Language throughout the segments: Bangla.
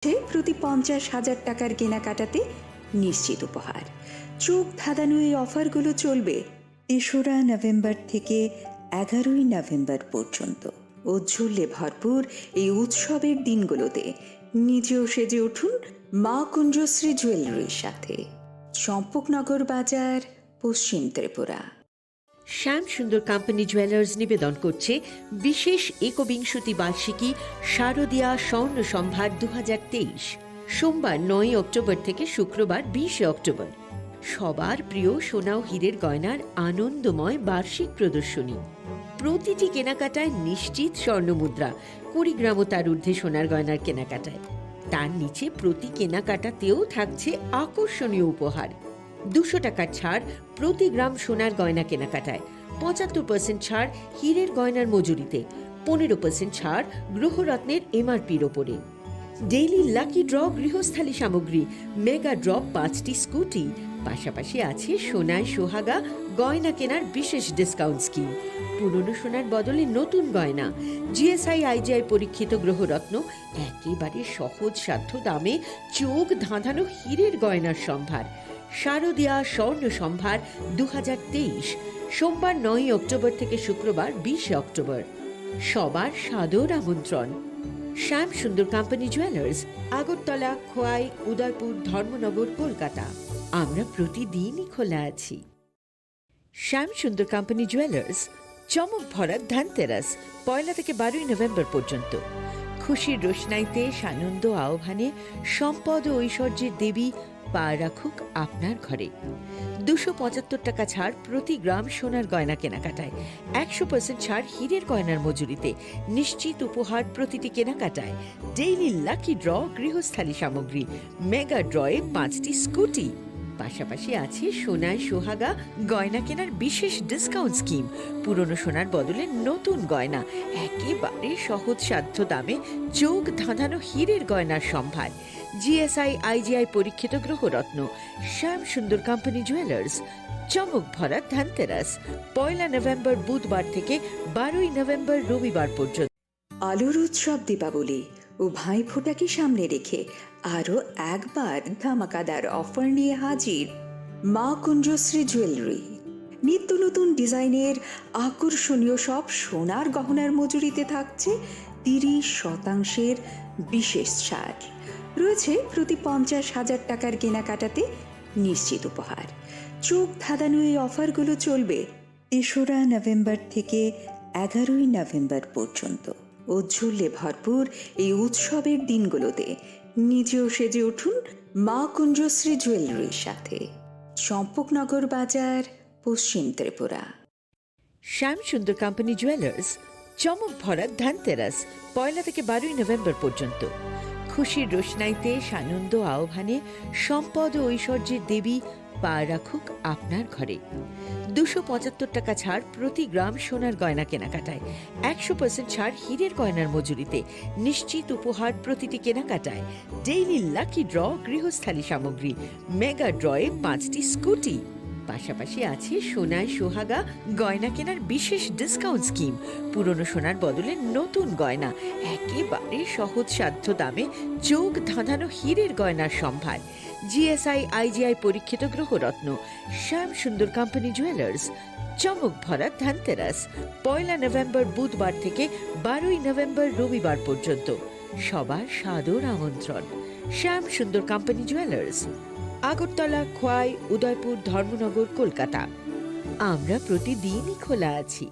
প্রতি 50,000 টাকার কেনাকাটাতে নিশ্চিত উপহার। চোখ ধাঁধানো এই অফারগুলো চলবে 3রা নভেম্বর থেকে 11ই নভেম্বর পর্যন্ত। ঔজ্জ্বল্যে ভরপুর এই উৎসবের দিনগুলোতে নিজেও সেজে উঠুন মা কুঞ্জশ্রী জুয়েলারির সাথে। চম্পকনগর বাজার, পশ্চিম ত্রিপুরা। শ্যাম সুন্দর কোম্পানি জুয়েলার্স নিবেদন করছে বিশেষ একবিংশতি বার্ষিকী শারদীয়া স্বর্ণ সম্ভার 2023, সোমবার 9 অক্টোবর থেকে শুক্রবার 20 অক্টোবর। সবার প্রিয় সোনা ও হীরের গয়নার আনন্দময় বার্ষিক প্রদর্শনী। প্রতিটি কেনাকাটায় নিশ্চিত স্বর্ণমুদ্রা, 20 গ্রাম ও তার ঊর্ধ্বে সোনার গয়নার কেনাকাটায়। তার নিচে প্রতি কেনাকাটাতেও থাকছে আকর্ষণীয় উপহার। 200 টাকার ছাড় প্রতি গ্রাম সোনার গয়না কেনাকাটায়, 75% ছাড় হীরের গয়নার মজুরিতে, 15% ছাড় গ্রহরত্নের এমআরপির ওপরে। ডেইলি লাকি ড্র গৃহস্থালী সামগ্রী, মেগা ড্র 5টি স্কুটি, পাশাপাশি আছে সোনায় সোহাগা গয়না কেনার বিশেষ ডিসকাউন্ট স্কিম। পুরনো সোনার বদলে নতুন গয়না, জিএসআই আইজিআই পরীক্ষিত গ্রহরত্ন, একেবারে সহজ সাধ্য দামে চোখ ধাঁধানো হীরের গয়নার সম্ভার। শারদীয়া স্বর্ণ সম্ভার 2023, সোমবার 9 অক্টোবর থেকে শুক্রবার 20 অক্টোবর। সবার সাদর আমন্ত্রণ। শ্যাম সুন্দর কোম্পানি জুয়েলার্স, আগরতলা, খোয়াই, উদয়পুর, ধর্মনগর, কলকাতা। আমরা প্রতিদিনই খোলা আছি। শ্যাম সুন্দর কোম্পানি জুয়েলার্স, চমক ভরা ধনতেরাস 1 থেকে 12 নভেম্বর পর্যন্ত। খুশির রোশনাইতে সানন্দ আহ্বানে সম্পদ ও ঐশ্বর্যের দেবী পা রাখুক আপনার ঘরে। 275 টাকা ছাড় প্রতি গ্রাম সোনার গয়না কেনাকাটায়, 100% ছাড় হীরের গয়নার মজুরিতে, নিশ্চিত উপহার প্রতিটি কেনাকাটায়। ডেইলি লাকি ড্র গৃহস্থালী সামগ্রী, মেগা ড্রয়ে 5টি স্কুটি, পাশাপাশি আছে সোনায় সোহাগা গয়না কেনার বিশেষ ডিসকাউন্ট স্কিম। পুরনো সোনার বদলে নতুন গয়না, একেবারে সহজ সাধ্য দামে চোখ ধাঁধানো হীরের গয়নার সম্ভার। জিএসআই আইজিআই পরীক্ষিত গ্রহরত্ন। শ্যাম সুন্দর কোম্পানি জুয়েলার্স, চমক ভরা ধনতেরাস 1 নভেম্বর বুধবার থেকে 12 নভেম্বর রবিবার পর্যন্ত। আলোর উৎসব দীপাবলি ও ভাইফোঁটাকে সামনে রেখে আরও একবার ধামাকাদার অফার নিয়ে হাজির মা কুঞ্জশ্রী জুয়েলারি। নিত্য নতুন ডিজাইনের আকর্ষণীয় সব সোনার গহনার মজুরিতে থাকছে 30% বিশেষ ছাড়। রয়েছে প্রতি 50,000 টাকার কেনাকাটাতে নিশ্চিত উপহার। চোখ ধাঁধানো এই অফারগুলো চলবে 3রা নভেম্বর থেকে 11ই নভেম্বর পর্যন্ত। ঔজ্জ্বল্যে ভরপুর এই উৎসবের দিনগুলোতে নিজেও সেজে উঠুন মা কুঞ্জশ্রী জুয়েলারির সাথে। চম্পকনগর বাজার, পশ্চিম ত্রিপুরা। শ্যাম সুন্দর কোম্পানি জুয়েলার্স, চমক ভরা ধনতেরাস 1 থেকে 12 নভেম্বর পর্যন্ত। খুশির রোশনাইতে সানন্দ আহ্বানে সম্পদ ও ঐশ্বর্যের দেবী পা রাখুক আপনার ঘরে। 275 টাকা ছাড় প্রতি গ্রাম সোনার গয়না কেনাকাটায়, 100% ছাড় হীরের গয়নার মজুরিতে, নিশ্চিত উপহার প্রতিটি কেনাকাটায়। ডেইলি লাকি ড্র গৃহস্থালী সামগ্রী, মেগা ড্রয়ে 5টি স্কুটি, পাশাপাশি আছে সোনায় সোহাগা গয়না কেনার বিশেষ ডিসকাউন্ট স্কিম। পুরনো সোনার বদলে নতুন গয়না, একেবারে সহজ সাধ্য দামে চোখ ধাঁধানো হীরের গয়নার সম্ভার। জিএসআই আইজিআই পরীক্ষিত গ্রহরত্ন। শ্যাম সুন্দর কোম্পানি জুয়েলার্স, চমক ভরা ধনতেরাস 1 নভেম্বর বুধবার থেকে 12 নভেম্বর রবিবার পর্যন্ত। সবার সাদর আমন্ত্রণ। শ্যাম সুন্দর কোম্পানি জুয়েলার্স, আগরতলা, খোয়াই, উদয়পুর, ধর্মনগর, কলকাতা। আমরা প্রতিদিনই খোলা আছি।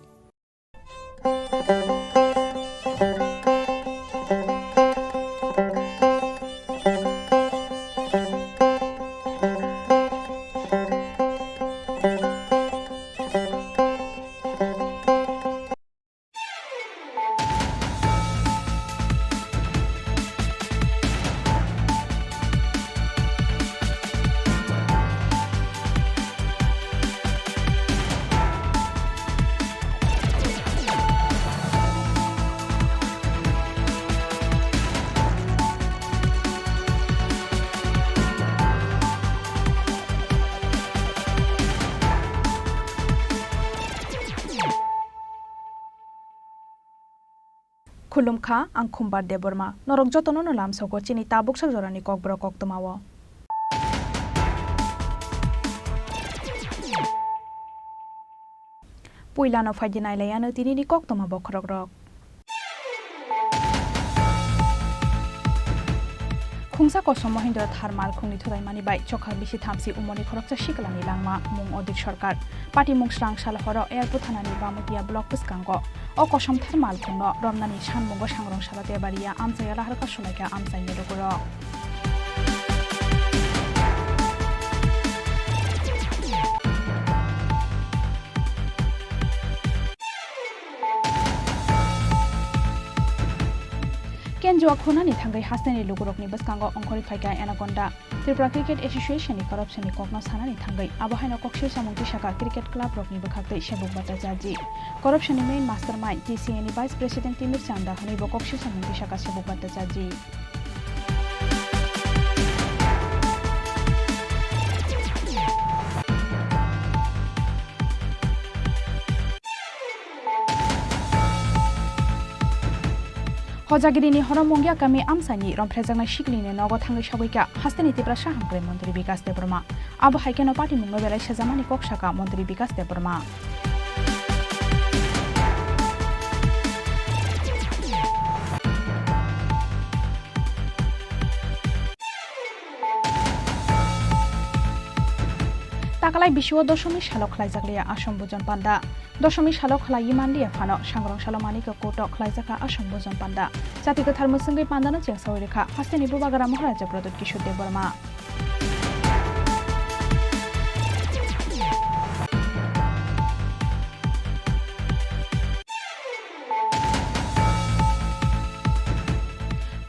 खुलुमखा आं खुम्बार देबरमा नरक जतनो नो लामसको चिनि ताबुक सागजरानि ककब्र कक्तमावो पुइलानो फाइदिनाय लायानो तिनिनि कक्तमा बखरक रक खुंसा कसम महेन्द्र थारमाल खुंनि थुरायमानि बाय चखा बिसि थामसि उमनि खरकचा शिकलानि लांमा मुं अदित सरकार पार्टी मुंस्रां सालहर एयारपोर्ट थानानि बामुतिया ब्लक पुस्कांग अ कसम थारमाल खुंनो रमनानि सानमुंग सांग्रं सालाते बारिया आमसाया लाहारका सुलायका आमसायनि रगुर केनजुआ खुनानि थांगै हास्तेनि लुगुरकनि बसकांग अंखरि फाइका एनाकोंडा त्रिपुरा क्रिकेट एसोसिएशननि करप्शननि ककनो सानानि थांगै आबहायनो कक्षियो सामुंति शाखा क्रिकेट क्लब रकनि बखाखै सेबुक बाटा जाजी करप्शननि मेन मास्टरमाइंड टीसीएनि वाइस प्रेसिडेंट तिमिर चांदा हनि कक्षियो सामुंति शाखा सेबुक बाटा जाजी हजागिरिनि हरमंगिया गामि आमसानि रमफ्रेजांना शिकलिनि नगो थांगै सगैका हास्तेनि तिब्रा साहामग्रे मन्त्री विकास देबर्मा आबो हाइकेनो पार्टी मुंगो बेलाय सेजामानि कक्षाका मन्त्री विकास देबर्मा ताकालाय बिशुव दशमी सालक खलायजागलिया आसम बुजन पान्दा दशमी सालक खलायि मानलिया फानो सांग्रं सालो मानिक कोट खलायजाका आसम बुजन पान्दा जाति गोथार मुसंगै पान्दानो जेंसावै रेखा हास्तेनि बुबागारा महाराजा प्रदुत किशोर देबर्मा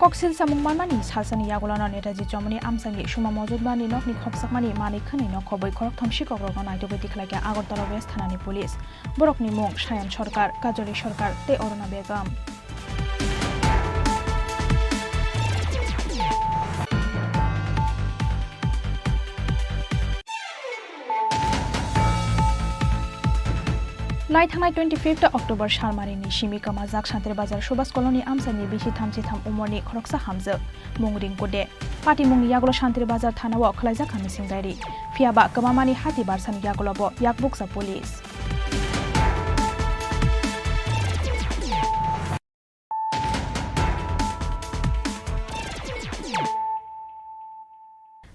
कक्सिल सामुंगमानमानि सालसानि यागुलानो नेताजी चमनि आमसांगि सुमा मौजुदबानि नकनि खबसाकमानि मानि खनै नखबै खरक थमसि कग्रगनो नायदोबै दिखलायका आगरतला वेस्ट थानानि पुलिस बरकनि मुं सायन सरकार काजली सरकार ते अरुणा बेगम लाई थांनाय 25 अक्टोबर सालमारिनि सिमी कमाजाक सान्त्रि बाजार सुभाष कलोनी आमसानि बिसि थामसि थाम उमरनि खरकसा हामजो मुं रिंकुदे पार्टी मुं यागुलो सान्त्रि बाजार थानाव खलायजाखा मिसिं दायरि फियाबा कमामानि हाति बारसानि यागुलोबो याकबुकसा पुलिस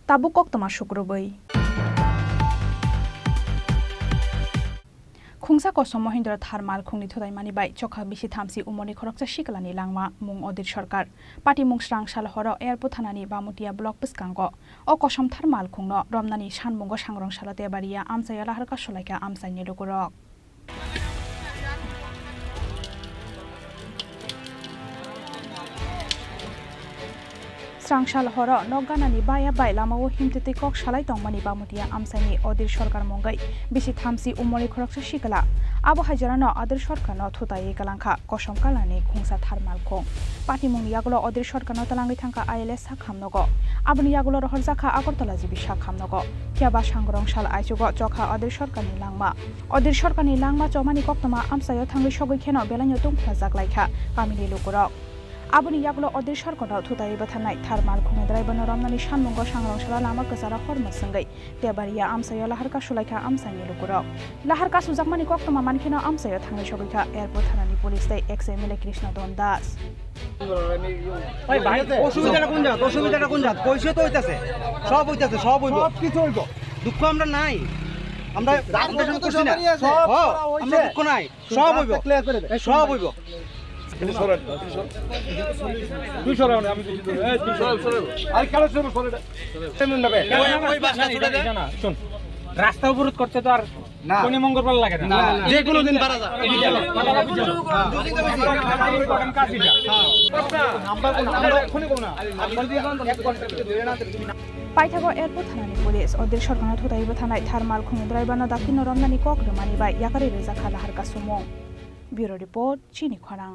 ताबुक कक्तमा शुक्रबै खुंसा कसम महेन्द्र थारमाल खुंनि थुरायमानि बाय चखा बिसि थामसि उमनि खरकचा शिकलानि लांमा मुं अदित सरकार पार्टी मुंस्रां सालहर एयारपोर्ट थानानि बामुतिया ब्लक पुस्कांग अ कसम थारमाल खुंनो रमनानि सानमुंग सांग्रं सालाते बारिया आमसाया लाहारका सुलायका आमसायनि रगुरक स्रांसाल हर नगानानि बाया बाय लामाओ हिमतेते कक सालाय तंगमानि बामुतिया आमसायनि अदिर सरकार मंगै बिसि थामसि उमरि खरकसा शिकला आबो हाजिरानो अदिर सरकारनो थुतायै गलांखा कसम कालानि खुंसा थारमालखौ पार्टी मुं यागुलो अदिर सरकारनो तलांगै थांका आइएलएस साखामनगो आबनि यागुलो रहर जाखा आगरतला जिबि साखामनगो थियाबा सांग्रं साल आइजुगो चखा अदिर सरकारनि लांमा चमानि कक्तमा आमसायो थांगै सगै खेनो बेलायनो तुंखा जागलायखा गामिनि लुगुरक आबुनि यागुलो अदिर सरकारनो थुतायै बथानाय थारमाल खुंनाय द्राइबानो रमनानि सानमुंग सांग्रं साला लामा गोजारा हरम संगै तेबारिया आमसायो लाहारका सुलायखा आमसायनि लुगुरक लाहारका सुजाकमानि कक्तमा मानखिनो आमसायो थांगै सगैखा एयारपोर्ट थानानि पुलिस तै एक्स एमएलए कृष्ण दन दास ভাই ভাই অসুবিধাটা কোন জাত পয়সা তো হইতাছে সব হইব সব কিছু হইব দুঃখ আমরা নাই আমরা আন্দোলন করছি না আমরা দুঃখ নাই সব হইব সব হইব রাস্তা অবরোধ করতে তো আর কোন মঙ্গলবার লাগে না যে কোনো দিন পারা যায় पाइथागो एयारपोर्ट थानानि पुलिस अदिर सरकारनो थुतायै बथानाय थारमाल खुंनि द्राइबानो दाकिनो रमनानि कक रमानि बाय याकारि रेजाखा लाहारका सुमो ब्यूरो रिपोर्ट चिनि खरां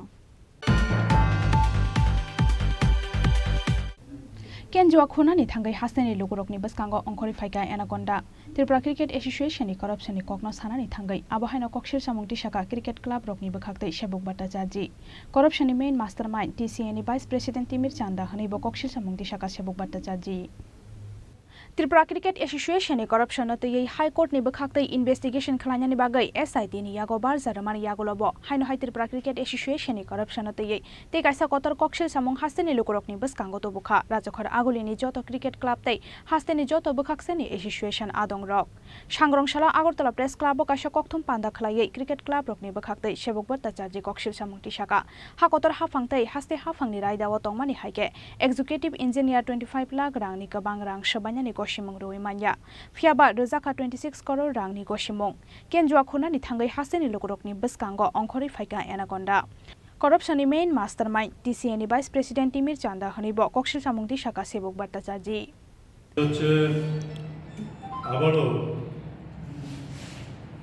केनजुआ खुनानि थांगै हास्तेनि लुगुरकनि बसकांगो अंखरि फाइका एनाकोंडा त्रिपुरा क्रिकेट एसोसिएशननि करप्शननि ककनो सानानि थांगै आबहायना कक्षिर सामुं दिशाका क्रिकेट क्लब रकनि बखाक्तै सेबुक भट्टाचार्जी करप्शननि मेन मास्टरमाइंड टीसीएनि वाइस प्रेसिडेंट तिमिर चांदा हनैबो कक्षिर सामुं दिशाका सेबुक भट्टाचार्जी त्रिपुरा क्रिकेट एसोसिएशननि करप्शन तयै हाईकोर्टनि बखाक्तै इन्वेस्टिगेशन खालामनायनि बागै एसआईटी नि यागोबार जारमानि यागोलबो हाइनो हाइ त्रिपुरा क्रिकेट एसोसिएशननि करप्शन तयै ते काइसा कतर कक्षिल सामुं हास्तेनि लुगुरकनि बसकांगो तो बुखा राजखर आगुलिनि जतो क्रिकेट क्लब तै हास्तेनि जतो बखाक्सेनि एसोसिएशन आदं रक सांग्रंशाला आगरतला प्रेस क्लब काइसा कक्थुम पान्दा खलायै क्रिकेट क्लब रकनि बखाक्तै सेबुक भट्टाचार्जी कक्षिल सामुं तिसाका हाकतर हाफांतै हास्ते हाफांनि रायदाव तंगमानि हाइके एक्जिक्यूटिव इंजिनियर 25 लाख रांनि गोबां रां सबायनानि गसिमुं रुइमान्या फियाबा रोजाका 26 करोड़ रांनि गसिमुं केनजुआ खुनानि थांगै हास्तेनि लुगुरकनि बसकांगो अंखरि फाइका एनाकोंडा करप्शननि मेन मास्टरमाइंड टीसीएनि वाइस प्रेसिडेंट तिमिर चांदा हनैबो कक्षिल सामुं दिशाका सेबुक भट्टाचार्जी আবারও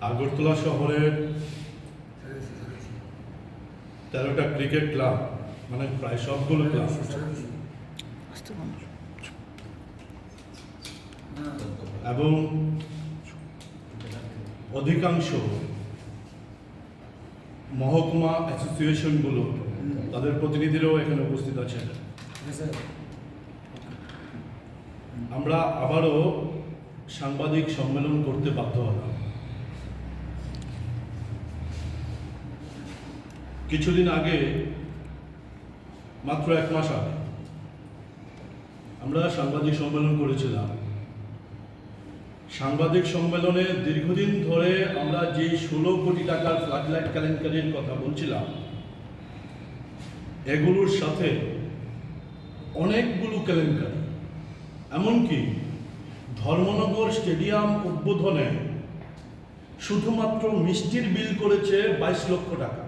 আগরতলা শহরের 13টা ক্রিকেট ক্লাব মানে প্রায় সবগুলো ক্লাব এবং অধিকাংশ মহকুমা অ্যাসোসিয়েশনগুলো তাদের প্রতিনিধিরাও এখানে উপস্থিত আছেন। আমরা আবারও সাংবাদিক সম্মেলন করতে বাধ্য হলাম। কিছুদিন আগে মাত্র 1 মাস আগে আমরা সাংবাদিক সম্মেলন করেছিলাম। সাংবাদিক সম্মেলনে দীর্ঘদিন ধরে আমরা যে 16 কোটি টাকার ফ্লাডলাইট কেলেঙ্কারির কথা বলছিলাম এগুলোর সাথে অনেকগুলো কেলেঙ্কারি, এমনকি ধর্মনগর স্টেডিয়াম উদ্বোধনে শুধুমাত্র মিষ্টির বিল করেছে 22 লক্ষ টাকা।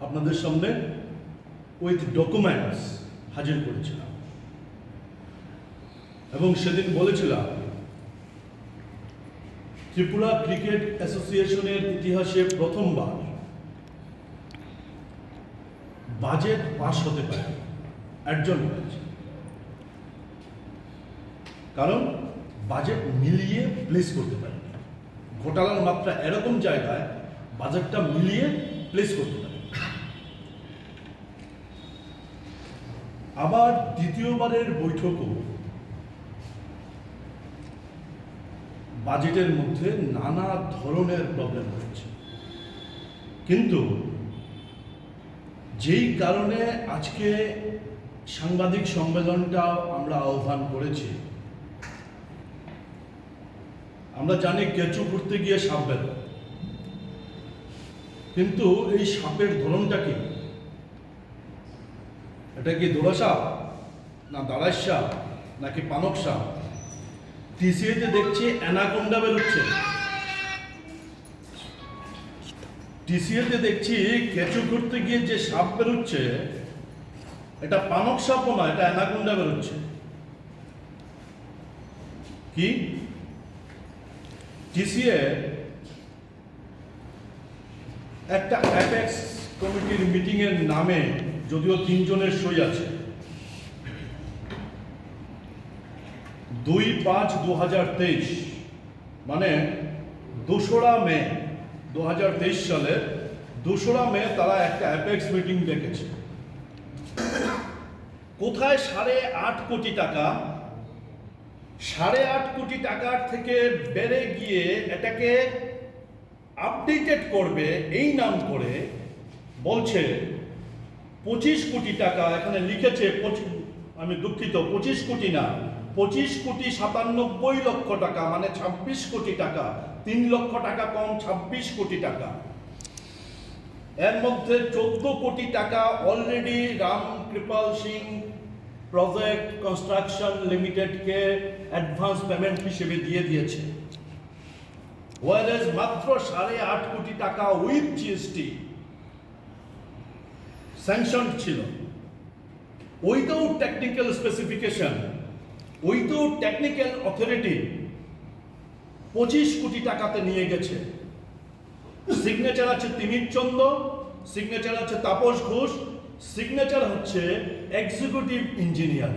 আপনাদের সামনে উইথ ডকুমেন্টস হাজির করেছিলাম এবং সেদিন বলেছিলাম ত্রিপুরা ক্রিকেট অ্যাসোসিয়েশনের ইতিহাসে প্রথমবার বাজেট পাস হতে পারে একজন হয়েছে, কারণ বাজেট মিলিয়ে প্লেস করতে পারে। ঘোটালার মাত্রা এরকম জায়গায় বাজেটটা মিলিয়ে প্লেস করতে পারে। আবার দ্বিতীয়বারের বৈঠকও বাজেটের মধ্যে নানা ধরনের প্রবলেম হচ্ছে, কিন্তু যেই কারণে আজকে সাংবাদিক সম্মেলনটা আমরা আহ্বান করেছি, আমরা জানি কেঁচো ঘুরতে গিয়ে সাপ বের, কিন্তু এই সাপের ধরনটা কি? এটা কি দোলা সাপ, না দাঁড়াই সাপ, নাকি পানক সাপ? টিসিএতে দেখছি অ্যানাকোন্ডা বেরোচ্ছে, টিসিএতে দেখছি কেঁচো ঘুরতে গিয়ে যে সাপ বেরোচ্ছে এটা পানক সাপও না, এটা অ্যানাকোন্ডা বেরোচ্ছে। কি টিসিএ একটা অ্যাপেক্স কমিটির মিটিং এর নামে যদিও 3 জনের সই আছে, 2/5/2023 মানে 2রা মে 2023 সালের 2রা মে তারা একটা অ্যাপেক্স মিটিং ডেকেছে। কোথায় 8.5 কোটি টাকা, 8.5 কোটি টাকার থেকে বেড়ে গিয়ে এটাকে আপডেটেড করবে এই নাম করে বলছে 25 কোটি টাকা। এখানে লিখেছে আমি দুঃখিত, 25 কোটি না, 25,97 লক্ষ টাকা, মানে 26 কোটি টাকা, 3 লক্ষ টাকা কম, 26 কোটি টাকা। এর মধ্যে 14 কোটি টাকা already Ram Kripal Singh project construction লিমিটেডকে অ্যাডভান্স পেমেন্ট হিসেবে দিয়ে দিয়েছে, ওয়ারেজ মাত্র 8.5 কোটি টাকা উইথ জিএসটি স্যাংশন ছিল, without technical specification, without technical authority 25 কোটি টাকাতে নিয়ে গেছে। সিগনেচার আছে তিমির চন্দ, সিগনেচার আছে তাপস ঘোষ, সিগনেচার হচ্ছে এক্সিকিউটিভ ইঞ্জিনিয়ার,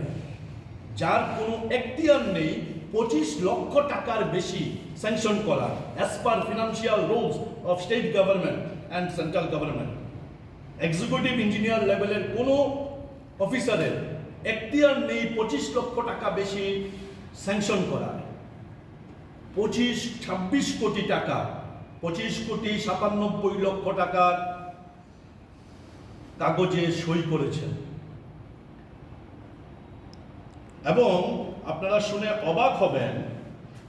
যার কোনো এখতিয়ার নেই 25 লক্ষ টাকার বেশি স্যাংশন করা as per financial rules of state government and central government. Executive engineer লেভেলের কোনো অফিসারের এখতিয়ার নেই 25 লক্ষ টাকা বেশি স্যাংশন করা। 26 কোটি টাকা, 25 কোটি 97 লক্ষ টাকার কাগজে সই করেছেন। এবং আপনারা শুনে অবাক হবেন,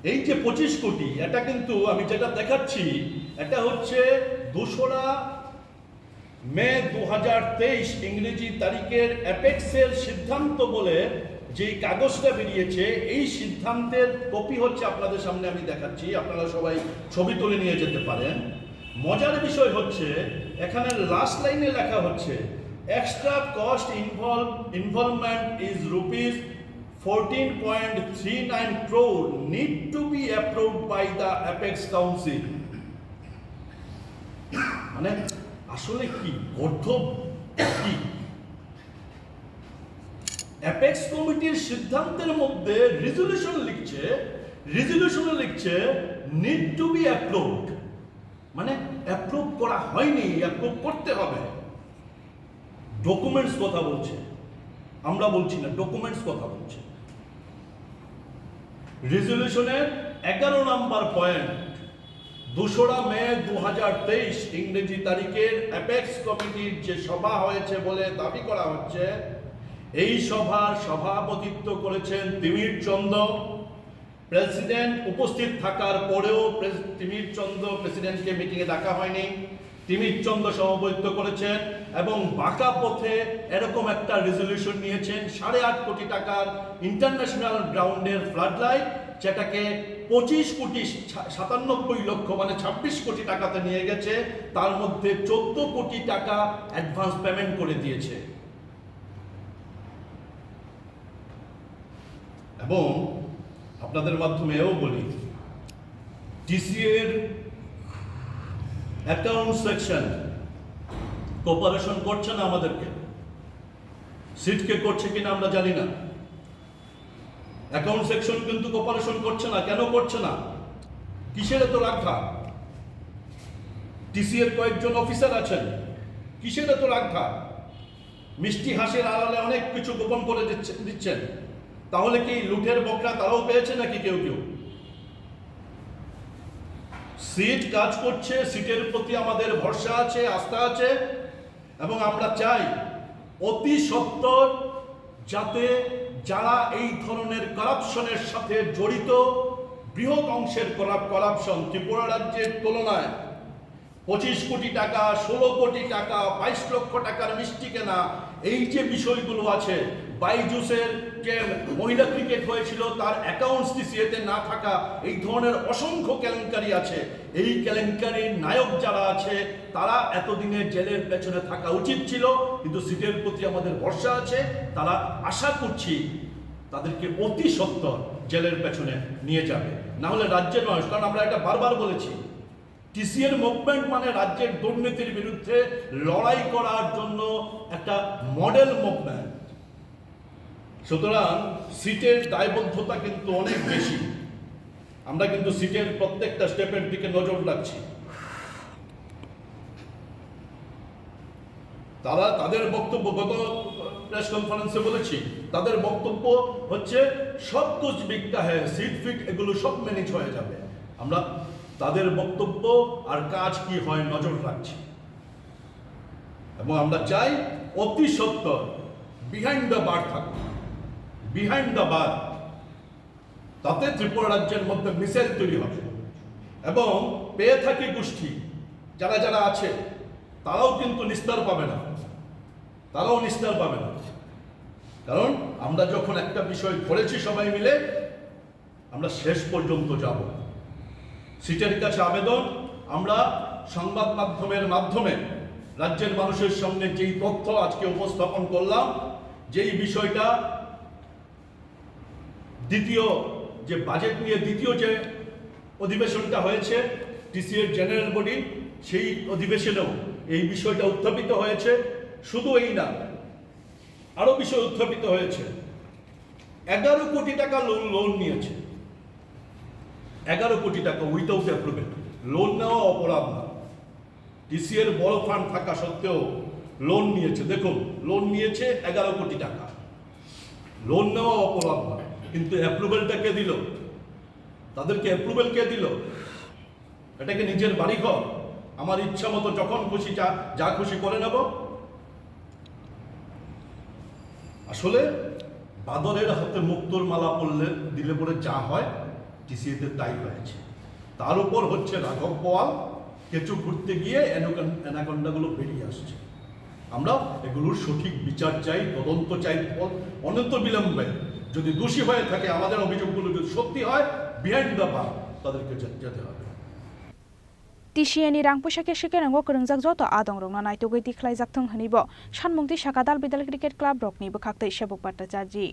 এই যে 25 কোটি, এটা কিন্তু আমি যেটা দেখাচ্ছি এটা হচ্ছে 2রা মে 2023 ইংরেজি তারিখের অ্যাপেক্সের সিদ্ধান্ত বলে যে কাগজটা বেরিয়েছে, এই সিদ্ধান্তের কপি হচ্ছে আপনাদের সামনে আমি দেখাচ্ছি, আপনারা সবাই ছবি তুলে নিয়ে যেতে পারেন। মজার বিষয় হচ্ছে এখানে লাস্ট লাইনে লেখা হচ্ছে extra cost involvement is rupees 14.39 crore need to be approved by the Apex Council। মানে আসলে কি গর্ধব কি? অ্যাপেক্স কমিটির সিদ্ধান্তের মধ্যে রেজলিউশনে লিখছে নিড টু বি অ্যাপ্রুভড, মানে অ্যাপ্রুভ করা হয়নি, অ্যাপ্রুভ করতে হবে। ডকুমেন্টস কথা বলছে, আমরা বলছি না, ডকুমেন্টস কথা বলছে। রেজলিউশনের 11 নম্বর পয়েন্ট, 2রা মে 2023 ইংরেজি তারিখের অ্যাপেক্স কমিটির যে সভা হয়েছে বলে দাবি করা হচ্ছে, এই সভার সভাপতিত্ব করেছেন তিমির চন্দ্র। প্রেসিডেন্ট উপস্থিত থাকার পরেও তিমির চন্দ্র প্রেসিডেন্টকে মিটিংয়ে ডাকা হয়নি, তিমির চন্দ্র সভাপতিত্ব করেছেন এবং বাঁকা পথে এরকম একটা রেজলিউশন নিয়েছেন 8.5 কোটি টাকার ইন্টারন্যাশনাল গ্রাউন্ডের ফ্লাড লাইট, যেটাকে 25 কোটি 97 লক্ষ মানে 26 কোটি টাকাতে নিয়ে গেছে, তার মধ্যে 14 কোটি টাকা অ্যাডভান্স পেমেন্ট করে দিয়েছে। এবং আপনাদের মাধ্যমে এও বলি, টিসিএ এর অ্যাকাউন্ট সেকশন কোঅপারেশন করছে না আমাদেরকে, সিটকে করছে কিনা আমরা জানি না। অ্যাকাউন্ট সেকশন কিন্তু কোঅপারেশন করছে না। কেন করছে না? কিসের এত রাগঢাক? টিসিএর কয়েকজন অফিসার আছেন, কিসের এত রাগঢাক? মিষ্টি হাসির আড়ালে অনেক কিছু গোপন করে দিচ্ছেন। তাহলে কি লুটের বকরা তারাও পেয়েছে নাকি কেউ কেউ? সিট কাজ করছে, সিটের প্রতি আমাদের ভরসা আছে, আস্থা আছে এবং আমরা চাই অতি সত্বর যাতে যারা এই ধরনের করাপশনের সাথে জড়িত, বৃহৎ অংশের করাপশন, ত্রিপুরা রাজ্যের তুলনায় 25 কোটি টাকা, 16 কোটি টাকা, 22 লক্ষ টাকার মিষ্টি কেনা, এই যে বিষয়গুলো আছে, বাইজুসের যে মহিলা ক্রিকেট হয়েছিল তার অ্যাকাউন্টস টিসিএতে না থাকা, এই ধরনের অসংখ্য কেলেঙ্কারি আছে। এই কেলেঙ্কারির নায়ক যারা আছে তারা এতদিনে জেলের পেছনে থাকা উচিত ছিল, কিন্তু সিটের প্রতি আমাদের ভরসা আছে, তারা আশা করছি তাদেরকে অতি সত্বর জেলের পেছনে নিয়ে যাবে। না হলে রাজ্যের মানুষ, কারণ আমরা এটা বারবার বলেছি, টিসিএর মুভমেন্ট মানে রাজ্যের দুর্নীতির বিরুদ্ধে লড়াই করার জন্য একটা মডেল মুভমেন্ট। সুতরাং সিটের দায়বদ্ধতা কিন্তু অনেক বেশি। আমরা কিন্তু সিটের প্রত্যেকটা স্টেপের দিকে নজর রাখছি। তারা তাদের বক্তব্য গত প্রেস কনফারেন্সে বলেছি, তাদের বক্তব্য হচ্ছে সব কুছ বিকতা হ্যায়, সিট ফিট এগুলো সব ম্যানেজ হয়ে যাবে। আমরা তাদের বক্তব্য আর কাজ কি হয় নজর রাখছি এবং আমরা চাই অতি সত্বর বিহাইন্ড দ্য বার থাকুক, বিহাইন্ড দ্য বার। তাতে ত্রিপুরা রাজ্যের মধ্যে মিশেল তৈরি হবে এবং পেয়ে থাকি গোষ্ঠী যারা যারা আছে তারাও কিন্তু নিস্তার পাবে না, তারাও নিস্তার পাবে না। কারণ আমরা যখন একটা বিষয় ধরেছি সবাই মিলে, আমরা শেষ পর্যন্ত যাব। সিটের কাছে আবেদন, আমরা সংবাদ মাধ্যমের মাধ্যমে রাজ্যের মানুষের সামনে যেই তথ্য আজকে উপস্থাপন করলাম, যেই বিষয়টা দ্বিতীয় যে বাজেট নিয়ে দ্বিতীয় যে অধিবেশনটা হয়েছে টিসিএর জেনারেল বডি, সেই অধিবেশনেও এই বিষয়টা উত্থাপিত হয়েছে। শুধু এই না, আরো বিষয় উত্থাপিত হয়েছে। 11 কোটি টাকা লোন নিয়েছে, 11 কোটি টাকা উইদাউট অ্যাপ্রুভেল। লোন নেওয়া অপরাধ না, টিসি এর বড় ফান্ড থাকা সত্ত্বেও লোন নিয়েছে। দেখুন, লোন নিয়েছে 11 কোটি টাকা, লোন নেওয়া অপরাধ না, কিন্তু অ্যাপ্রুভেলটা কে দিল? তাদেরকে অ্যাপ্রুভেল কে দিল? এটাকে নিজের বাড়িঘর, আমার ইচ্ছা মতো যখন খুশি যা খুশি করে নেব? আসলে বাদরের হাতে মুক্তোর মালা পড়লে দিলে পরে যা হয়, টিসিএতে তাই হয়েছে। তার উপর হচ্ছে রাঘব বোয়াল কেঁচু ঘুরতে গিয়ে অ্যানাকন্ডাগুলো বেরিয়ে আসছে। আমরা এগুলোর সঠিক বিচার চাই, তদন্ত চাই অনন্ত বিলম্বে। যদি দোষী হয়ে থাকে, আমাদের অভিযোগগুলো যদি সত্যি হয়, বিহাইন্ড দ্য বার তাদেরকে যেতে হবে। টিসিএনি রাং পোশাকে সেকেরাঙ্গ করंजाक जत आदं रंना नायतोगै दिख्लायजाकथों हनिबो सानमुंति साका दाल बिदाल क्रिकेट क्लाब रकनि बखाक्तै सेबक भट्टाचार्य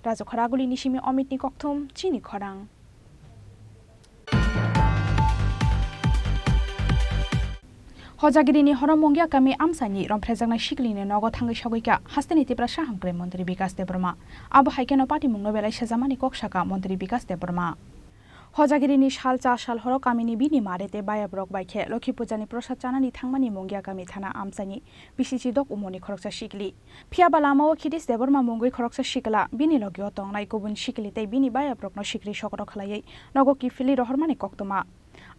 राजखरागुली निसिमि अमितनि कक्थुम चिनि खरां हजागिरिनि हरमंगिया गामि आमसानि रमफ्रेजांनाय सिगलिनि नग थांगै सगैका हास्तेनि तिब्रा साहांग्रे मन्त्री विकास देबर्मा आबो हाइकेनो पार्टी मुंनो बेलाय सेजामानि कक्साका मन्त्री विकास देबर्मा हजागिरिनि साल चा साल हर गामिनि बिनि मारेते बायाब्रक बाइखे लक्ष्मी पूजानि प्रसाद चानानि थांमानि मंगिया गामि थाना आमसानि बिसिसि दक उमनि खरकसा सिगलि फियाबा लामाओ खिदिस देबर्मा मंगै खरकसा सिगला बिनि लगियो तंनाय गुबुन सिगलितै बिनि बायाब्रकनो सिगरि सकरो खलायै नगो किफिलि रहरमानि कक्तमा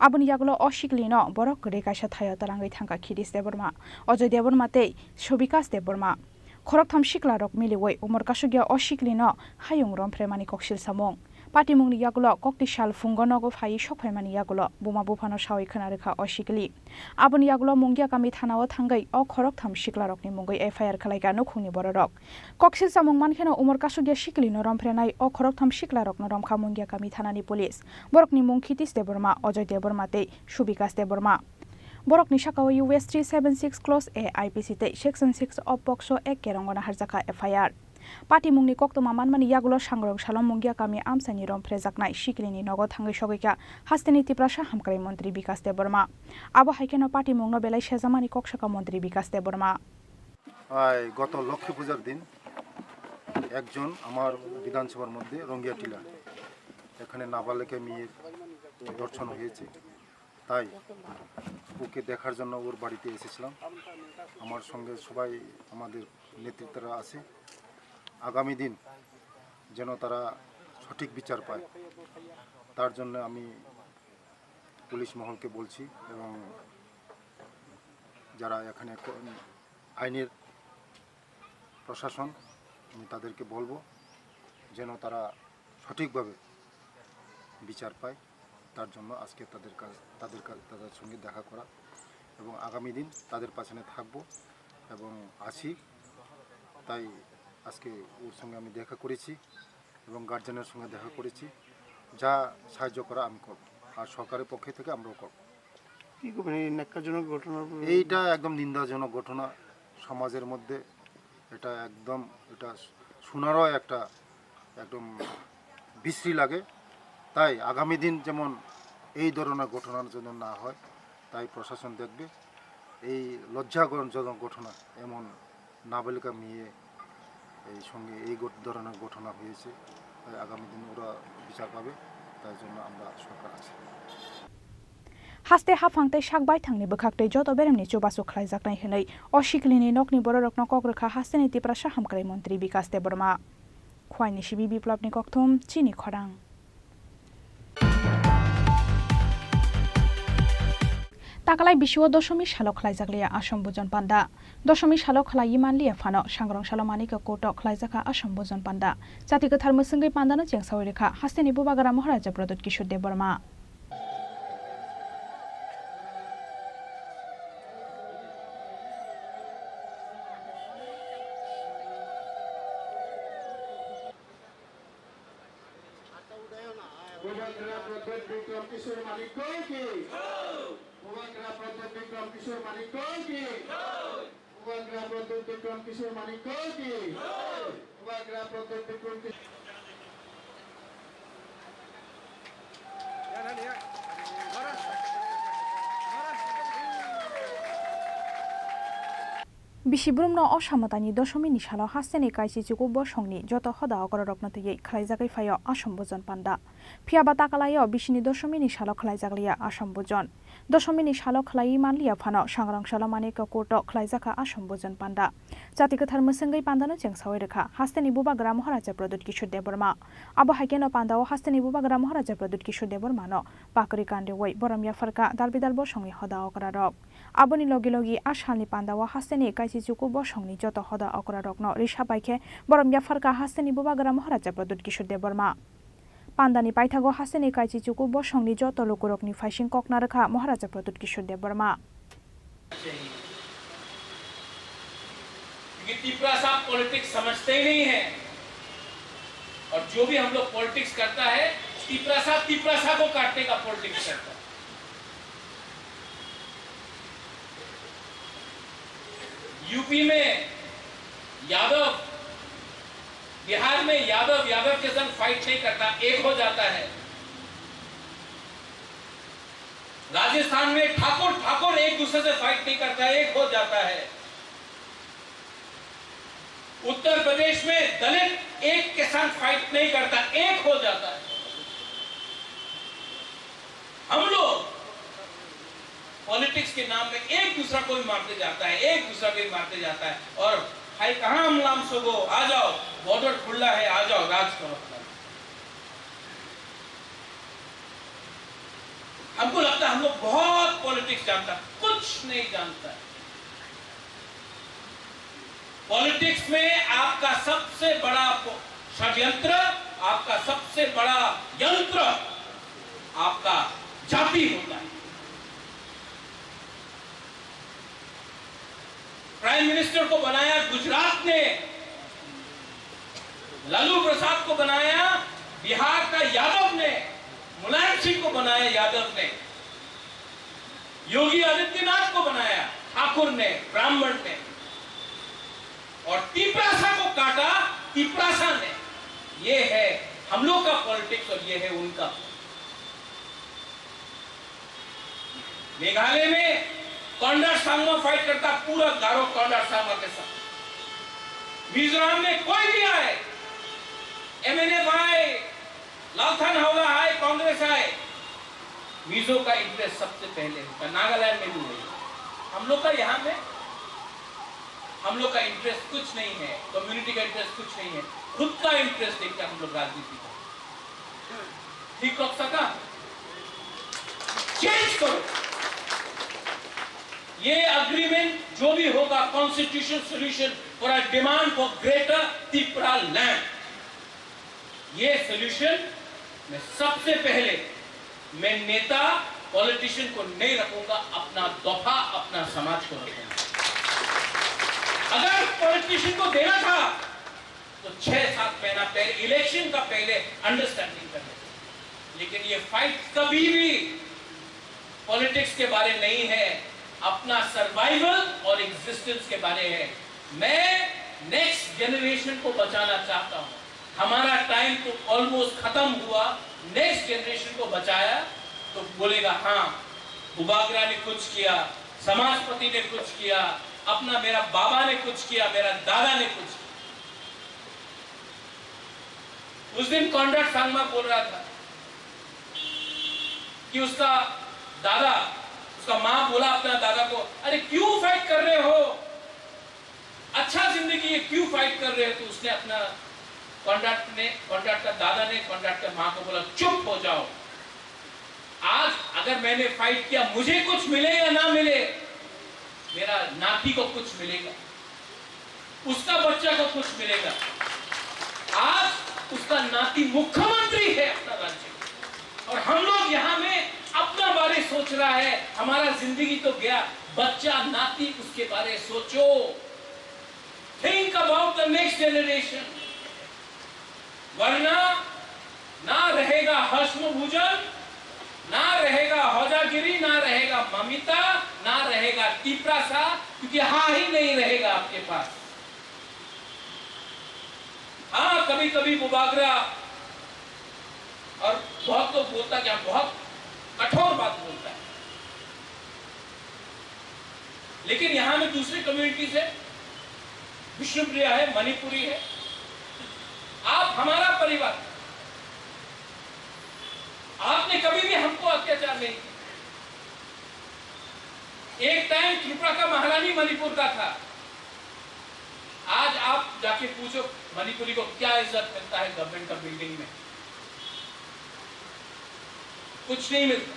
आबुनि यागुलो असिगलिनो बरक रेगासा थायो तलांगै थांगा खिदिस देबर्मा अजय देबर्मातै सबिकास देबर्मा खरक थाम सिगला रक मिलिवै उमर कासुगिया असिगलिनो हायुं रमफ्रेमानि कक्सिल सामं पार्टी मुंनि यागुलो कक्ति साल फुंगनगो फायि सकफायमानि यागुलो बुमा बुफानो सावै खोनारेखा असिगलि आबुनि यागुलो मंगिया गामि थानाव थांगै अ खरक थाम सिगला रकनि मुंगै एफआईआर खालायगा नखुंनि बररक कक्सिल सामं मानखेनो उमर कासुगिया सिगलिनो रमफ्रेनाय अ खरक थाम सिगला रकनो रमखा मंगिया गामि थानानि पुलिस बरकनि मुं खितिस देबर्मा अजय देबर्मातै सुबिकास देबर्मा बरकनि साकाव US 376 क्लस ए आईपीसी तै सेक्शन 6 अफ पक्सो 1 केरंगना हारजाका एफआईआर पार्टी मुंनि कक्तमा मानमानि यागुलो सांग्रं सालम मंगिया गामि आमसानि रमफ्रेजाकनाय सिगलिनि नगो थांगै सगैका हास्तेनि तिप्रासा हामक्राय मन्त्री विकास देबर्मा आबो हाइकेनो पार्टी मुंनो बेलाय सेजामानि कक्साका मन्त्री विकास देबर्मा গত লক্ষ্মী পূজার দিন একজন আমার বিধানসভার মধ্যে রঙ্গিয়া টিলা এখানে নাবালিকা মেয়ের দর্শন হয়েছে, তাই ওকে দেখার জন্য ওর বাড়িতে এসেছিলাম। আমার সঙ্গে সবাই আমাদের নেতৃত্বরা আছে। আগামী দিন যেন তারা সঠিক বিচার পায়, তার জন্য আমি পুলিশ মহলকে বলছি এবং যারা এখানে আইনের প্রশাসন, আমি তাদেরকে বলবো যেন তারা সঠিকভাবে বিচার পায়। তার জন্য আজকে তাদের সঙ্গে দেখা করা এবং আগামী দিন তাদের পাশে থাকবো এবং আছি। তাই আজকে ওর সঙ্গে আমি দেখা করেছি এবং গার্জেনের সঙ্গে দেখা করেছি। যা সাহায্য করা আমি করব, আর সরকারের পক্ষ থেকে আমরাও করব। কী করবেন এই ন্যাক্কারজনক ঘটনা? এইটা একদম নিন্দাজনক ঘটনা সমাজের মধ্যে। এটা শোনারও একদম বিশ্রী লাগে। তাই আগামী দিন যেমন এই ধরনের ঘটনার জন্য না হয়, তাই প্রশাসন দেখবে। এই লজ্জাজনক ঘটনা, এমন নাবালিকা মেয়ে এই সঙ্গে এই ধরনের ঘটনা হয়েছে, তাই আগামী দিন ওরা বিচার পাবে। তাই জন্য আমরা সরকার আছি। हास्ते हाफांतै सागबाय थांनि बखाक्तै जत बेरेमनि चुबासु खलायजाकनाय हनै असिगलिनि नकनि बररकनो कग्रखा हास्तेनि तिप्रासा हामक्राय मन्त्री विकास देबर्मा खवाइनि सिबि बिप्लबनि कक्थुम चिनि खरां ताकालाय बिशुव दशमी सालो खलायजाकलिया आसाम बुजन पान्डा दशमी सालो खलायि मानलिया फानो सांग्रं सालो मानिका कोर्ट खलायजाका आसाम बुजन पान्डा जाति गोथार मोसंगै पान्डानो जेंसावै रेखा हास्तेनि बुबागारा महाराजा प्रदोत किशोर Debbarma Bishibrum Oshamatani Doshomini Shalo Hasene Kaisi Juku Boshongni, Joto Hoda Okoroknote, Klaizaki Fayo, Ashambozon Panda. Piabatakalayo, Bishini Doshomini Shalo Klaizaglia, Ashambozon. Doshomini Shalo Klai Manlia Pano, Shangrang Shalamaneka Koto, Klaizaka, Ashambozon Panda. Zatikatar Musengai Pandano Cheng Sawedeka, Hasteni Buba Gramoharaja Product Kishu Deborma. Abo Hakeno Panda, Hasteni Buba Gramoharaja Product Kishu Debormano, Bakari Kande Way, Boramia Farka, Dalbidal Boshongi Hoda Okorarok. Aboni Logilogi, Ashani Panda, Hasteni Kaisi Juku Boshongni, Joto Hoda Okorarokno, Risha Baike, Boramia Farka, Hasteni Buba Gramoharaja Product Kishu Deborma. Pandani Paitago Haseni Kaisi Juku Boshongni, Joto Lukurokni, Fashin Koknaraka, Moharaja Product Kishu Deborma. क्योंकि तिपरा साहब पॉलिटिक्स समझते ही नहीं है और जो भी हम लोग पॉलिटिक्स करता है तिपरा साहब को काटने का पॉलिटिक्स करता है। यूपी में यादव, बिहार में यादव के संग फाइट नहीं करता, एक हो जाता है। राजस्थान में ठाकुर एक दूसरे से फाइट नहीं करता, एक हो जाता है। उत्तर प्रदेश में दलित एक के साथ फाइट नहीं करता, एक हो जाता है। हम लोग पॉलिटिक्स के नाम में एक दूसरा को भी मारते जाता है, और भाई कहां हम नाम सोगो, आ जाओ, बॉर्डर खुला है, आ जाओ, राज करो। हमको लगता है हम लोग बहुत पॉलिटिक्स जानता, कुछ नहीं जानता है। पॉलिटिक्स में आपका सबसे बड़ा षड्यंत्र, आपका सबसे बड़ा यंत्र आपका जाति होता है। प्राइम मिनिस्टर को बनाया गुजरात ने, लालू प्रसाद को बनाया बिहार का यादव ने, मुलायम सिंह को बनाया यादव ने, योगी आदित्यनाथ को बनाया ठाकुर ने, ब्राह्मण ने, और तिपरासा को काटा तिपरासा ने। ये है हम लोग का पॉलिटिक्स और ये है उनका। मेघालय में कॉन्डर सांगमा फाइट करता, पूरा गारो कॉन्डर सांगमा के साथ। मिजोरम में कोई भी आए, एमएनएफ आए, लालथान हावला आए, कांग्रेस आए, मिजो का इंटरेस्ट सबसे पहले होता। नागालैंड में भी नहीं। हम लोग का यहाँ में हम लोग का इंटरेस्ट कुछ नहीं है, कम्युनिटी का इंटरेस्ट कुछ नहीं है, खुद का इंटरेस्ट देखकर हम लोग राजनीति का ठीक कर सका। चेंज करो ये अग्रीमेंट, जो भी होगा constitution solution for a demand for greater Tipra land. ये सोल्यूशन में सबसे पहले मैं नेता पॉलिटिशियन को नहीं रखूंगा, अपना दफा, अपना समाज को रखूंगा। अगर पॉलिटिशियन को देना था तो 6-7 महीना पहले, इलेक्शन का पहले अंडरस्टैंडिंग करने। लेकिन ये फाइट कभी भी पॉलिटिक्स के बारे नहीं है, अपना सर्वाइवल और एग्जिस्टेंस के बारे है। मैं नेक्स्ट जनरेशन को बचाना चाहता हूं। हमारा टाइम तो ऑलमोस्ट खत्म हुआ, नेक्स्ट जनरेशन को बचाया तो बोलेगा हाँ बुबागरा ने कुछ किया, समाजपति ने कुछ किया, अपना मेरा बाबा ने कुछ किया, मेरा दादा ने कुछ किया। उस दिन कॉन्ड्रेड सांगमा बोल रहा था कि उसका दादा, उसका मां बोला अपना दादा को, अरे क्यों फाइट कर रहे हो, अच्छा जिंदगी है, क्यों फाइट कर रहे हो। तो उसने अपना कॉन्ट्रैक्ट का दादा ने कॉन्ट्रैक्ट का मां को बोला चुप हो जाओ। आज अगर मैंने फाइट किया, मुझे कुछ मिले या ना मिले, मेरा नाती को कुछ मिलेगा, उसका बच्चा को कुछ मिलेगा। आज उसका नाती मुख्यमंत्री है अपना राज्य, और हम लोग यहाँ में अपना बारे सोच रहा है। हमारा जिंदगी तो गया, बच्चा नाती उसके बारे सोचो। Think about the next generation, वरना ना रहेगा हर्षमुभूजन, ना रहेगा हौजागिरी, ना रहेगा ममिता, ना रहेगा तिपरासा, क्योंकि हाँ ही नहीं रहेगा आपके पास। हाँ कभी कभी बुबागरा और बहुत तो बोलता क्या, बहुत कठोर बात बोलता है, लेकिन यहां में दूसरे कम्युनिटी से विष्णुप्रिया है, मणिपुरी है। आप हमारा परिवार, आपने कभी भी हमको अत्याचार नहीं किया। एक टाइम त्रिपुरा का महारानी मणिपुर का था। आज आप जाके पूछो मणिपुरी को क्या इज्जत मिलता है गवर्नमेंट का बिल्डिंग में, कुछ नहीं मिलता।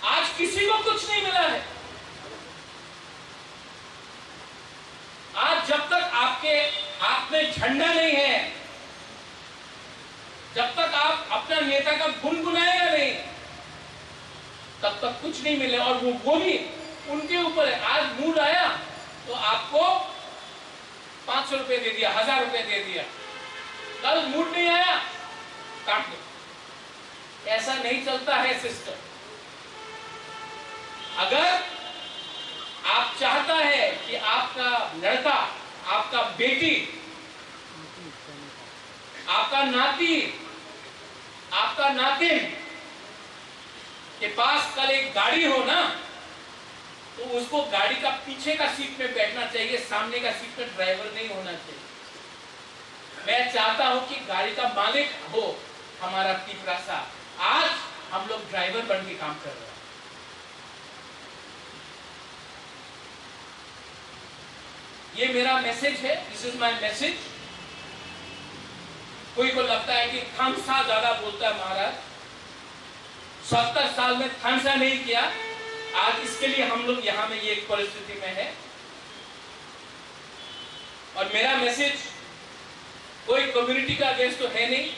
आज किसी को कुछ नहीं मिला है। आज जब तक आपके हाथ में झंडा नहीं है, जब तक आप अपना नेता का गुनगुनाएगा नहीं, तब तक कुछ नहीं मिले। और वो भी उनके ऊपर है। आज मूड आया तो आपको 500 रुपए दे दिया, 1000 रुपए दे दिया। कल मूड नहीं आया, काट दो। ऐसा नहीं चलता है सिस्टम। अगर आप चाहता है कि आपका लड़का, आपका बेटी, आपका नाती, आपका नातिन के पास कल एक गाड़ी हो ना, तो उसको गाड़ी का पीछे का सीट में बैठना चाहिए, सामने का सीट में ड्राइवर नहीं होना चाहिए। मैं चाहता हूं कि गाड़ी का मालिक हो हमारा तिपरासा। आज हम लोग ड्राइवर बन के काम कर रहे हैं। ये मेरा मैसेज है, दिस इज माय मैसेज। कोई को लगता है कि थामसा ज्यादा बोलता है महाराज, 70 साल में थामसा नहीं किया। आज इसके लिए हम लोग यहां में ये एक परिस्थिति में है। और मेरा मैसेज कोई कम्युनिटी का अगेंस्ट तो है नहीं।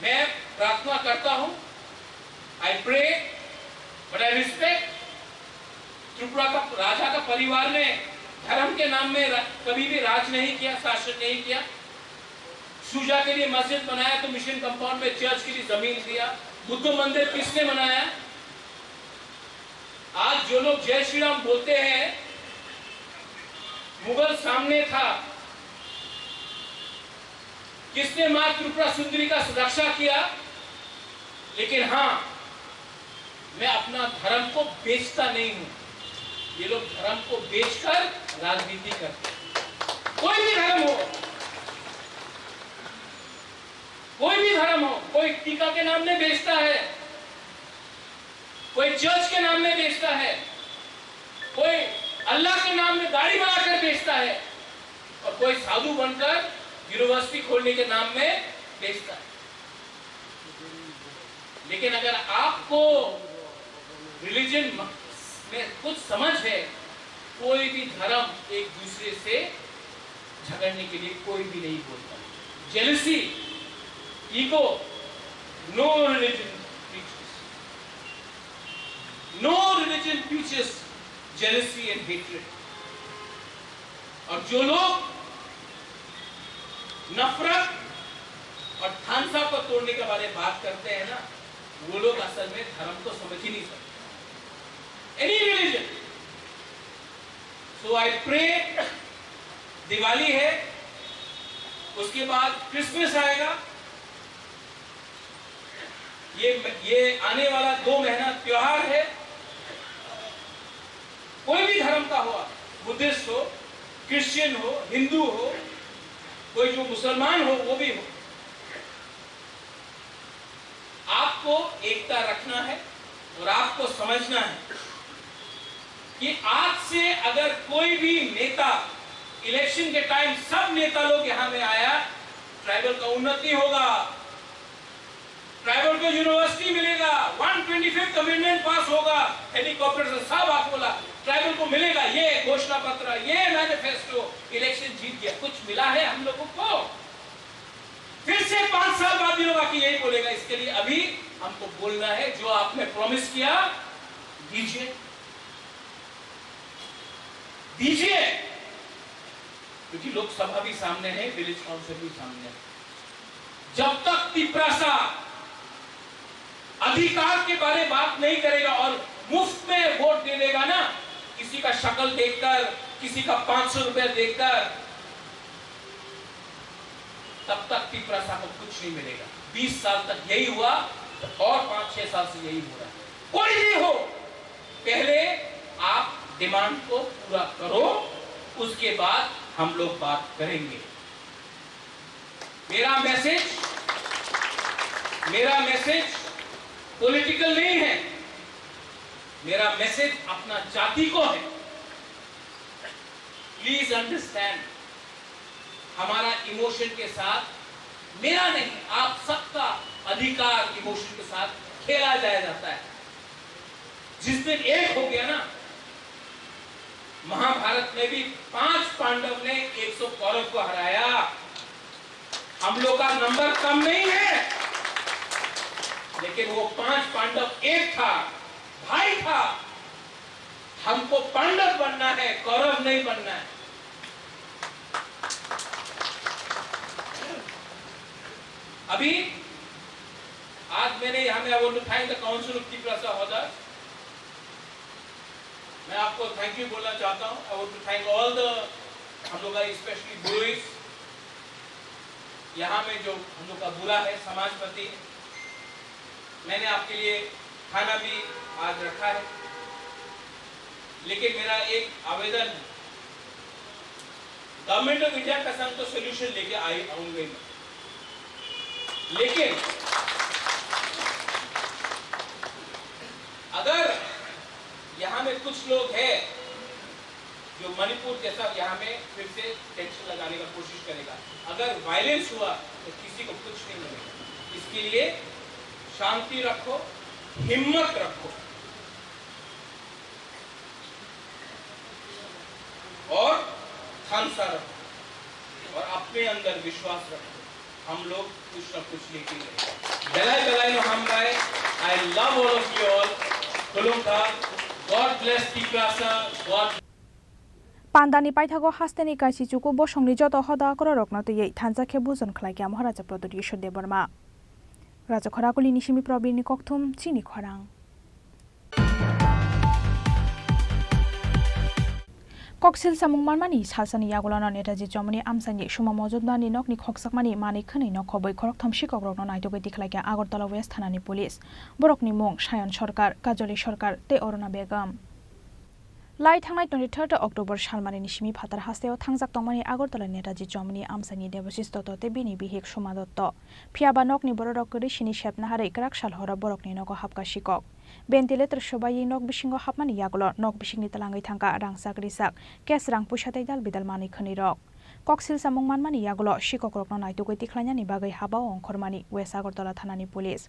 मैं प्रार्थना करता हूं, I pray but I respect. Tripura का राजा का परिवार ने धर्म के नाम में कभी भी राज नहीं किया, शासन नहीं किया। सूजा के लिए मस्जिद बनाया तो मिशन कंपाउंड में चर्च के लिए जमीन दिया। बुद्ध मंदिर किसने बनाया? आज जो लोग जय श्री राम बोलते हैं, मुगल सामने था, किसने मां त्रिपुरा सुंदरी का रक्षा किया? लेकिन हां, मैं अपना धर्म को बेचता नहीं हूं। ये लोग धर्म को बेचकर राजनीति करते हैं। कोई भी धर्म हो, कोई भी धर्म हो, कोई टीका के नाम में बेचता है, कोई चर्च के नाम में बेचता है, कोई अल्लाह के नाम में गाड़ी बनाकर बेचता है, और कोई साधु बनकर यूनिवर्सिटी खोलने के नाम में बेचता है। लेकिन अगर आपको रिलीजन में कुछ समझ है, कोई भी धर्म एक दूसरे से झगड़ने के लिए कोई भी नहीं बोलता। Jealousy, ego, no religion preaches. No religion preaches jealousy and hatred. और जो लोग नफरत और थानसा को तोड़ने के बारे में बात करते हैं ना, वो लोग असल में धर्म को समझ ही नहीं सकते। Any religion. So I pray, Diwali है, उसके बाद क्रिसमस आएगा। ये आने वाला 2 महीना त्योहार है। कोई भी धर्म का हो, बुद्धिस्ट हो, क्रिश्चियन हो, हिंदू हो, कोई जो मुसलमान हो वो भी हो, आपको एकता रखना है और आपको समझना है कि आज से अगर कोई भी नेता इलेक्शन के टाइम, सब नेता लोग यहां में आया, ट्राइबल का उन्नति होगा, ट्राइबल को यूनिवर्सिटी मिलेगा, 125th अमेंडमेंट पास होगा, हेलीकॉप्टर से सब आप बोला ट्राइबल को मिलेगा, ये घोषणा पत्र, ये मैनिफेस्टो, इलेक्शन जीत गया। कुछ मिला है हम लोगों को? फिर से 5 साल बाद भी लोग आके यही बोलेगा। इसके लिए अभी हमको बोलना है, जो आपने प्रॉमिस किया दीजिए, दीजिए, क्योंकि लोकसभा भी सामने है, विलेज काउंसिल भी सामने है। जब तक तिपरासा अधिकार के बारे में बात नहीं करेगा और मुफ्त में वोट दे देगा ना, किसी का शक्ल देखकर, किसी का 500 रुपया देखकर, तब तक तिपरासा को कुछ नहीं मिलेगा। 20 साल तक यही हुआ और 5-6 साल से यही हो रहा है। कोई भी हो, पहले आप डिमांड को पूरा करो, उसके बाद हम लोग बात करेंगे। मेरा मैसेज पॉलिटिकल नहीं है, मेरा मैसेज अपना जाति को है। प्लीज अंडरस्टैंड, हमारा इमोशन के साथ, मेरा नहीं आप सबका अधिकार इमोशन के साथ खेला जाता है। जिस दिन एक हो गया ना, महाभारत में भी 5 पांडव ने 100 कौरव को हराया। हम लोग का नंबर कम नहीं है, लेकिन वो 5 पांडव एक था, भाई था। हमको पांडव बनना है, कौरव नहीं बनना है। अभी आज मैंने यहां में I want to thank the council of Tripura होदर। मैं आपको थैंक यू बोलना चाहता हूं। I want to thank all the, हम लोग का स्पेशली बुरुइस, यहाँ में जो हम लोग का बुरा है समाजपति। मैंने आपके लिए खाना भी आज रखा है, लेकिन मेरा एक आवेदन है, गवर्नमेंट ऑफ इंडिया का संग तो सोल्यूशन लेके आऊंगा, लेकिन अगर यहाँ में कुछ लोग हैं जो मणिपुर जैसा यहाँ में फिर से टेंशन लगाने का कोशिश करेगा, अगर वायलेंस हुआ तो किसी को कुछ नहीं मिलेगा। इसके लिए शांति रखो, हिम्मत रखो और खामसा रखो और अपने अंदर विश्वास रखो। हम लोग कुछ ना कुछ लेके गए। बेलाई नो हम गाए। I love all of you all. खुलुमखा। God bless Tripura. गॉड पांडानी पाइथागो हास्तेनी काइसिचुको बसंगनि जत हदा कररकनो तयै थानजाखे बुजन खलाइया महाराजा प्रदुरि ईश्वर वर्मा। राजा खराकुली निशिमी प्रबीरनि कक्थुम चिनि खरां। कक्सिल सामुंगमानमानि सालसानि यागुलानो नेताजी जमनि आमसानि सुमा मजुमदारनि नकनि खकसाकमानि मानि खनै नखबै खरकथाम सिकग्रकनो नायतुगै दिखलाइया आगरतला वेस्ट थानानि पुलिस। बरकनि मुं सायन सरकार, काजली सरकार ते अरुणा बेगम। लाई थांनाय 23 अक्टोबर सालमानि निशिमी फातार हास्तेयाव थांजाक तंमानि आगरतला नेताजी जमनि आमसानि देबशिष दत्त ते बिनि बिहिक सुमा दत्त। फियाबा नकनि बरक गरिसिनि शेपनाहारै क्राक सालहरा बरकनि नक हाबका सिकक। बेन्टिलेटर सबायै नक बिसिंग हाबमानि यागुल नक बिसिंनि तलाङै थांगा रांसाक रिसाक केस रां पुसातै दाल बिदाल मानै खनै रक। कक्सिल सामुंगमानमानि यागुल सिकक रकनो नायतुगै तिख्लायनानि बागै हाबा अंखरमानि वेस्ट आगरतला थानानि पुलिस।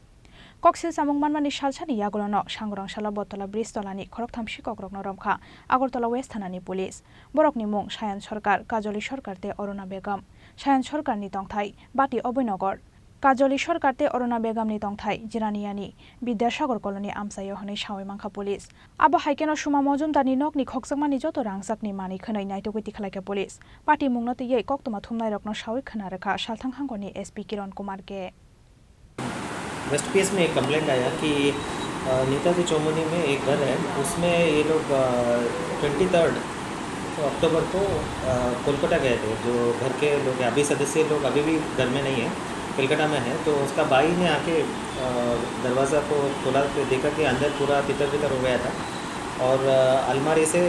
कक्सिल सामुंगमानमानि सालसानि यागुलनो सांग्रांशाला बतला ब्रिज तलानि खरकथाम सिकक रकनो रमखा आगरतला वेस्ट थानानि पुलिस। बरकनि मुं सायन सरकार, काजली सरकार ते अरुणा बेगम। सायन सरकारनि तंथाय बाटी अभयनगर, काजली सरकार ते अरुणा बेगमनि तंथाय जिरानियानि विद्यासागर कलोनी आमसायो हनै सावै मांखा पुलिस। आबो हाइकेनो सुमा मजुमदारनि नकनि खकसाकमानि जत रांसाकनि मानै खनै नायतुगै तिख्लाइके पुलिस। पार्टी मुंनो तयै कक्तमा थुमनाय रकनो सावै खोनारेखा सालथां हांगरनि एसपी किरण कुमार के। वेस्ट पीएस में एक कंप्लेंट आया कि नेताजी चौमुनी में एक घर है, उसमें ये लोग 23 अक्टूबर को कोलकाता गए थे। जो घर के लोग अभी सदस्य लोग अभी भी घर में नहीं है, कलकत्ता में है। तो उसका भाई ने आके दरवाज़ा को खोला तो देखा कि अंदर पूरा तितर बितर हो गया था और अलमारी से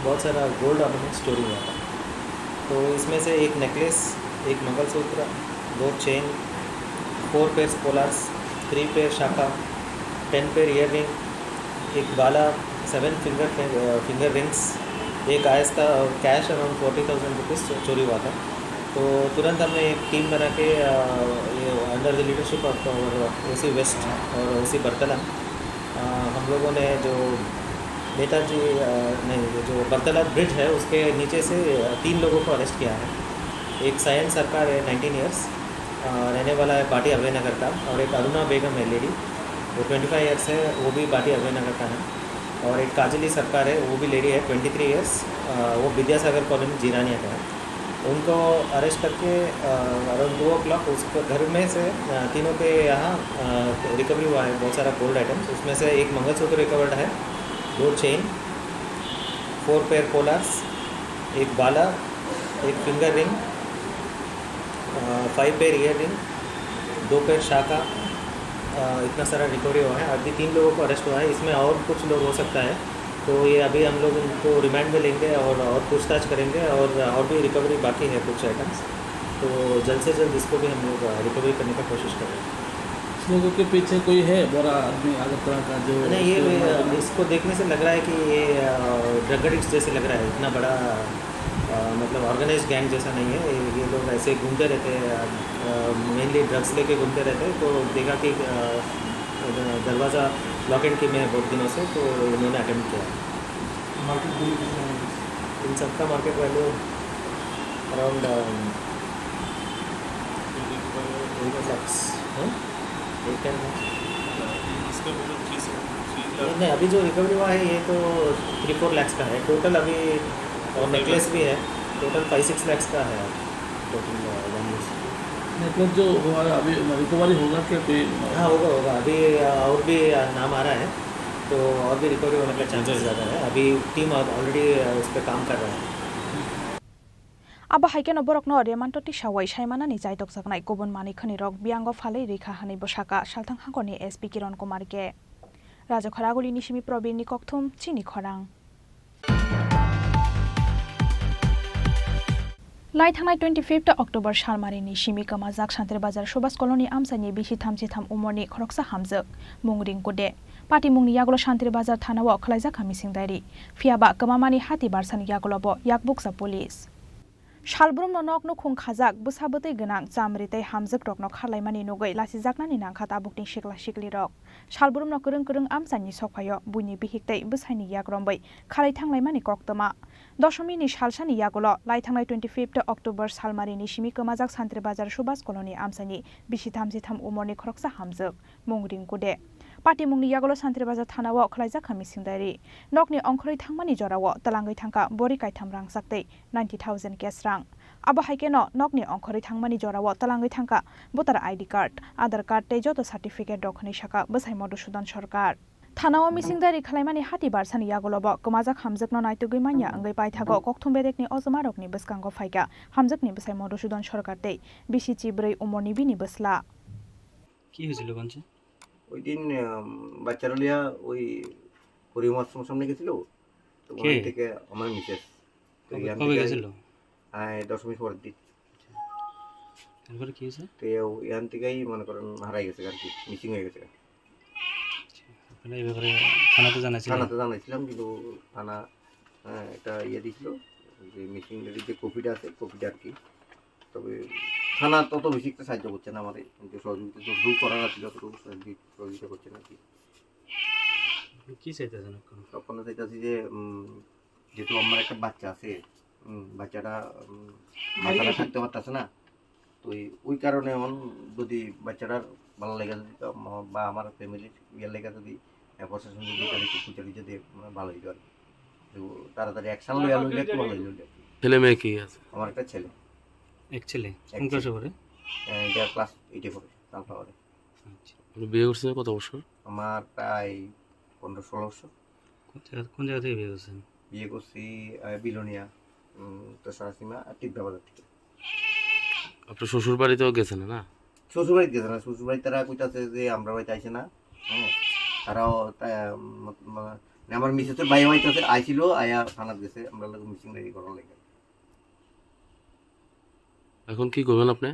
बहुत सारा गोल्ड ऑर्नामेंट्स चोरी हुआ था। तो इसमें से एक नेकलेस, एक मंगलसूत्र, 2 चेन, 4 पेयर्स पोलार्स, 3 पेयर शाखा, 10 पेयर ईयर रिंग, एक बाला, 7 फिंगर रिंग्स, एक आयस्ता और कैश अराउंड 40,000 रुपीज़ चोरी हुआ था। तो तुरंत हमने एक टीम बना के ये under the leadership of OC west और ओसी बरतला हम लोगों ने जो नेताजी नहीं जो बरतला ब्रिज है उसके नीचे से 3 लोगों को अरेस्ट किया है। एक सायन सरकार है 19 ईयर्स रहने वाला है बाटी अभयनगर का, और एक अरुणा बेगम है लेडी, वो 25 ईयर्स है, वो भी बाटी अभयनगर का है। और एक काजली सरकार है, वो भी लेडी है 23 ईयर्स, वो विद्यासागर कॉलोनी जीरानिया का है। उनको अरेस्ट करके अराउंड 2 o'clock उसको घर में से तीनों के यहाँ रिकवरी हुआ है बहुत सारा गोल्ड आइटम्स। उसमें से एक मंगलसूत्र रिकवर्ड है, 2 चेन, 4 पेयर पोलार्स, एक बाला, एक finger ring, 5 pair ear ring, 2 pair शाखा, इतना सारा रिकवरी हुआ है। अभी 3 लोगों को अरेस्ट हुआ है, इसमें और कुछ लोग हो सकता है। तो तो ये अभी हम लोग इनको रिमांड में लेंगे और पूछताछ करेंगे और भी रिकवरी बाकी है कुछ आइटम्स, तो जल्द से जल्द इसको भी हम लोग रिकवरी करने का कोशिश करेंगे। इस लोगों के पीछे कोई है बड़ा आदमी अगरतला का जो नहीं, ये इसको देखने से लग रहा है कि ये ड्रग एडिक्ट जैसे लग रहा है, इतना बड़ा मतलब ऑर्गेनाइज गैंग जैसा नहीं है। ये लोग ऐसे घूमते रहते हैं, मेनली ड्रग्स लेके घूमते रहते हैं। तो देखा कि दरवाज़ा लॉक एंड की में बहुत दिनों से, तो इन्होंने अटेम्प्ट किया। मार्केट वैल्यू इन सबका मार्केट वैल्यू अराउंड 8 lakhs है। नहीं, अभी जो रिकवरी हुआ है ये तो 3-4 lakhs का है टोटल अभी, और नेकलेस भी है, टोटल 5-6 lakhs का है टोटल वैल्यूज। नेकलेस जो हुआ अभी रिकवरी होगा क्या कोई? हाँ, होगा अभी और भी नाम आ रहा है, तो और भी रिकवरी होने का चांसेस ज़्यादा है। अभी टीम ऑलरेडी उस पर काम कर रहा है। Aba haike no borok no remanto ti sawai saimana ni jai tok saknai kubun mani khani rok biango falei rekha hani bosaka salthang hangoni SP Kiron Kumar ke Raja Kharaguli ni simi probin ni kokthum chini khorang Lai thangnai 25 October salmari ni simi kama jak Santre Bazar Shobas Colony amsani bisi thamchi tham umorni khoroksa hamjak mungring kode Pati mungni yagolo Santre Bazar thana wa khlaijak khami singdari fiaba kamamani hati barsani yagolo bo yakbuksa police Shalbrum no nok no khung khajak busabotei gonang chamritei hamjak rok no kharlaimani nugoi lasijaknani nangkha tabukni shikla shikli rok Shalbrum no kurung amsani sokhayo buini bihiktei busaini yagrombai khalai thanglaimani koktoma Doshmi ni salsani yagolo lai thangnai 25 October salmari ni simi kamajak Santre Bazar Shobas Colony amsani bisi thamji tham umorni khoroksa hamjak mungring kude Pati mungni yagolo Santre Bazar thanawo khlaijak khami singdari nokni ongkhoroi thangmani jorawo talangai thangka bori kaitam rang saktei 90,000 cash rang abo haike no nokni ongkhoroi thangmani jorawo talangai thangka voter ID card Aadhaar card tei joto certificate dokhni saka bwsai Madhusudan Sarkar Thanao misingdari khalaimani hati barsani yagolobo kamajak hamjak no naitugui manya angai paithago kokthum bedekni ojumarokni bwskango phaika hamjakni bwsai Madhusudan Sarkar tei bisi chibrei umorni bini bwsla কি হয়েছিল কোনছে? ওই দিন বাচ্চারা লিয়া ওই হরিম আশ্রম সামনে গেছিল, তো ওখান থেকে আমার মিসেস কবে গেছিল? 10 পরের দিন। তারপরে কি হয়েছে? তো এখান থেকেই মনে করেন হারাই গেছে আর কি, মিসিং হয়ে গেছে। আপনারা এই ব্যাপারে থানাতে জানাইছিলাম, কিন্তু থানা একটা দিছিল যে মিসিং যে কপিটা আছে কপিটা আর কি। তবে থানা তত বেশি একটা সাহায্য করছে না আমাদের, কিন্তু সহযোগিতা যতটুকু করার ছিল ততটুকু সহযোগিতা করছে না কি। কি চাইতেছেন তখন চাইতেছি যে যেহেতু আমার একটা বাচ্চা আছে, বাচ্চাটা বাচ্চাটা থাকতে পারতেছে না, তো ওই কারণে এমন যদি বাচ্চাটার ভালো লেগে যদি বা আমার ফ্যামিলির ইয়ের লেগে যদি প্রশাসন যদি তাদেরকে খুঁজে দিয়ে ভালো হইতো আর কি। তো তাড়াতাড়ি অ্যাকশন লইয়া লইলে একটু ভালো হইল। ছেলে মেয়ে কি আছে? আমার একটা ছেলে। এক ছেলে? কোন ক্লাসে পড়ে? এটা ক্লাস 8 এ পড়ে, সানফ্লাওয়ারে। আচ্ছা, বিয়ে করছেন কত বছর? আমার প্রায় 15-16 বছর। কোন জায়গা থেকে বিয়ে করছেন? বিয়ে করছি বিলোনিয়া তোষাসীমা টিপা বাজার থেকে। আপনার শ্বশুর বাড়িতেও গেছেন না? শ্বশুর বাড়িতে গেছে না, শ্বশুর বাড়ি তারা কইতাছে যে আমরা বাড়িতে আইসে না। তারাও আমার মিসেসের ভাই হইতাছে আইছিল, আয়া থানাত গেছে, আমরা লোক মিসিং রেডি করার লাগে। এখন কি করবেন আপনি?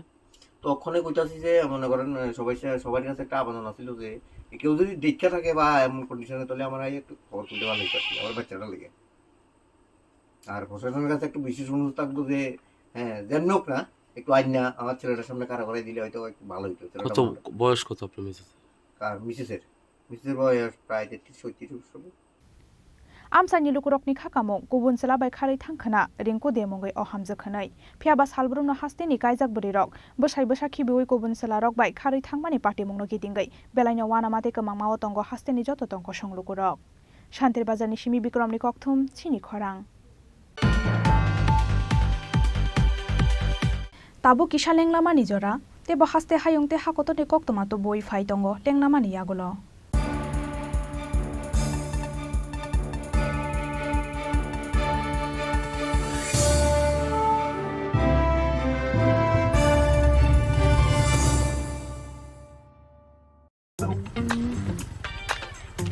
তো ওখানে কইতাছি যে মনে করেন সবার কাছে একটা আবেদন আছিল যে কেউ যদি দেখা থাকে বা এমন কন্ডিশনে, তাহলে আমার একটু খবর তুলতে ভালো হইতো আমার বাচ্চাটা লেগে। আর প্রশাসনের কাছে একটু বিশেষ অনুরোধ থাকবো যে যেমন হোক না একটু আইন না আমার ছেলেটার সামনে কারা করে দিলে হয়তো একটু ভালো হইতো। কত বয়স কত আপনার মিসেসের? মিসেসের বয়স প্রায় 33-34 বছর। Amsani lukurokni khakamo kubun selabai kharai thangkhana ringko demongai o hamjakhanai phiaba salbrumno hasteni kaijak burirok bwsai bwsakhi biwi kubun selarok bai kharai thangmani party mungno gitingai belaino wanamate kamangmao tongo hasteni joto tongko songlukurok Santre Bazar ni simi Bikramni kokthum chini khorang Tabu kisha lenglamani jora tebo haste hayungte hakotone koktomato boi phai tongo lenglamani yagulo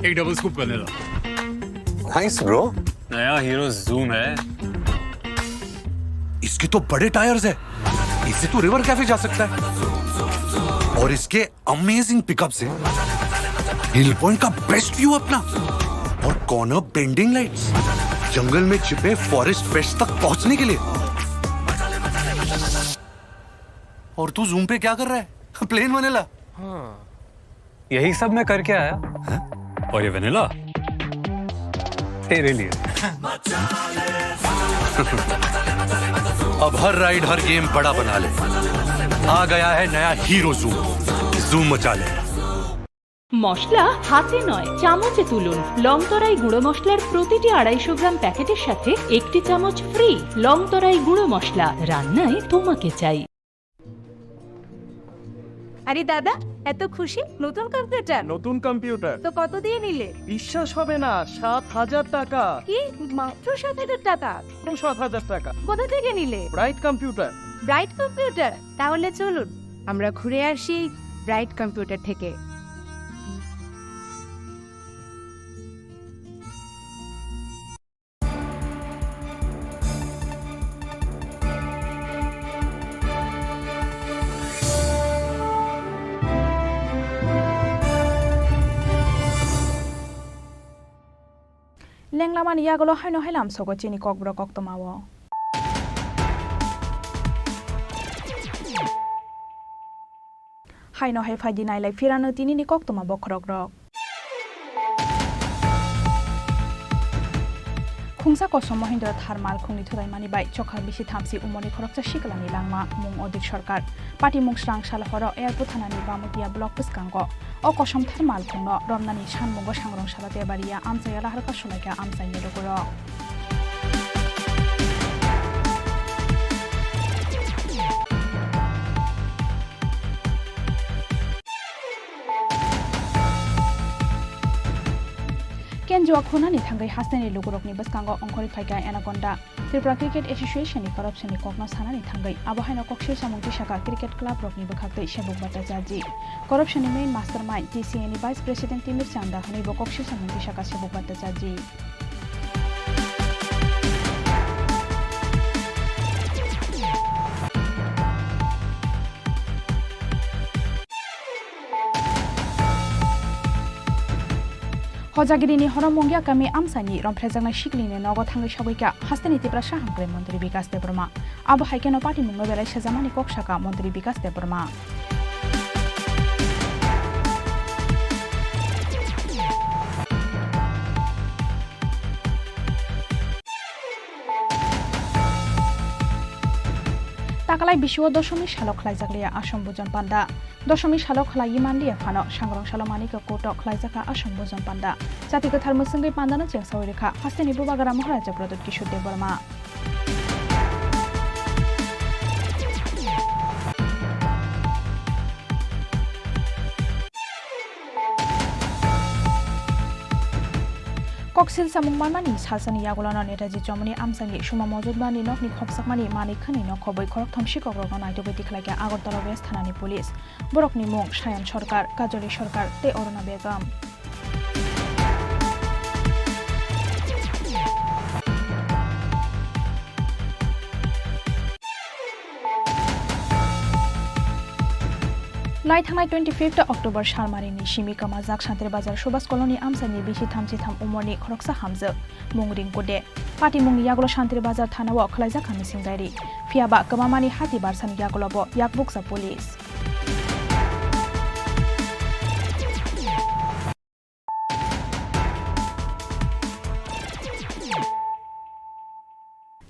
एक double scoop vanilla nice bro. नया हीरो जूम है। इसके तो बड़े टायर्स है, इससे तो रिवर कैफे जा सकता है। और इसके अमेजिंग पिकअप से हिल पॉइंट का बेस्ट व्यू अपना, और कॉर्नर बेंडिंग लाइट्स, जंगल में छिपे फॉरेस्ट पेस्ट तक पहुंचने के लिए। और तू जूम पे क्या कर रहा है? Plane vanilla. हाँ, यही सब मैं करके आया। और ये वनीला तेरे लिए। अब हर राइड हर गेम बड़ा बना ले। आ गया है नया हीरो जूम, जूम मचा ले। মশলা হাতে নয় চামচে তুলুন। লং তরাই গুঁড়ো মশলার প্রতিটি 250 গ্রাম প্যাকেটের সাথে একটি চামচ ফ্রি। লং তরাই গুঁড়ো মশলা, রান্নায় তোমাকে চাই। আরে দাদা, এত খুশি? নতুন কম্পিউটার? নতুন কম্পিউটার তো কত দিয়ে নিলে? বিশ্বাস হবে না, 7,000 টাকা। কি মাত্র 7,000 টাকা? 7,000 টাকা। কোথা থেকে নিলে? Bright computer. Bright computer? তাহলে চলুন আমরা ঘুরে আসি ব্রাইট কম্পিউটার থেকে। লেংলামানি ইয়াগলো হাইনো হাইলাম সগো চিনি ককব্র কক্তমাও হাইনো হাই ফাইদি নাইলাই ফিরানো তিনিনি কক্তমা বখরক রক খুংসা কসম মহিন্দ্র থার্মাল খুংনি থুরাইমানি বাই চখার বিসি থামসি উমনি খরকচা শিকলানি লাংমা মুং অদিক সরকার পার্টি মুং স্রাং সালহর এয়ারপোর্ট থানানি বামুতিয়া ব্লক পুস্কাঙ্গ ও কসম থার্মাল খুংন রমনানি সানমুঙ্গ সাংরং সালাতে বাড়িয়া আমসাইয়া লাহারকা সুনাইকা আমসাইনি রগুর केंद्रीय खुनानी थांगै हासनानि लुगुरकनि बसकांग अंखरि फाइका एनाकोंडा त्रिपुरा क्रिकेट एसोसिएशननि करप्शननि ककनो सानानि थांगै आबहायना कक्षि सामुंति शाखा क्रिकेट क्लब रकनि बखाखै सेबुक बाटा जाजी करप्शननि मेन मास्टरमाइंड टीसीएनि वाइस प्रेसिडेंट तिमिर चांदा हनै कक्षि सामुंति शाखा सेबुक बाटा जाजी हजागिरिनि हरमंगिया गामि आमसानि रमफ्रेजांना शिकलिनि नगो थांगै सगैका हास्तेनि तिब्रा साहांग्रे मन्त्री विकास देबर्मा आबहायकेनो पार्टी मुंगो बेलाय साजामानि कक्षाका मन्त्री विकास देबर्मा ताकालाय बिशुव दशमी सालक खलाइजागलिया आसम बुजन पान्दा दशमी सालक खलाइ मानलिया फानो सांग्रं सालमानिका कोट खलाइजाका आसम बुजन पान्दा जाति गोथार मुसुंगै पान्दानो जेंसावै रेखा हास्तेनि बुबागारा महाराजा प्रदोत किशोर देबर्मा कक्सिल सामुंगमानमानि सासनि यागुलाना नेताजी चौमुनि आमसानि सुमा मौजुदबानि नखनि खबसाकमानि मानिखनि नखबै खरक थमसि कग्रगन नायदोबै दिखलायका आगरतला वेस्ट थानानि पुलिस बरकनि मुं सायन सरकार काजली सरकार ते अरुणा बेगम लाइथांनाय 25 अक्टोबर सालमारिनि सिमी कमाजाक सान्त्रि बाजार सुभाष कलोनी आमसानि बिसि थामसि थाम उमरनि खरकसा हामजो मुंरिं गुदे पार्टी मुंग यागलो सान्त्रि बाजार थानाव खलाइजाक मिसिं दायरि फियाबा कमामानि हाति बारसानि यागलोबो याकबुकसा पुलिस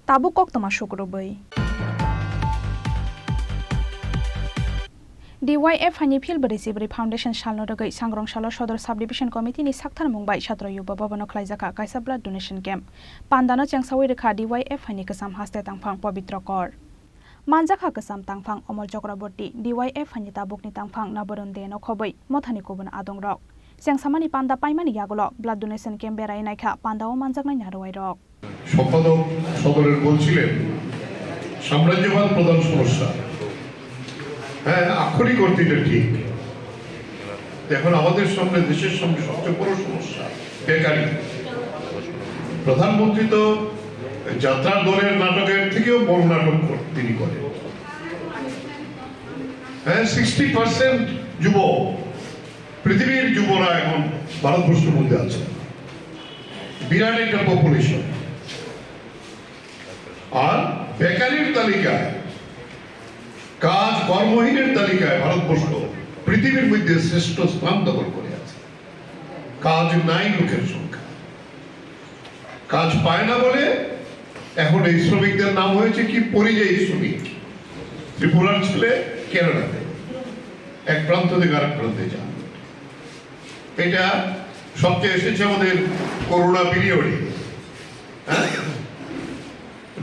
ताबु कक्तमा शुक्रबै DYF हानि फिल्बरि जिब्रै फाउन्डेशन सालनो रगै सांग्रं सालो सदर सब डिभिजन कमिटिनि साक्थार मुंबाय छात्र युवा भवन खलाइजाका कायसा ब्लाड डोनेशन कैम्प पान्दानो चेंसावै रेखा DYF हानि कसाम हास्ते तांफां पवित्र कर मानजाखा कसाम तांफां अमर चक्रवर्ती DYF हानि ताबुकनि तांफां नाबरन देनो खबै मथानि कुबन आदं रक चेंसामानि पान्दा पाइमानि यागलो ब्लाड डोनेशन कैम्प बेरायनायखा पान्दाओ मानजाकनाय नारवाय रक সম্পাদক সদরের বলছিলেন সাম্রাজ্যবাদ প্রধান সমস্যা হ্যাঁ আক্ষরিক অর্থে এটা ঠিক এখন আমাদের সামনে দেশের সামনে সবচেয়ে বড় সমস্যা বেকারি প্রধানমন্ত্রী তো যাত্রার দলের নাটকের থেকেও বড় নাটক তিনি করেন। হ্যাঁ, 60% যুব, পৃথিবীর যুবরা এখন ভারতবর্ষের মধ্যে আছে, বিরাট একটা পপুলেশন। আর বেকারির তালিকায়, কাজ কর্মহীনের তালিকায় ভারতবর্ষ পৃথিবীর মধ্যে শ্রেষ্ঠ স্থান দখল করে আছে। কাজ নাই লোকের সংখ্যা, কাজ পায় না বলে এখন এই শ্রমিকদের নাম হয়েছে কি পরিযায়ী শ্রমিক। ত্রিপুরার ছেলে কেরালাতে এক প্রান্ত থেকে আরেক প্রান্তে যান। এটা সবচেয়ে এসেছে আমাদের করোনা পিরিয়ডে।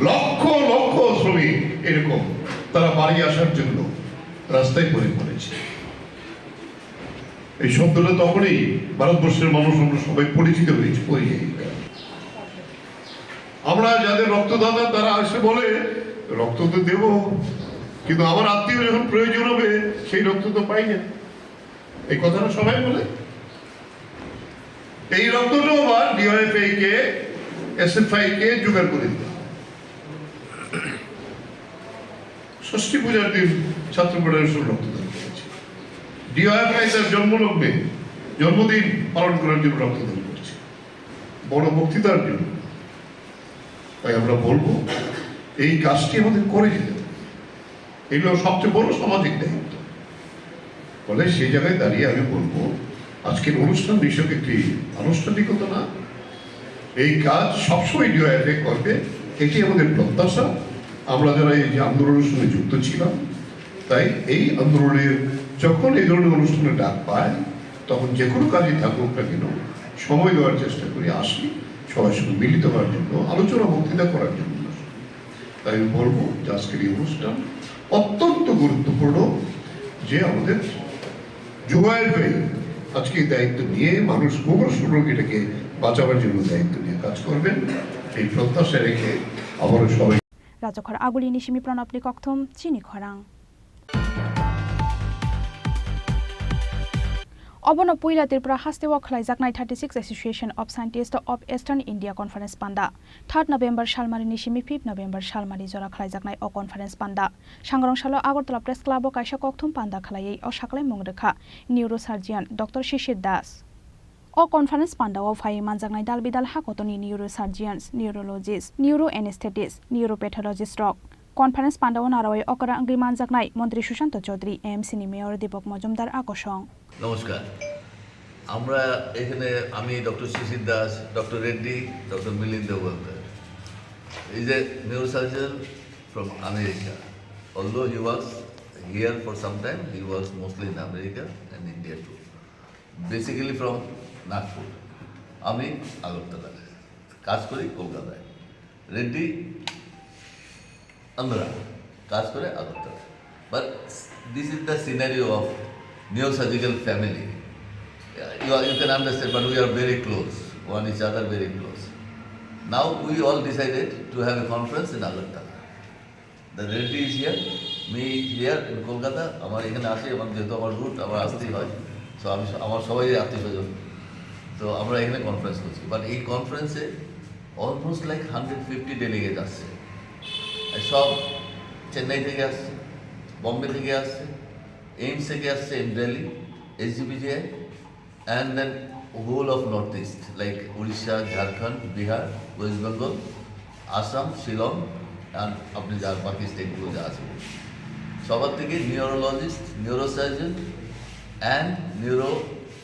লক্ষ লক্ষ শ্রমিক এরকম তারা বাড়ি আসার জন্য রাস্তায় পড়েছে। এই শব্দটা তখনই ভারতবর্ষের মানুষ আমরা সবাই পরিচিত হয়েছে পরিযায়ী। আমরা যাদের রক্তদাতা তারা এসে বলে রক্ত তো দেব, কিন্তু আমার আত্মীয় যখন প্রয়োজন হবে সেই রক্ত তো পাই না, এই কথাটা সবাই বলে। এই রক্তটাও আবার ডিওএফআই কে, এসএফআই কে জোগাড় করে দিতে। ষষ্ঠী পূজার দিন ছাত্র ফেডারেশন রক্তদান করেছে, ডিওএফআই তার জন্মলগ্নে জন্মদিন পালন করার জন্য রক্তদান করছে, বড় বক্তৃতার জন্য। তাই আমরা বলবো এই কাজটি আমাদের করে যেতে হবে, এগুলো সবচেয়ে বড় সামাজিক দায়িত্ব। ফলে সেই জায়গায় দাঁড়িয়ে আমি বলবো আজকের অনুষ্ঠান নিশ্চয় একটি আনুষ্ঠানিকতা না, এই কাজ সবসময় ডিওএফআই করবে, এটি আমাদের প্রত্যাশা। আমরা যারা এই যে আন্দোলনের সঙ্গে যুক্ত ছিলাম, তাই এই আন্দোলনের যখন এই ধরনের অনুষ্ঠানে ডাক পায় তখন যে কোনো কাজে থাকুক না কেন সময় দেওয়ার চেষ্টা করি, আসি সবার সঙ্গে মিলিত হওয়ার জন্য, আলোচনা বক্তৃতা করার জন্য। তাই আমি বলবো যে আজকের এই অনুষ্ঠান অত্যন্ত গুরুত্বপূর্ণ, যে আমাদের ডিওএফআই আজকে এই দায়িত্ব নিয়ে মানুষ মুমূর্ষু এটাকে বাঁচাবার জন্য দায়িত্ব নিয়ে কাজ করবেন, এই প্রত্যাশা রেখে আবারও সবাই রাজখর আগুলি নিশিমি প্রণবনি কক্থম চিনি খরাং অবনো পুইলা ত্রিপুরা হাস্তেও খলাইজাকনাই 36 association of scientist of eastern India conference পান্ডা 3 নভেম্বর সালমারি নিশিমি 5 নভেম্বর সালমারি জরা খলাইজাকনাই অ কনফারেন্স পান্ডা সাংরং সালো আগরতলা প্রেস ক্লাব কাইসা কক্থম পান্ডা খলাইयै অ সাকলাই মুংরেখা নিউরোসার্জন ডক্টর শিশির দাস অ কনফারেন্স পান্ডাও ফাই মানজাকনাই দালবিদাল হাকতনি neurosurgeons, neurologist, neuro anaesthetist, neuropathologist রক কনফারেন্স পান্ডাও নারাওয়ে অকরা আঙ্গি মানজাকনাই মন্ত্রী সুশান্ত চৌধুরী, এএমসিনি মেয়র দীপক মজুমদার আকর্ষণ। নমস্কার, আমরা এখানে আমি doctor Shishir Das, doctor Reddy, doctor Milind Walkar is a neurosurgeon from America. Although he was here for some time, he was mostly in America and India too. Basically from Nagpur. আমি আগরতলায় কাজ করি, কলকাতায়। রেড্ডি আমরা কাজ করে Agartala. But this is the scenario of neurosurgical family. You can understand, but we are very close, one each other very close. Now we all decided to have a conference in Agartala. The Reddy is here, me here in Kolkata. আমার এখানে আসি, আমার যেহেতু আমার রুট, আমার আসতেই হয়, সো আমি আমার সবাই আত্মীয় স্বজন, তো আমরা এখানে কনফারেন্স করছি। বাট এই কনফারেন্সে অলমোস্ট লাইক 150 ডেলিগেট আসছে, সব চেন্নাই থেকে আসছে, বম্বে থেকে আসছে, এইমস থেকে আসছে, in Delhi, SGPGI, and then whole of Northeast like Odisha, Jharkhand, Bihar, West Bengal, Assam, Shillong, and আপনি যার বাকি স্টেটগুলো যা আছে সবার থেকে neurologist, neurosurgeon and neuro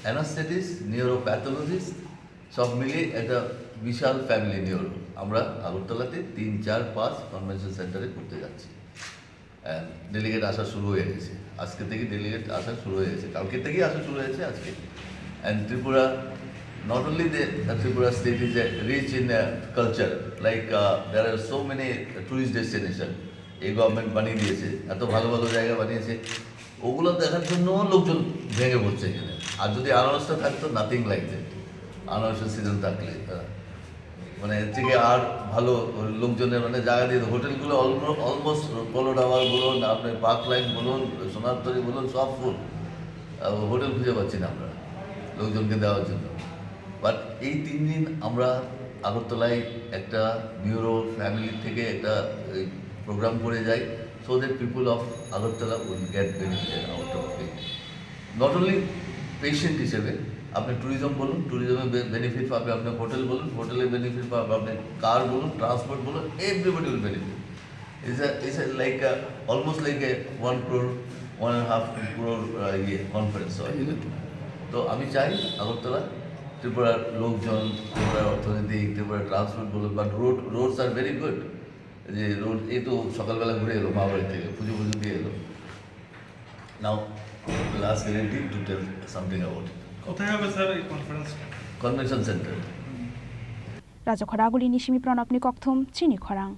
anaesthetist, neuropathologist সব মিলিয়ে একটা বিশাল ফ্যামিলি নিউরো আমরা আগরতলাতে 3, 4, 5 কনভেনশন সেন্টারে করতে যাচ্ছি। ডেলিগেট আসা শুরু হয়ে গেছে, আজকে থেকে ডেলিগেট আসা শুরু হয়ে গেছে, কালকে থেকেই আসা শুরু হয়েছে আজকে। And Tripura, not only the Tripura state is rich in culture, like there are so many tourist destinations. এই গভর্নমেন্ট বানিয়ে দিয়েছে, এত ভালো ভালো জায়গা বানিয়েছে, ওগুলো দেখার জন্য লোকজন ভেঙে পড়ছে এখানে। আর যদি আনারসটা থাকতো, নাথিং লাইক দ্যাট, আনারসের সিজন থাকলে মানে এর থেকে আর ভালো লোকজনের মানে জায়গা দিয়ে হোটেলগুলো অলমোস্ট পোলো টাওয়ার বলুন, আপনার পার্ক লাইন বলুন, সোনারতরী বলুন, সব ফুল, হোটেল খুঁজে পাচ্ছি না আমরা লোকজনকে দেওয়ার জন্য। বাট এই 3 দিন আমরা আগরতলায় একটা নিউরো ফ্যামিলি থেকে একটা প্রোগ্রাম করে যায়, so that people of Agartala will get benefited out of it. Not only patient হিসেবে, আপনি ট্যুরিজম বলুন, ট্যুরিজমে বেনিফিট পাবে, আপনি হোটেল বলুন, হোটেলে বেনিফিট পাবে, আপনি কার বলুন, ট্রান্সপোর্ট বলুন, everybody will benefit. It's like almost like a 1 crore, 1.5 crore conference হয়। তো আমি চাই আগরতলা, ত্রিপুরার লোকজন, ত্রিপুরার অর্থনীতি, ত্রিপুরার ট্রান্সপোর্ট বলুন, but Rhodes are very good. যে রোড, এই তো সকালবেলা ঘুরে এলো মাবাড়ি থেকে, পুজো দিয়ে এলো। Now last guarantee to tell something about it. কোথায় হবে স্যার এই কনফারেন্স? Convention centre. রাজখরাগুলি নিশিমি প্রণবনি ককথম চিনি খরাং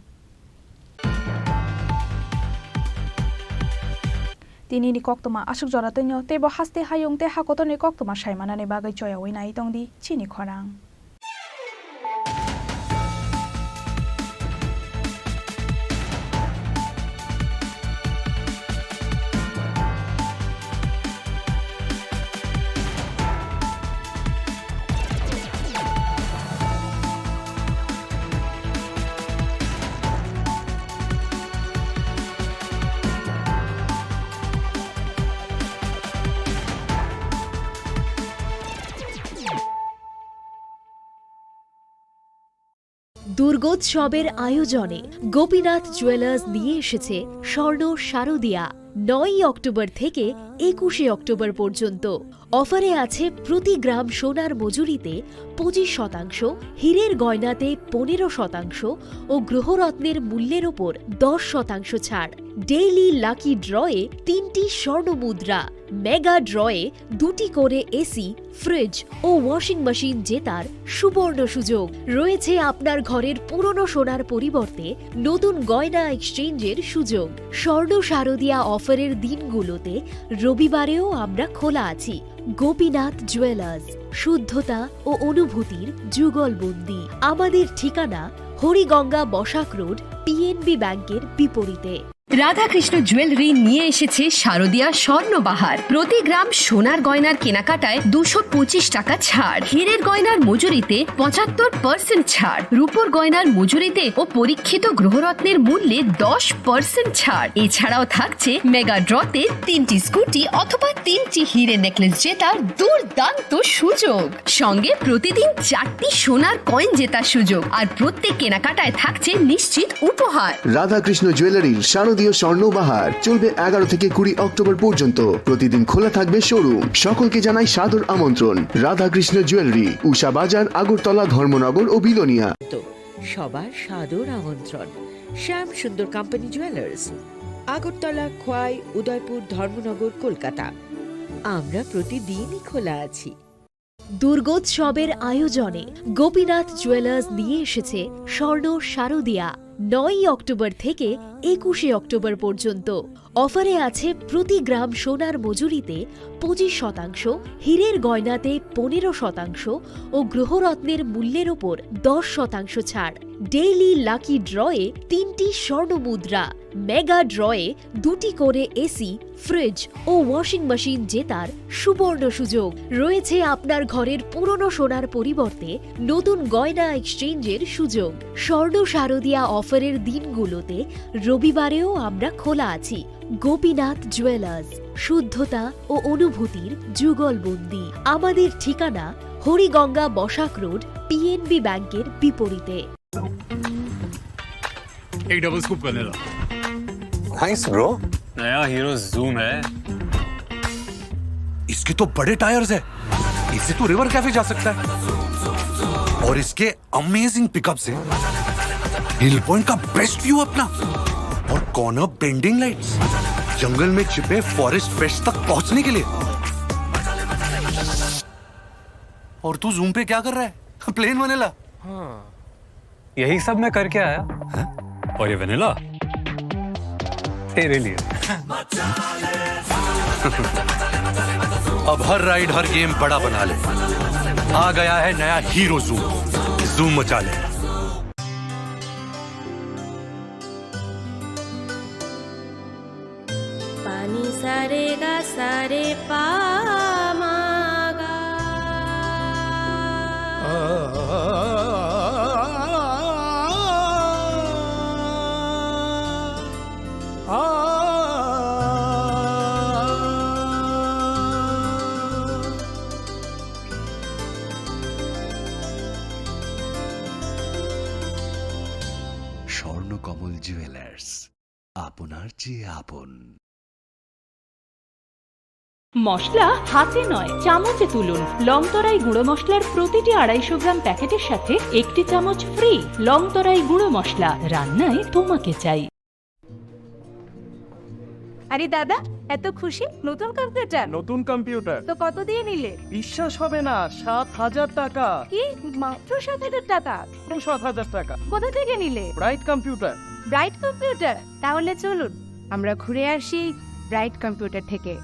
তিনি ni koktoma asuk jora tenyo tebo haste hayung te hakotoni koktoma saimanani bagai choya winai tongdi chini khorang দুর্গোৎসবের আয়োজনে গোপীনাথ জুয়েলার্স নিয়ে এসেছে স্বর্ণ শারদিয়া। 9 অক্টোবর থেকে 21 অক্টোবর পর্যন্ত অফারে আছে প্রতি গ্রাম সোনার মজুরিতে 25%, হীরের গয়নাতে 15% ও গ্রহরত্নের মূল্যের ওপর 10% ছাড়। ডেইলি লাকি ড্রয়ে 3টি স্বর্ণ মুদ্রা, মেগা ড্রয়ে 2টি করে এসি, ফ্রিজ ও ওয়াশিং মেশিন জেতার সুবর্ণ সুযোগ রয়েছে। আপনার ঘরের পুরনো সোনার পরিবর্তে নতুন গয়না এক্সচেঞ্জের সুযোগ। স্বর্ণ শারদিয়া অফারের দিনগুলোতে রবিবারেও আমরা খোলা আছি। গোপীনাথ জুয়েলার্স, শুদ্ধতা ও অনুভূতির যুগলবন্দি। আমাদের ঠিকানা হরিগঙ্গা বসাক রোড, পিএনবি ব্যাংকের বিপরীতে। রাধাকৃষ্ণ জুয়েলারি নিয়ে এসেছে শারদিয়া স্বর্ণবাহার। প্রতি গ্রাম সোনার গয়নার কেনাকাটায় 225 টাকা ছাড়, হীরের গয়নার মজুরিতে 75% ছাড়, রূপোর গয়নার মজুরিতে ও পরীক্ষিত গ্রহরত্নের মূল্যে 10% ছাড়। এছাড়াও থাকছে মেগা ড্রতে 3টি স্কুটি অথবা 3টি হীরে নেকলেস জেতার দুর্দান্ত সুযোগ। সঙ্গে প্রতিদিন 4টি সোনার কয়েন জেতার সুযোগ, আর প্রত্যেক কেনাকাটায় থাকছে নিশ্চিত উপহার। রাধাকৃষ্ণ জুয়েলারির শারদীয় স্বর্ণবাহার চলবে 11 থেকে 20 অক্টোবর পর্যন্ত। প্রতিদিন খোলা থাকবে শোরুম। সকলকে জানাই সাদর আমন্ত্রণ। রাধাকৃষ্ণ জুয়েলারি, উষা বাজার, আগরতলা, ধর্মনগর ও বিলোনিয়া। সবার সাদর আমন্ত্রণ। শ্যাম সুন্দর কোম্পানি জুয়েলার্স, আগরতলা, খোয়াই, উদয়পুর, ধর্মনগর, কলকাতা। আমরা প্রতিদিনই খোলা আছি। দুর্গোৎসবের আয়োজনে গোপীনাথ জুয়েলার্স নিয়ে এসেছে স্বর্ণ শারদিয়া। 9 অক্টোবর থেকে 21 অক্টোবর পর্যন্ত অফারে আছে প্রতি গ্রাম সোনার মজুরিতে 25%, হীরের গয়নাতে 15% ও গ্রহরত্নের মূল্যের ওপর 10% ছাড়। ডেইলি লাকি ড্রয়ে 3টি স্বর্ণ মুদ্রা, মেগা ড্রয়ে 2টি করে এসি, ফ্রিজ ও ওয়াশিং মেশিন জেতার সুবর্ণ সুযোগ রয়েছে। আপনার ঘরের পুরনো সোনার পরিবর্তে নতুন গয়না এক্সচেঞ্জের সুযোগ। স্বর্ণ শারদিয়া অফারের দিনগুলোতে রবিবারেও আমরা খোলা আছি। গোপীনাথ জুয়েলার্স, শুদ্ধতা ও অনুভূতির যুগলবন্দি। আমাদের ঠিকানা হরিগঙ্গা বসাক রোড, পিএনবি ব্যাংকের বিপরীতে। एक double scoop vanilla. Nice bro. नया हीरो जूम है। इसके तो बड़े टायर्स है, इससे तो रिवर कैफे जा सकता है। और इसके अमेजिंग पिकअप से हिल पॉइंट का बेस्ट व्यू अपना, और कॉर्नर बेंडिंग लाइट्स, जंगल में छिपे फॉरेस्ट पेस्ट तक पहुंचने के लिए। और तू जूम पे क्या कर रहा है? Plain vanilla. हाँ, यही सब मैं करके आया। है? और ये वैनिला तेरे लिए। अब हर राइड, हर गेम बड़ा बना ले। आ गया है नया हीरो जूम। जूम मचा ले। पानी सारे गा सारे पामागा অমূল জুয়েলার্স, আপনার চেয়ে আপন। মশলা হাতে নয় চামচে তুলুন। লংতরাই গুঁড়ো মশলার প্রতিটি 250 গ্রাম প্যাকেটের সাথে 1টি চামচ ফ্রি। লংতরাই গুঁড়ো মশলা, রান্নায় তোমাকে চাই। আরে দাদা, এত খুশি? নতুন কম্পিউটার? নতুন কম্পিউটার তো কত দিয়ে নিলে? বিশ্বাস হবে না, 7,000 টাকা। কি মাত্র 7,000 টাকা? 7,000 টাকা। কোথা থেকে নিলে? Bright computer. Bright computer? তাহলে চলুন আমরা ঘুরে আসি ব্রাইট কম্পিউটার থেকে।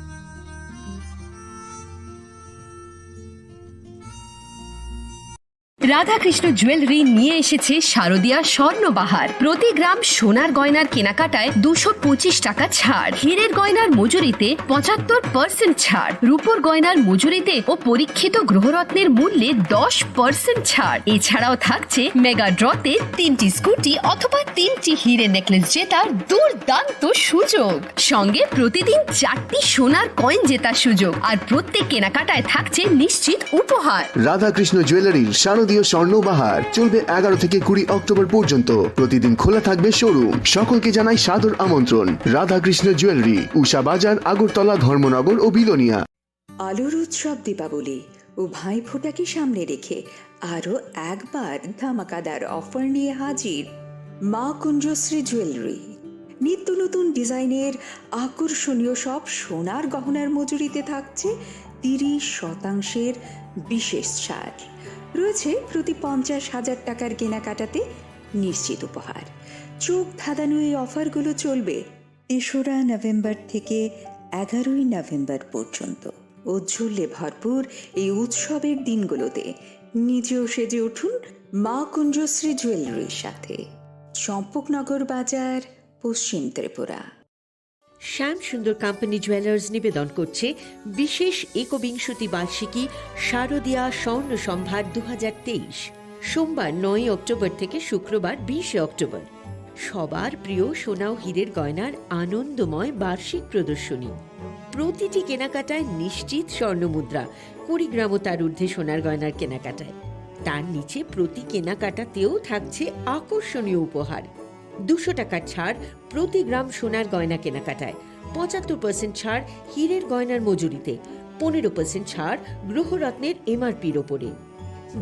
রাধাকৃষ্ণ জুয়েলারি নিয়ে এসেছে শারদীয়া স্বর্ণবাহার। প্রতি গ্রাম সোনার গয়নার কেনাকাটায় 225 টাকা ছাড়, হীরের গয়নার মজুরিতে 75% ছাড়, রূপোর গয়নার মজুরিতে ও পরীক্ষিত গ্রহরত্নের মূল্যে 10% ছাড়। এছাড়াও থাকছে মেগা ড্রতে 3টি স্কুটি অথবা 3টি হীরে নেকলেস জেতার দুর্দান্ত সুযোগ, সঙ্গে প্রতিদিন 4টি সোনার কয়েন জেতার সুযোগ, আর প্রত্যেক কেনাকাটায় থাকছে নিশ্চিত উপহার। রাধাকৃষ্ণ জুয়েলারির শারদীয় স্বর্ণবাহার চলবে 11 থেকে 20 অক্টোবর পর্যন্ত। প্রতিদিন খোলা থাকবে শোরুম। সকলকে জানাই সাদর আমন্ত্রণ। রাধাকৃষ্ণ জুয়েলারি, উষা বাজার, আগরতলা, ধর্মনগর ও বিলোনিয়া। আলোর উৎসব দীপাবলি ও ভাইফোঁটাকে সামনে রেখে আরও একবার ধামাকাদার অফার নিয়ে হাজির মা কুঞ্জশ্রী জুয়েলারি। নিত্য নতুন ডিজাইনের আকর্ষণীয় সব সোনার গহনার মজুরিতে থাকছে 30% বিশেষ ছাড়। রয়েছে প্রতি 50,000 টাকার কেনাকাটাতে নিশ্চিত উপহার। চোখ ধাঁধানো এই অফারগুলো চলবে 3রা নভেম্বর থেকে 11ই নভেম্বর পর্যন্ত। ঔজ্জ্বল্যে ভরপুর এই উৎসবের দিনগুলোতে নিজেও সেজে উঠুন মা কুঞ্জশ্রী জুয়েলারির সাথে। চম্পকনগর বাজার, পশ্চিম ত্রিপুরা। শ্যাম সুন্দর কোম্পানি জুয়েলার্স নিবেদন করছে বিশেষ একবিংশতি বার্ষিকী শারদীয়া স্বর্ণ সম্ভার 2023। সোমবার 9 অক্টোবর থেকে শুক্রবার 20 অক্টোবর। সবার প্রিয় সোনা ও হীরের গয়নার আনন্দময় বার্ষিক প্রদর্শনী। প্রতিটি কেনাকাটায় নিশ্চিত স্বর্ণমুদ্রা, 20 গ্রাম ও তার ঊর্ধ্বে সোনার গয়নার কেনাকাটায়। তার নিচে প্রতি কেনাকাটাতেও থাকছে আকর্ষণীয় উপহার। 200 টাকার ছাড় প্রতি গ্রাম সোনার গয়না কেনাকাটায়, 75% ছাড় হীরের গয়নার মজুরিতে, 15% ছাড় গ্রহরত্নের এমআরপির ওপরে।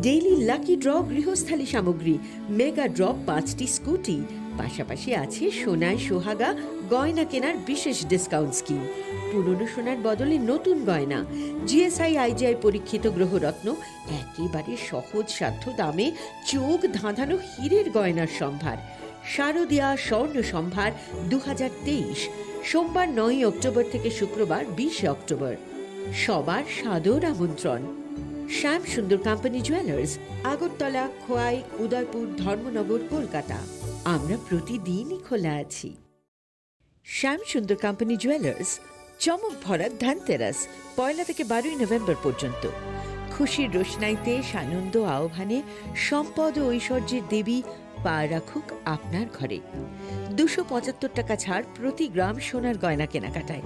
ডেইলি লাকি ড্র গৃহস্থালী সামগ্রী, মেগা ড্র 5টি স্কুটি, পাশাপাশি আছে সোনায় সোহাগা গয়না কেনার বিশেষ ডিসকাউন্ট স্কিম। পুরনো সোনার বদলে নতুন গয়না, জিএসআই আইজিআই পরীক্ষিত গ্রহরত্ন, একেবারে সহজ সাধ্য দামে চোখ ধাঁধানো হীরের গয়নার সম্ভার। শারদীয়া স্বর্ণ সম্ভার 2023, সোমবার 9 অক্টোবর থেকে শুক্রবার 20 অক্টোবর। সবার সাদর আমন্ত্রণ। শ্যাম সুন্দর কোম্পানি জুয়েলার্স, আগরতলা, খোয়াই, উদয়পুর, ধর্মনগর, কলকাতা। আমরা প্রতিদিনই খোলা আছি। শ্যাম সুন্দর কোম্পানি জুয়েলার্স, চমক ভরা ধনতেরাস 1 থেকে 12 নভেম্বর পর্যন্ত। খুশির রোশনাইতে সানন্দ আহ্বানে সম্পদ ও ঐশ্বর্যের দেবী পা রাখুক আপনার ঘরে। 275 টাকা ছাড় প্রতি গ্রাম সোনার গয়না কেনাকাটায়,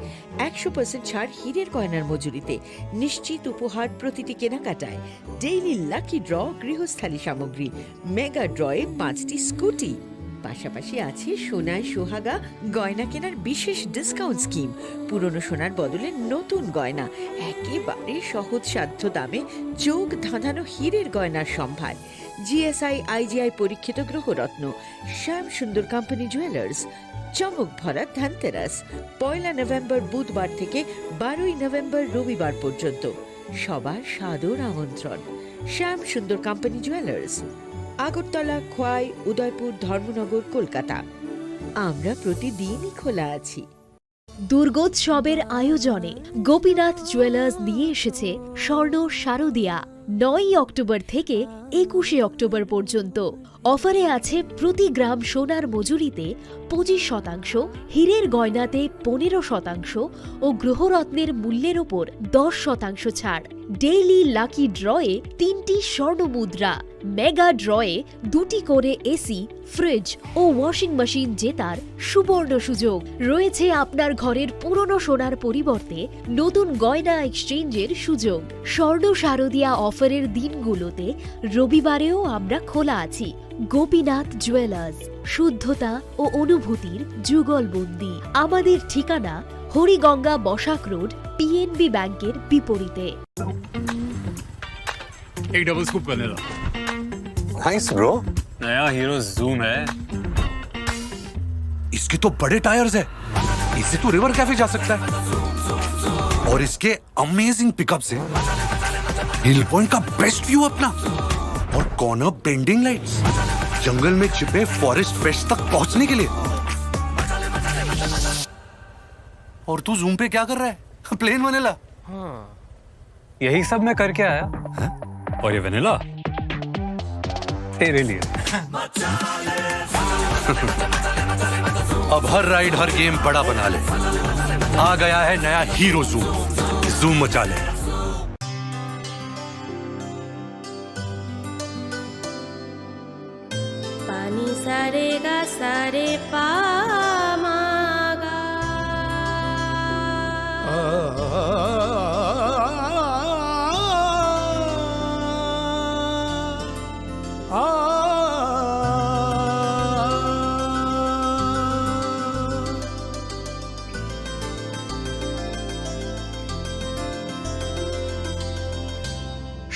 100% ছাড় হীরের গয়নার মজুরিতে, নিশ্চিত উপহার প্রতিটি কেনাকাটায়। ডেইলি লাকি ড্র গৃহস্থালী সামগ্রী, মেগা ড্রয়ে 5টি স্কুটি, পাশাপাশি আছে সোনায় সোহাগা গয়না কেনার বিশেষ ডিসকাউন্ট স্কিম। পুরনো সোনার বদলে নতুন গয়না, একেবারে সহজ সাধ্য দামে চোখ ধাঁধানো হীরের গয়নার সম্ভার। জিএসআই আইজিআই পরীক্ষিত গ্রহরত্ন। শ্যাম সুন্দর কোম্পানি জুয়েলার্স, চমক ভরা ধনতেরাস 1 নভেম্বর বুধবার থেকে 12 নভেম্বর রবিবার পর্যন্ত। সবার সাদর আমন্ত্রণ। শ্যাম সুন্দর কোম্পানি জুয়েলার্স, আগরতলা, খোয়াই, উদয়পুর, ধর্মনগর, কলকাতা। আমরা প্রতিদিনই খোলা আছি। দুর্গোৎসবের আয়োজনে গোপীনাথ জুয়েলার্স নিয়ে এসেছে স্বর্ণ শারদীয়া। 9 অক্টোবর থেকে 21 অক্টোবর পর্যন্ত। অফারে আছে প্রতি গ্রাম সোনার মজুরিতে 25%, হীরের গয়নাতে 15% ও গ্রহরত্নের মূল্যের ওপর 10% ছাড়। ডেইলি লাকি ড্রয়ে 3টি স্বর্ণ মুদ্রা, মেগা ড্রয়ে 2টি করে এসি, ফ্রিজ ও ওয়াশিং মেশিন জেতার সুবর্ণ সুযোগ রয়েছে। আপনার ঘরের পুরনো সোনার পরিবর্তে নতুন গয়না এক্সচেঞ্জের সুযোগ। স্বর্ণ শারদিয়া অফারের দিনগুলোতে রবিবারেও আমরা খোলা আছি। গোপীনাথ জুয়েলার্স, শুদ্ধতা ও অনুভূতির যুগলবন্দি। আমাদের ঠিকানা হরিগঙ্গা বসাক রোড, পিএনবি ব্যাংকের বিপরীতে। एक double scoop vanilla. Nice bro. नया हीरो जूम है। इसके तो बड़े टायर्स है, इससे तो रिवर कैफे जा सकता है। और इसके अमेजिंग पिकअप से हिल पॉइंट का बेस्ट व्यू अपना, और कॉर्नर बेंडिंग लाइट्स, जंगल में छिपे फॉरेस्ट फेस्ट तक पहुंचने के लिए। और तू जूम पे क्या कर रहा है? Plain vanilla. हाँ, यही सब मैं करके आया। और ये वैनिला तेरे लिए। अब हर राइड हर गेम बड़ा बना ले। आ गया है नया हीरो जूम। जूम मचा ले। पानी सारे गा सारे पामागा।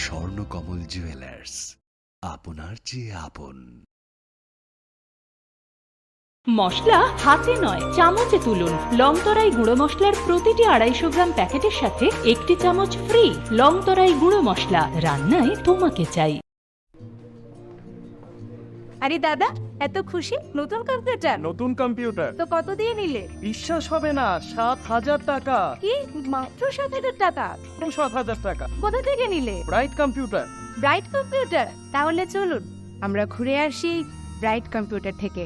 স্বর্ণকমল জুয়েলার্স, আপনার চেয়ে আপন। মশলা হাতে নয় চামচে তুলুন। লংতরাই গুঁড়ো মশলার প্রতিটি 250 গ্রাম প্যাকেটের সাথে 1টি চামচ ফ্রি। লংতরাই গুঁড়ো মশলা, রান্নায় তোমাকে চাই। আরে দাদা, এত খুশি? নতুন কম্পিউটার? নতুন কম্পিউটার তো কত দিয়ে নিলে? বিশ্বাস হবে না, 7,000 টাকা। কি মাত্র 7,000 টাকা? 7,000 টাকা। কোথা থেকে নিলে? Bright computer. Bright computer? তাহলে চলুন আমরা ঘুরে আসি ব্রাইট কম্পিউটার থেকে।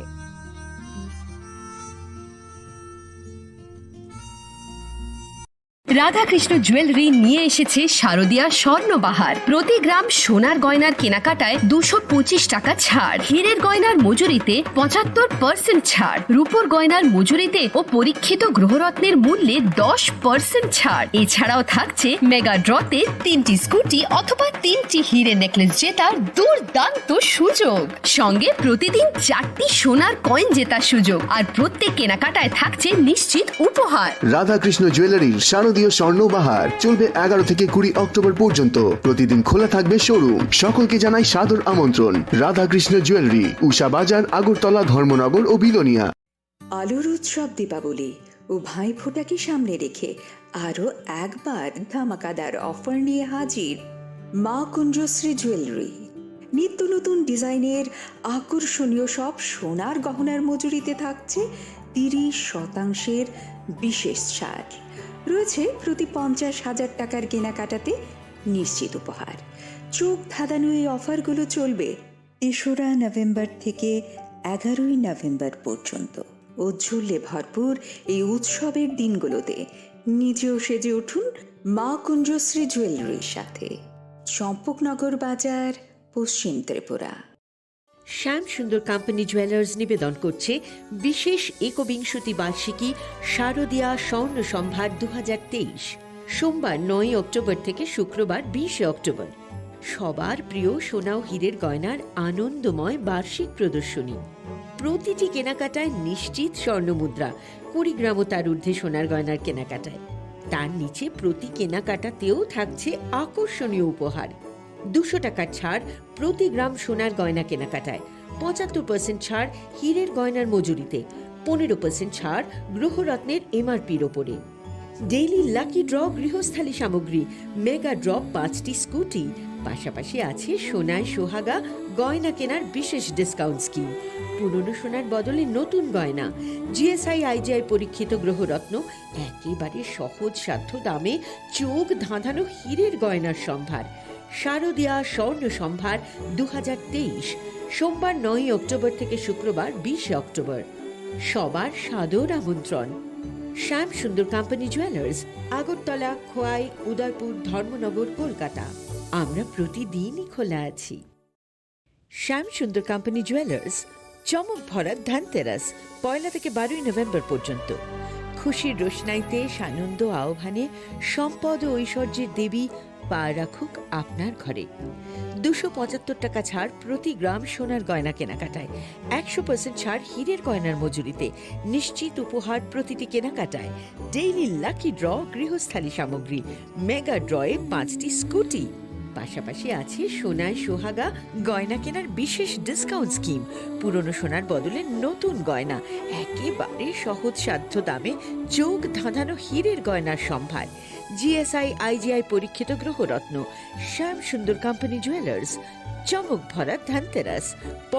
রাধাকৃষ্ণ জুয়েলারি নিয়ে এসেছে শারদিয়া স্বর্ণবাহার। প্রতি গ্রাম সোনার গয়নার কেনাকাটায় 225 টাকা ছাড়। হীরের গয়নার মজুরিতে 75% ছাড়। রূপোর গয়নার মজুরিতে ও পরীক্ষিত গ্রহরত্নের মূল্যে 10% ছাড়। এছাড়াও থাকছে মেগা ড্রতে 3টি স্কুটি অথবা 3টি হীরে নেকলেস জেতার দুর্দান্ত সুযোগ। সঙ্গে প্রতিদিন 4টি সোনার কয়েন জেতার সুযোগ। আর প্রত্যেক কেনাকাটায় থাকছে নিশ্চিত উপহার। রাধাকৃষ্ণ জুয়েলারির শারদীয় স্বর্ণবাহার চলবে 11 থেকে 20 অক্টোবর পর্যন্ত। প্রতিদিন খোলা থাকবে শোরুম। সকলকে জানাই সাদর আমন্ত্রণ। রাধাকৃষ্ণ জুয়েলারি, উষা বাজার, আগরতলা, ধর্মনগর ও বিলোনিয়া। আলোর উৎসব দীপাবলি ও ভাইফোঁটাকে সামনে রেখে আরও একবার ধামাকাদার অফার নিয়ে হাজির মা কুঞ্জশ্রী জুয়েলারি। নিত্য নতুন ডিজাইনের আকর্ষণীয় সব সোনার গহনার মজুরিতে থাকছে 30% বিশেষ ছাড়। রয়েছে প্রতি 50,000 টাকার কেনাকাটাতে নিশ্চিত উপহার। চোখ ধাঁধানো এই অফারগুলো চলবে 3রা নভেম্বর থেকে 11ই নভেম্বর পর্যন্ত। ঔজ্জ্বল্যে ভরপুর এই উৎসবের দিনগুলোতে নিজেও সেজে উঠুন মা কুঞ্জশ্রী জুয়েলারির সাথে। চম্পকনগর বাজার, পশ্চিম ত্রিপুরা। শ্যাম সুন্দর কোম্পানি জুয়েলার্স নিবেদন করছে বিশেষ একবিংশতি বার্ষিকী শারদিয়া স্বর্ণ সম্ভার 2023। সোমবার 9 অক্টোবর থেকে শুক্রবার 20 অক্টোবর। সবার প্রিয় সোনা ও হীরের গয়নার আনন্দময় বার্ষিক প্রদর্শনী। প্রতিটি কেনাকাটায় নিশ্চিত স্বর্ণমুদ্রা, 20 গ্রাম ও তার ঊর্ধ্বে সোনার গয়নার কেনাকাটায়। তার নিচে প্রতি কেনাকাটাতেও থাকছে আকর্ষণীয় উপহার। 200 টাকার ছাড় প্রতি গ্রাম সোনার গয়না কেনাকাটায়, 75% ছাড় হীরের গয়নার মজুরিতে, 15% ছাড় গ্রহরত্নের এমআরপির ওপরে। ডেইলি লাকি ড্র গৃহস্থালী সামগ্রী, মেগা ড্র 5টি স্কুটি। পাশাপাশি আছে সোনায় সোহাগা গয়না কেনার বিশেষ ডিসকাউন্ট স্কিম। পুরনো সোনার বদলে নতুন গয়না, জিএসআই আইজিআই পরীক্ষিত গ্রহরত্ন, একেবারে সহজ সাধ্য দামে চোখ ধাঁধানো হীরের গয়নার সম্ভার। শারদিয়া স্বর্ণ সম্ভার 2023, সোমবার 9 অক্টোবর থেকে শুক্রবার 20 অক্টোবর। সবার সাদর আমন্ত্রণ। শ্যাম সুন্দর কোম্পানি জুয়েলার্স, আগরতলা, খোয়াই, উদয়পুর, ধর্মনগর, কলকাতা। আমরা প্রতিদিনই খোলা আছি। শ্যাম সুন্দর কোম্পানি জুয়েলার্স চমক ভরা ধানতেরাস 1 থেকে 12 নভেম্বর পর্যন্ত। খুশির রোশনাইতে সানন্দ আহ্বানে সম্পদ ও ঐশ্বর্যের দেবী পা রাখুক আপনার ঘরে। 275 টাকা ছাড় প্রতি গ্রাম সোনার গয়না কেনাকাটায়, 100% ছাড় হীরের গয়নার মজুরিতে, নিশ্চিত উপহার প্রতিটি কেনাকাটায়, ডেইলি লাকি ড্র গৃহস্থালী সামগ্রী, মেগা ড্রয়ে 5টি স্কুটি। পাশাপাশি আছে সোনায় সোহাগা গয়না কেনার বিশেষ ডিসকাউন্ট স্কিম। পুরনো সোনার বদলে নতুন গয়না, একেবারে সহজসাধ্য দামে চোখ ধাঁধানো হীরের গয়নার সম্ভার। জিএসআই আইজিআই পরীক্ষিত গ্রহরত্ন। শ্যাম সুন্দর কোম্পানি জুয়েলার্স চমক ভরা ধানতেরাস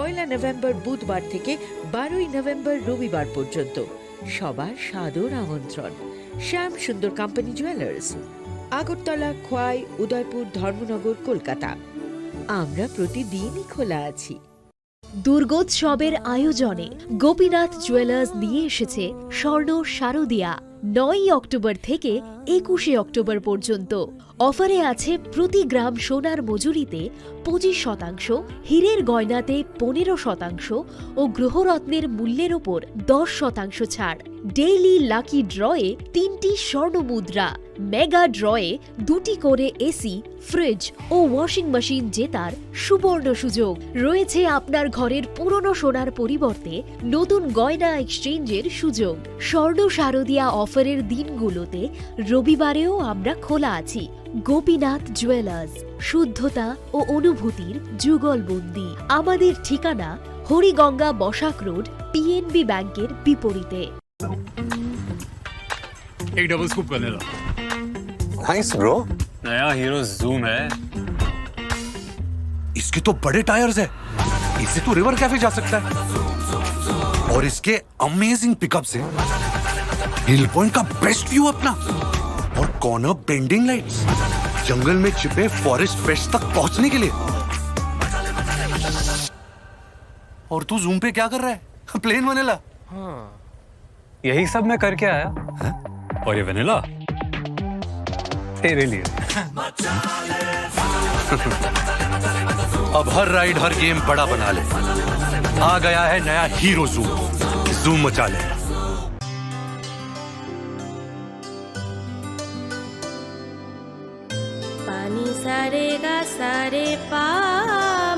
1 নভেম্বর বুধবার থেকে 12 নভেম্বর রবিবার পর্যন্ত। সবার সাদর আমন্ত্রণ। শ্যাম সুন্দর কোম্পানি জুয়েলার্স, আগরতলা, খোয়াই, উদয়পুর, ধর্মনগর, কলকাতা। আমরা প্রতিদিনই খোলা আছি। দুর্গোৎসবের আয়োজনে গোপীনাথ জুয়েলার্স নিয়ে এসেছে স্বর্ণ শারদিয়া। 9 অক্টোবর থেকে 21 অক্টোবর পর্যন্ত অফারে আছে প্রতি গ্রাম সোনার মজুরিতে 25%, হীরের গয়নাতে 15% ও গ্রহরত্নের মূল্যের ওপর 10% ছাড়। ডেইলি লাকি ড্রয়ে 3টি স্বর্ণ মুদ্রা, মেগা ড্রয়ে 2টি করে এসি, ফ্রিজ ও ওয়াশিং মেশিন জেতার সুবর্ণ সুযোগ রয়েছে। আপনার ঘরের পুরনো সোনার পরিবর্তে নতুন গয়না এক্সচেঞ্জের সুযোগ। স্বর্ণ শারদিয়া অফারের দিনগুলোতে রবিবারেও আমরা খোলা আছি। গোপীনাথ জুয়েলার্স, শুদ্ধতা ও অনুভূতির যুগলবন্দি। আমাদের ঠিকানা হরিগঙ্গা বসাক রোড, পিএনবি ব্যাংকের বিপরীতে। एक डबल स्कूप करने लो। Nice bro. नया हीरो जूम है। इसके तो बड़े टायर्स है, इससे तो रिवर कैफे जा सकता है। और इसके अमेजिंग पिकअप से हिल पॉइंट का बेस्ट व्यू अपना, और कॉर्नर बेंडिंग लाइट्स, जंगल में छिपे फॉरेस्ट पेस्ट तक पहुंचने के लिए। और तू जूम पे क्या कर रहा है? Plane vanilla. हाँ, यही सब मैं करके आया। है? और ये वनीला तेरे लिए। अब हर राइड, हर गेम बड़ा बना ले। आ गया है नया हीरो जूम, जूम मचा ले। पानी सारे गा सारे पामागा।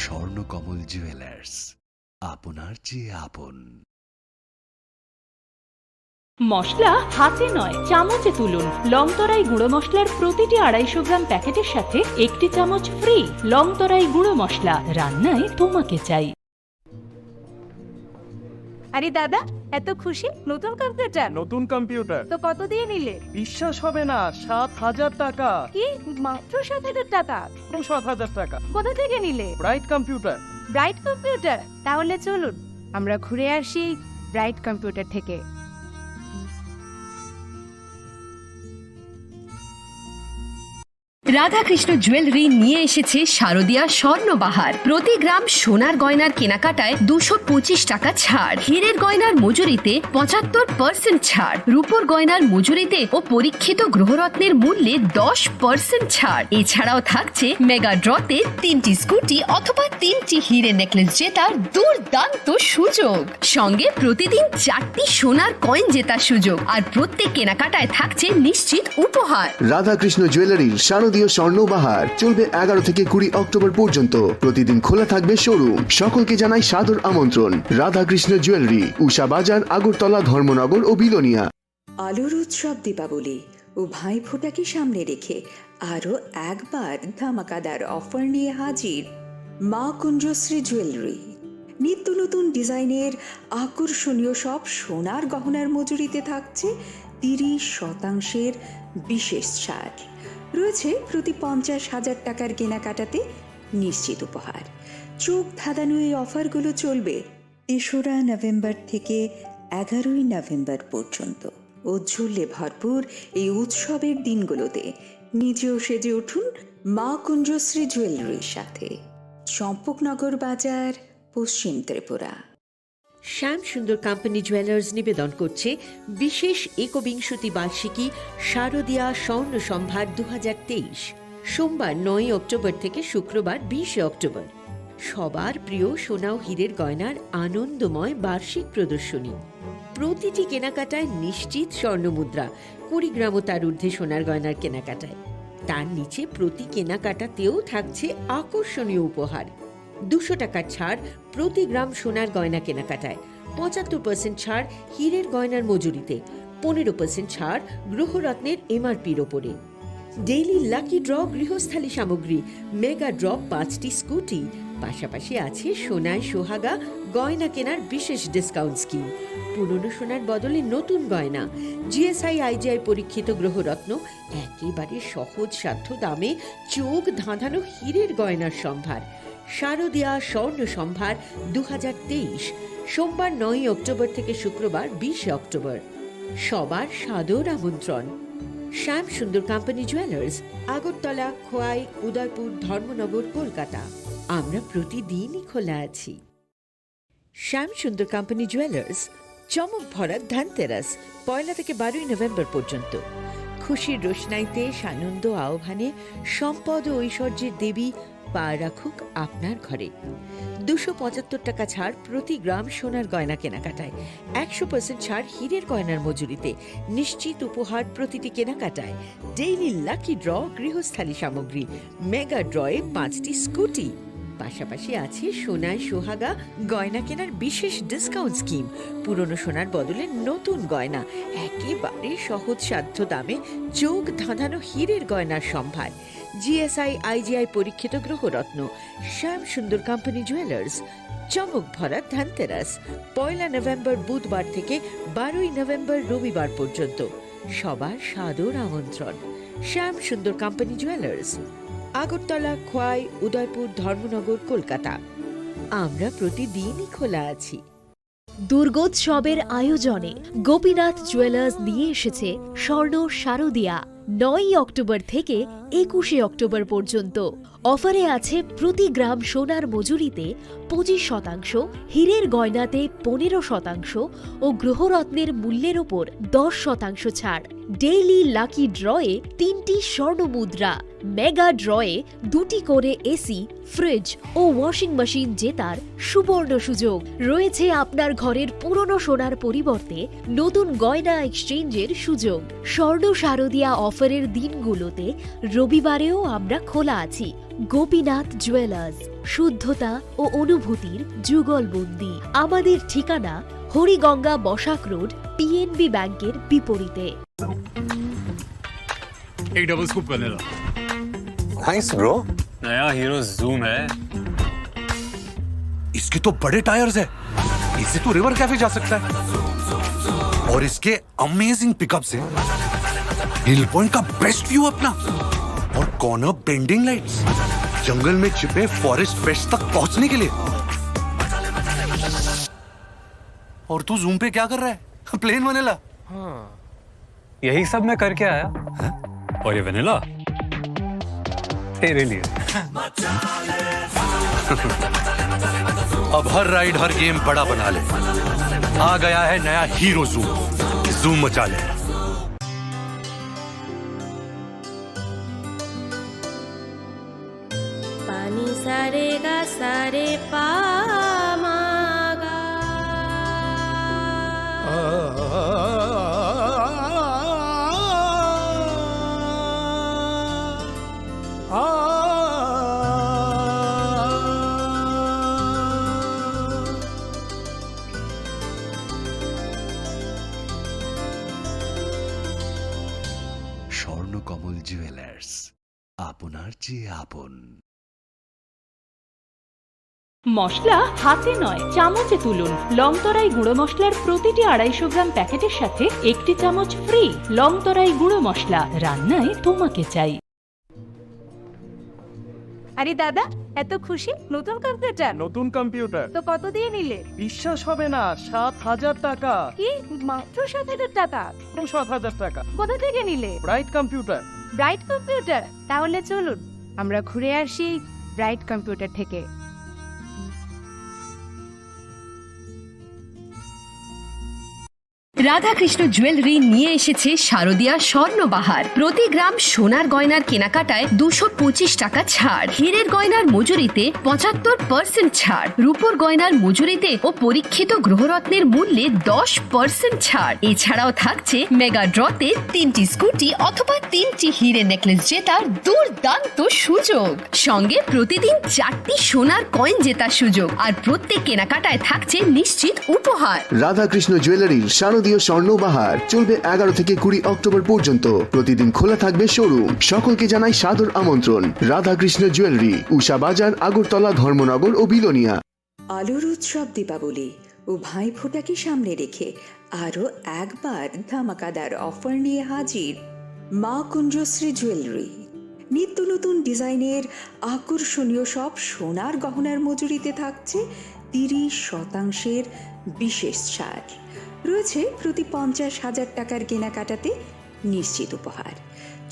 স্বর্ণকমল জুয়েলার্স, আপনার চেয়ে আপন। মশলা হাতে নয় চামচে তুলুন। লংতরাই গুঁড়ো মশলার প্রতিটি 250 গ্রাম প্যাকেটের সাথে 1টি চামচ ফ্রি। লংতরাই গুঁড়ো মশলা, রান্নায় তোমাকে চাই। আরে দাদা, এত খুশি? নতুন কম্পিউটার? নতুন কম্পিউটার তো কত দিয়ে নিলে? বিশ্বাস হবে না, 7,000 টাকা। কি মাত্র 7,000 টাকা? 7,000 টাকা। কোথা থেকে নিলে? Bright computer. Bright computer? তাহলে চলুন আমরা ঘুরে আসি ব্রাইট কম্পিউটার থেকে। রাধাকৃষ্ণ জুয়েলারি নিয়ে এসেছে শারদিয়া স্বর্ণবাহার। প্রতি গ্রাম সোনার গয়নার কেনাকাটায় 225 টাকা ছাড়, হীরের গয়নার মজুরিতে 75% ছাড়, রূপোর গয়নার মজুরিতে ও পরীক্ষিত গ্রহরত্নের মূল্যে 10% ছাড়। এছাড়াও থাকছে মেগা ড্রতে 3টি স্কুটি অথবা 3টি হীরে নেকলেস জেতার দুর্দান্ত সুযোগ। সঙ্গে প্রতিদিন 4টি সোনার কয়েন জেতার সুযোগ, আর প্রত্যেক কেনাকাটায় থাকছে নিশ্চিত উপহার। রাধাকৃষ্ণ জুয়েলারির শারদীয় স্বর্ণবাহার চলবে 11 থেকে 20 অক্টোবর পর্যন্ত। প্রতিদিন খোলা থাকবে শোরুম। সকলকে জানাই সাদর আমন্ত্রণ। রাধাকৃষ্ণ জুয়েলারি, উষা বাজার, আগরতলা, ধর্মনগর ও বিলোনিয়া। আলোর উৎসব দীপাবলি ও ভাইফোঁটাকে সামনে রেখে আরও একবার ধামাকাদার অফার নিয়ে হাজির মা কুঞ্জশ্রী জুয়েলারি। নিত্য নতুন ডিজাইনের আকর্ষণীয় সব সোনার গহনার মজুরিতে থাকছে 30% বিশেষ ছাড়। রয়েছে প্রতি 50,000 টাকার কেনাকাটাতে নিশ্চিত উপহার। চোখ ধাঁধানো এই অফারগুলো চলবে 3রা নভেম্বর থেকে 11ই নভেম্বর পর্যন্ত। ঔজ্জ্বল্যে ভরপুর এই উৎসবের দিনগুলোতে নিজেও সেজে উঠুন মা কুঞ্জশ্রী জুয়েলারির সাথে। চম্পকনগর বাজার, পশ্চিম ত্রিপুরা। শ্যাম সুন্দর কোম্পানি জুয়েলার্স নিবেদন করছে বিশেষ একবিংশতি বার্ষিকী শারদীয়া স্বর্ণ সম্ভার 2023, সোমবার 9 অক্টোবর থেকে শুক্রবার 20 অক্টোবর। সবার প্রিয় সোনা ও হীরের গয়নার আনন্দময় বার্ষিক প্রদর্শনী। প্রতিটি কেনাকাটায় নিশ্চিত স্বর্ণমুদ্রা, 20 গ্রাম ও তার ঊর্ধ্বে সোনার গয়নার কেনাকাটায়। তার নিচে প্রতি কেনাকাটাতেও থাকছে আকর্ষণীয় উপহার। 200 টাকার ছাড় প্রতি গ্রাম সোনার গয়না কেনাকাটায়, 75% ছাড় হীরের গয়নার মজুরিতে, 15% ছাড় গ্রহরত্নের এমআরপির ওপরে। ডেইলি লাকি ড্র গৃহস্থালী সামগ্রী, মেগা ড্র 5টি স্কুটি, পাশাপাশি আছে সোনায় সোহাগা গয়না কেনার বিশেষ ডিসকাউন্ট স্কিম। পুরনো সোনার বদলে নতুন গয়না, জিএসআই আইজিআই পরীক্ষিত গ্রহরত্ন, একেবারে সহজ সাধ্য দামে চোখ ধাঁধানো হীরের গয়নার সম্ভার। শারদীয়া স্বর্ণ সম্ভার 2023, সোমবার 9 অক্টোবর থেকে শুক্রবার 20 অক্টোবর। সবার সাদর আমন্ত্রণ। শ্যাম সুন্দর কোম্পানি জুয়েলার্স, আগরতলা, খোয়াই, উদয়পুর, ধর্মনগর, কলকাতা। আমরা প্রতিদিনই খোলা আছি। শ্যাম সুন্দর কোম্পানি জুয়েলার্স, চমক ভরা ধানতেরাস 1 থেকে 12 নভেম্বর পর্যন্ত। খুশির রোশনাইতে সানন্দ আহ্বানে সম্পদ ও ঐশ্বর্যের দেবী পা রাখুক আপনার ঘরে। 275 টাকা ছাড় প্রতি গ্রাম সোনার গয়না কেনাকাটায়, 100% ছাড় হীরের গয়নার মজুরিতে, নিশ্চিত উপহার প্রতিটি কেনাকাটায়। ডেইলি লাকি ড্র গৃহস্থালী সামগ্রী, মেগা ড্রয়ে 5টি স্কুটি, পাশাপাশি আছে সোনায় সোহাগা গয়না কেনার বিশেষ ডিসকাউন্ট স্কিম। পুরনো সোনার বদলে নতুন গয়না, একেবারে সহজ সাধ্য দামে চোখ ধাঁধানো হীরের গয়নার সম্ভার। জিএসআই আইজিআই পরীক্ষিত গ্রহরত্ন। শ্যাম সুন্দর কোম্পানি জুয়েলার্স, চমক ভরা ধানতেরাস 1 নভেম্বর বুধবার থেকে 12 নভেম্বর রবিবার পর্যন্ত। সবার সাদর আমন্ত্রণ। শ্যাম সুন্দর কোম্পানি জুয়েলার্স, আগরতলা, খোয়াই, উদয়পুর, ধর্মনগর, কলকাতা। আমরা প্রতিদিনই খোলা আছি। দুর্গোৎসবের আয়োজনে গোপীনাথ জুয়েলার্স নিয়ে এসেছে স্বর্ণ শারদীয়া। 9 অক্টোবর থেকে 21 অক্টোবর পর্যন্ত অফারে আছে প্রতি গ্রাম সোনার মজুরিতে 25%, হীরের গয়নাতে 15% ও গ্রহরত্নের মূল্যের ওপর 10% ছাড়। ডেইলি লাকি ড্রয়ে 3টি স্বর্ণ মুদ্রা, মেগা ড্রয়ে 2টি করে এসি, ফ্রিজ ও ওয়াশিং মেশিন জেতার সুবর্ণ সুযোগ রয়েছে। আপনার ঘরের পুরনো সোনার পরিবর্তে নতুন গয়না এক্সচেঞ্জের সুযোগ। স্বর্ণ শারদীয়া অফারের দিনগুলোতে রবিবারেও আমরা খোলা আছি। গোপীনাথ জুয়েলার্স, শুদ্ধতা ও অনুভূতির যুগলবন্দি। আমাদের ঠিকানা হরিগঙ্গা বসাক রোড, পিএনবি ব্যাংকের বিপরীতে। एक double scoop vanilla. Nice bro. नया हीरो जूम है। इसके तो बड़े टायर्स है, इससे तो रिवर कैफे जा सकता है। और इसके अमेजिंग पिकअप से हिल पॉइंट का बेस्ट व्यू अपना, और कॉर्नर बेंडिंग लाइट्स, जंगल में छिपे फॉरेस्ट फेस्ट तक पहुंचने के लिए। और तू जूम पे क्या कर रहा है? Plane vanilla. हाँ, यही सब मैं करके आया। और ये वनीला तेरे लिए। अब हर राइड हर गेम बड़ा बना ले। आ गया है नया हीरो जूम, जूम मचा ले। पानी सारे गा सारे पा मागा। স্বর্ণকমল জুয়েলার্স, আপনার চেয়ে আপন। মশলা হাতে নয় চামচে তুলুন। লংতরাই গুঁড়ো মশলার প্রতিটি 250 গ্রাম প্যাকেটের সাথে 1টি চামচ ফ্রি। লংতরাই গুঁড়ো মশলা, রান্নায় তোমাকে চাই। আরে দাদা, এত খুশি নতুন কম্পিউটার? নতুন কম্পিউটার তো কত দিয়ে নিলে? বিশ্বাস হবে না, 7,000 টাকা। কি মাত্র 7,000 টাকা? 7,000 টাকা। কোথা থেকে নিলে? Bright computer. Bright computer? তাহলে চলুন আমরা ঘুরে আসি ব্রাইট কম্পিউটার থেকে। রাধাকৃষ্ণ জুয়েলারি নিয়ে এসেছে শারদীয়া স্বর্ণবাহার। প্রতি গ্রাম সোনার গয়নার কেনাকাটায় 225 টাকা ছাড়, হীরের গয়নার মজুরিতে 75% ছাড়, রূপোর গয়নার মজুরিতে ও পরীক্ষিত গ্রহরত্নের মূল্যে 10% ছাড়। এছাড়াও থাকছে মেগা ড্রতে 3টি স্কুটি অথবা 3টি হীরে নেকলেস জেতার দুর্দান্ত সুযোগ, সঙ্গে প্রতিদিন 4টি সোনার কয়েন জেতার সুযোগ, আর প্রত্যেক কেনাকাটায় থাকছে নিশ্চিত উপহার। রাধাকৃষ্ণ জুয়েলারির শারদীয় স্বর্ণবাহার চলবে 11 থেকে 20 অক্টোবর পর্যন্ত। প্রতিদিন খোলা থাকবে শোরুম। সকলকে জানাই সাদর আমন্ত্রণ। রাধাকৃষ্ণ জুয়েলারি, উষা বাজার, আগরতলা, ধর্মনগর ও বিলোনিয়া। আলোর উৎসব দীপাবলি ও ভাইফোঁটাকে সামনে রেখে আরও একবার ধামাকাদার অফার নিয়ে হাজির মা কুঞ্জশ্রী জুয়েলারি। নিত্য নতুন ডিজাইনের আকর্ষণীয় সব সোনার গহনার মজুরিতে থাকছে 30% বিশেষ ছাড়। রয়েছে প্রতি 50,000 টাকার কেনাকাটাতে নিশ্চিত উপহার।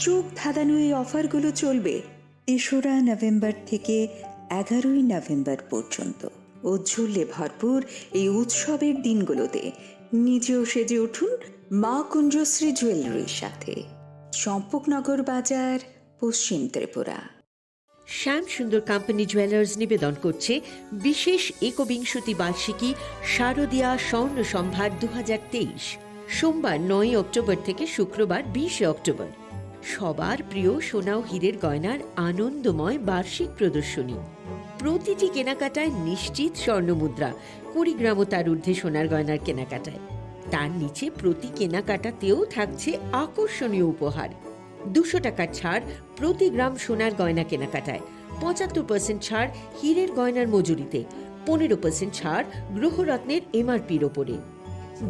চোখ ধাঁধানো এই অফারগুলো চলবে 3রা নভেম্বর থেকে 11ই নভেম্বর পর্যন্ত। ঔজ্জ্বল্যে ভরপুর এই উৎসবের দিনগুলোতে নিজেও সেজে উঠুন মা কুঞ্জশ্রী জুয়েলারির সাথে। চম্পকনগর বাজার, পশ্চিম ত্রিপুরা। শ্যাম সুন্দর কোম্পানি জুয়েলার্স নিবেদন করছে বিশেষ একবিংশতি বার্ষিকী শারদীয়া স্বর্ণ সম্ভার 2023, সোমবার 9 অক্টোবর থেকে শুক্রবার 20 অক্টোবর। সবার প্রিয় সোনা ও হীরের গয়নার আনন্দময় বার্ষিক প্রদর্শনী। প্রতিটি কেনাকাটায় নিশ্চিত স্বর্ণমুদ্রা, 20 গ্রাম ও তার ঊর্ধ্বে সোনার গয়নার কেনাকাটায়। তার নিচে প্রতি কেনাকাটাতেও থাকছে আকর্ষণীয় উপহার। 200 টাকার ছাড় প্রতি গ্রাম সোনার গয়না কেনাকাটায়, 75% ছাড় হীরের গয়নার মজুরিতে, 15% ছাড় গ্রহরত্নের এমআরপির ওপরে।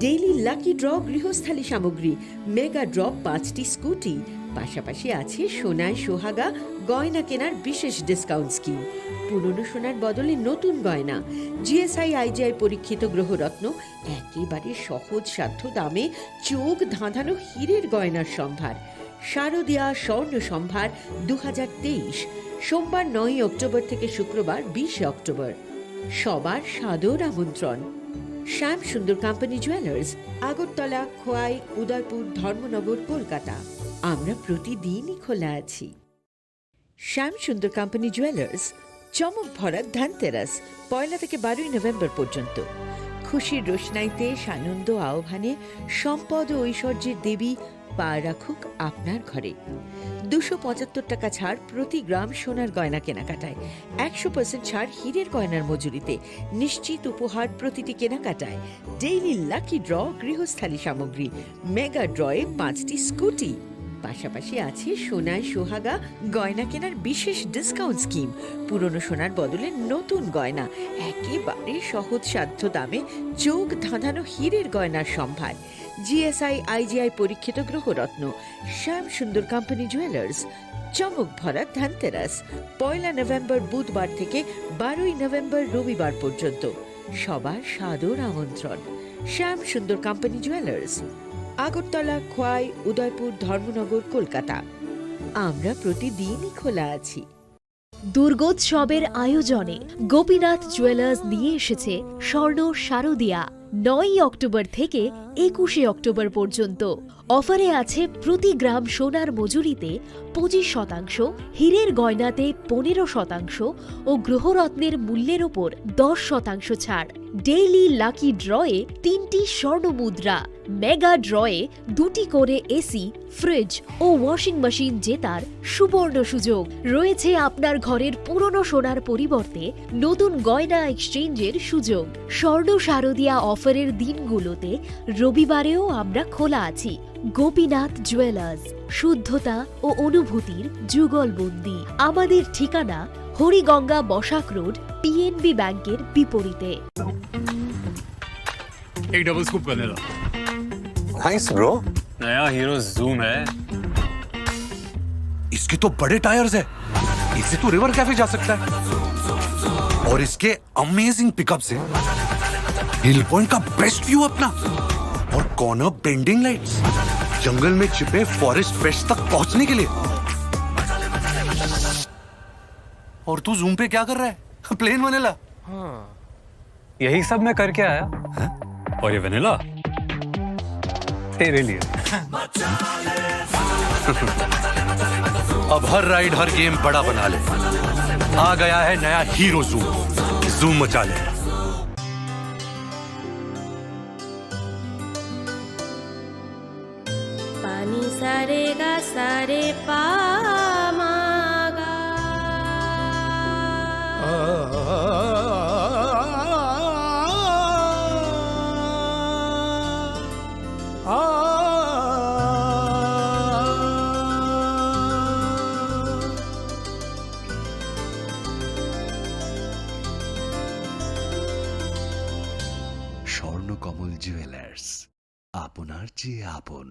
ডেইলি লাকি ড্র গৃহস্থালী সামগ্রী, মেগা ড্র 5টি স্কুটি, পাশাপাশি আছে সোনায় সোহাগা গয়না কেনার বিশেষ ডিসকাউন্ট স্কিম। পুরনো সোনার বদলে নতুন গয়না, জিএসআই আইজিআই পরীক্ষিত গ্রহরত্ন, একেবারে সহজ সাধ্য দামে চোখ ধাঁধানো হীরের গয়নার সম্ভার। শারদীয়া স্বর্ণ সম্ভার 2023, সোমবার 9 অক্টোবর থেকে শুক্রবার 20 অক্টোবর। সবার সাদর আমন্ত্রণ। শ্যাম সুন্দর কোম্পানি জুয়েলার্স, আগরতলা, খোয়াই, উদয়পুর, ধর্মনগর, কলকাতা। আমরা প্রতিদিনই খোলা আছি। শ্যাম সুন্দর কোম্পানি জুয়েলার্স, চমক ভরা ধনতেরাস 1 থেকে 12 নভেম্বর পর্যন্ত। খুশির রোশনাইতে সানন্দ আহ্বানে সম্পদ ও ঐশ্বর্যের দেবী পা রাখুক আপনার ঘরে। 275 টাকা ছাড় প্রতি গ্রাম সোনার গয়না কেনাকাটায়, 100% ছাড় হীরের গয়নার মজুরিতে, নিশ্চিত উপহার প্রতিটি কেনাকাটায়। ডেইলি লাকি ড্র গৃহস্থালী সামগ্রী, মেগা ড্রয়ে 5টি স্কুটি, পাশাপাশি আছে সোনায় সোহাগা গয়না কেনার বিশেষ ডিসকাউন্ট স্কিম। পুরনো সোনার বদলে নতুন গয়না, একেবারে সহজ সাধ্য দামে চোখ ধাঁধানো হীরের গয়নার সম্ভার। জিএসআই আইজিআই পরীক্ষিত গ্রহরত্ন। শ্যাম সুন্দর কোম্পানি জুয়েলার্স, চমক ভরা ধনতেরাস 1 নভেম্বর বুধবার থেকে 12 নভেম্বর রবিবার পর্যন্ত। সবার সাদর আমন্ত্রণ। শ্যাম সুন্দর কোম্পানি জুয়েলার্স, আগরতলা, খোয়াই, উদয়পুর, ধর্মনগর, কলকাতা। আমরা প্রতিদিনই খোলা আছি। দুর্গোৎসবের আয়োজনে গোপীনাথ জুয়েলার্স নিয়ে এসেছে স্বর্ণ শারদীয়া। 9 অক্টোবর থেকে 21 অক্টোবর পর্যন্ত অফারে আছে প্রতি গ্রাম সোনার মজুরিতে 25%, হীরের গয়নাতে 15% ও গ্রহরত্নের মূল্যের ওপর 10% ছাড়। ডেইলি লাকি ড্রয়ে 3টি স্বর্ণ মুদ্রা, মেগা ড্রয়ে 2টি করে এসি, ফ্রিজ ও ওয়াশিং মেশিন জেতার সুবর্ণ সুযোগ। রয়েছে আপনার ঘরের পুরনো সোনার পরিবর্তে নতুন গয়না এক্সচেঞ্জের সুযোগ। স্বর্ণ শারদীয়া অফারের দিনগুলোতে রবিবারেও আমরা খোলা আছি। গোপীনাথ জুয়েলার্স, শুদ্ধতা ও অনুভূতির যুগলবন্দি। আমাদের ঠিকানা হরিগঙ্গা বসাক রোড, পিএনবি ব্যাংকের বিপরীতে। एक डबल स्कूप कर देना। Nice bro. नया हीरो जूम है। इसके तो बड़े टायर्स है। इससे तो रिवर कैफे जा सकता है। और इसके अमेजिंग पिकअप से हिल पॉइंट का बेस्ट व्यू अपना, और कॉर्नर बेंडिंग लाइट्स, जंगल में छिपे फॉरेस्ट फेस्ट तक पहुंचने के लिए। और तू जूम पे क्या कर रहा है? Plane vanilla. हाँ, यही सब मैं करके आया। और ये वनीला तेरे लिए। अब हर राइड हर गेम बड़ा बना ले। आ गया है नया हीरो जूम। जूम मचा ले। पानी सारे गा सारे पामागा। স্বর্ণকমল জুয়েলার্স, আপনার চেয়ে আপন।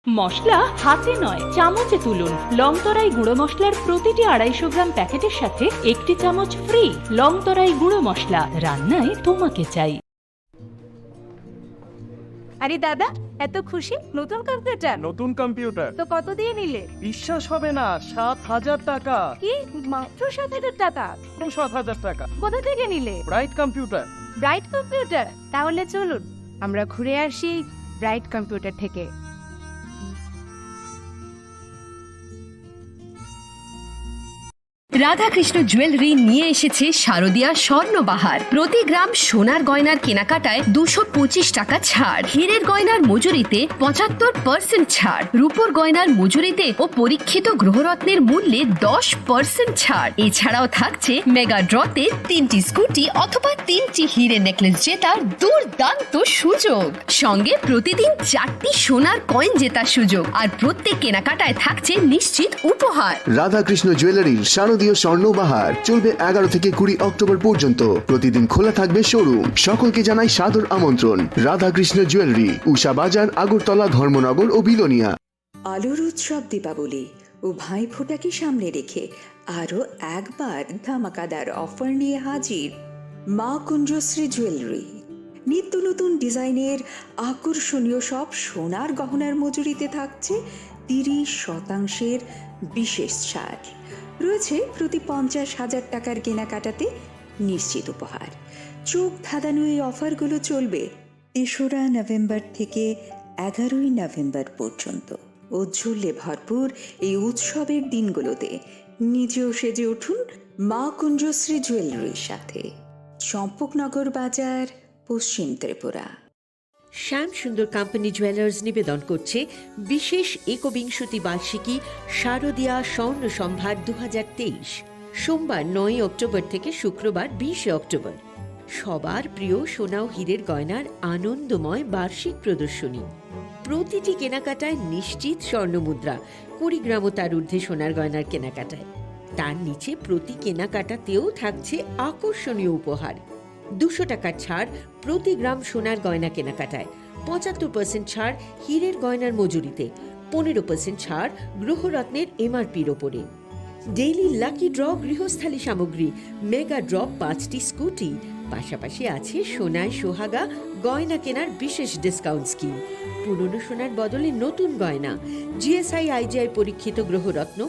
মশলা হাতে নয় চামচে তুলুন। লংতরাই গুঁড়ো মশলার প্রতিটি 250 গ্রাম প্যাকেটের সাথে 1টি চামচ ফ্রি। লংতরাই গুঁড়ো মশলা, রান্নায় তোমাকে চাই। আরে দাদা, এত খুশি? নতুন কম্পিউটার? নতুন কম্পিউটার তো কত দিয়ে নিলে? বিশ্বাস হবে না, 7,000 টাকা। কি মাত্র 7,000 টাকা? 7,000 টাকা। কোথা থেকে নিলে? Bright computer. Bright computer? তাহলে চলুন আমরা ঘুরে আসি ব্রাইট কম্পিউটার থেকে। রাধাকৃষ্ণ জুয়েলারি নিয়ে এসেছে শারদীয়া স্বর্ণবাহার। প্রতি গ্রাম সোনার গয়নার কেনাকাটায় 225 টাকা ছাড়, হীরের গয়নার মজুরিতে 75% ছাড়, রূপোর গয়নার মজুরিতে ও পরীক্ষিত গ্রহরত্নের মূল্যে 10% ছাড়। এছাড়াও থাকছে মেগা ড্রতে 3টি স্কুটি অথবা 3টি হীরের নেকলেস জেতার দুর্দান্ত সুযোগ, সঙ্গে প্রতিদিন 4টি সোনার কয়েন জেতার সুযোগ, আর প্রত্যেক কেনাকাটায় থাকছে নিশ্চিত উপহার। রাধাকৃষ্ণ জুয়েলারির শারদীয় স্বর্ণবাহার চলবে 11 থেকে 20 অক্টোবর পর্যন্ত। প্রতিদিন খোলা থাকবে শোরুম। সকলকে জানাই সাদর আমন্ত্রণ। রাধাকৃষ্ণ জুয়েলারি, উষা বাজার, আগরতলা, ধর্মনগর ও বিলোনিয়া। আলোর উৎসব দীপাবলি ও ভাইফোঁটাকে সামনে রেখে আরও একবার ধামাকাদার অফার নিয়ে হাজির মা কুঞ্জশ্রী জুয়েলারি। নিত্য নতুন ডিজাইনের আকর্ষণীয় সব সোনার গহনার মজুরিতে থাকছে 30% বিশেষ ছাড়। রয়েছে প্রতি 50,000 টাকার কেনাকাটাতে নিশ্চিত উপহার। চোখ ধাঁধানো এই অফারগুলো চলবে 3রা নভেম্বর থেকে 11ই নভেম্বর পর্যন্ত। ঔজ্জ্বল্যে ভরপুর এই উৎসবের দিনগুলোতে নিজেও সেজে উঠুন মা কুঞ্জশ্রী জুয়েলারির সাথে। চম্পকনগর বাজার, পশ্চিম ত্রিপুরা। শ্যাম সুন্দর কোম্পানি জুয়েলার্স নিবেদন করছে বিশেষ একবিংশতি বার্ষিকী শারদীয়া স্বর্ণ সম্ভার 2023। সোমবার 9 অক্টোবর থেকে শুক্রবার 20 অক্টোবর। সবার প্রিয় সোনা ও হীরের গয়নার আনন্দময় বার্ষিক প্রদর্শনী। প্রতিটি কেনাকাটায় নিশ্চিত স্বর্ণমুদ্রা, 20 গ্রাম ও তার ঊর্ধ্বে সোনার গয়নার কেনাকাটায়। তার নিচে প্রতি কেনাকাটাতেও থাকছে আকর্ষণীয় উপহার। 200 টাকার ছাড় প্রতি গ্রাম সোনার গয়না কেনাকাটায়, 75% ছাড় হীরের গয়নার মজুরিতে, 15% ছাড় গ্রহরত্নের এমআরপির ওপরে। ডেইলি লাকি ড্র গৃহস্থালী সামগ্রী, মেগা ড্র 5টি স্কুটি, পাশাপাশি আছে সোনায় সোহাগা গয়না কেনার বিশেষ ডিসকাউন্ট স্কিম। পুরনো সোনার বদলে নতুন গয়না, জিএসআই আইজিআই পরীক্ষিত গ্রহরত্ন,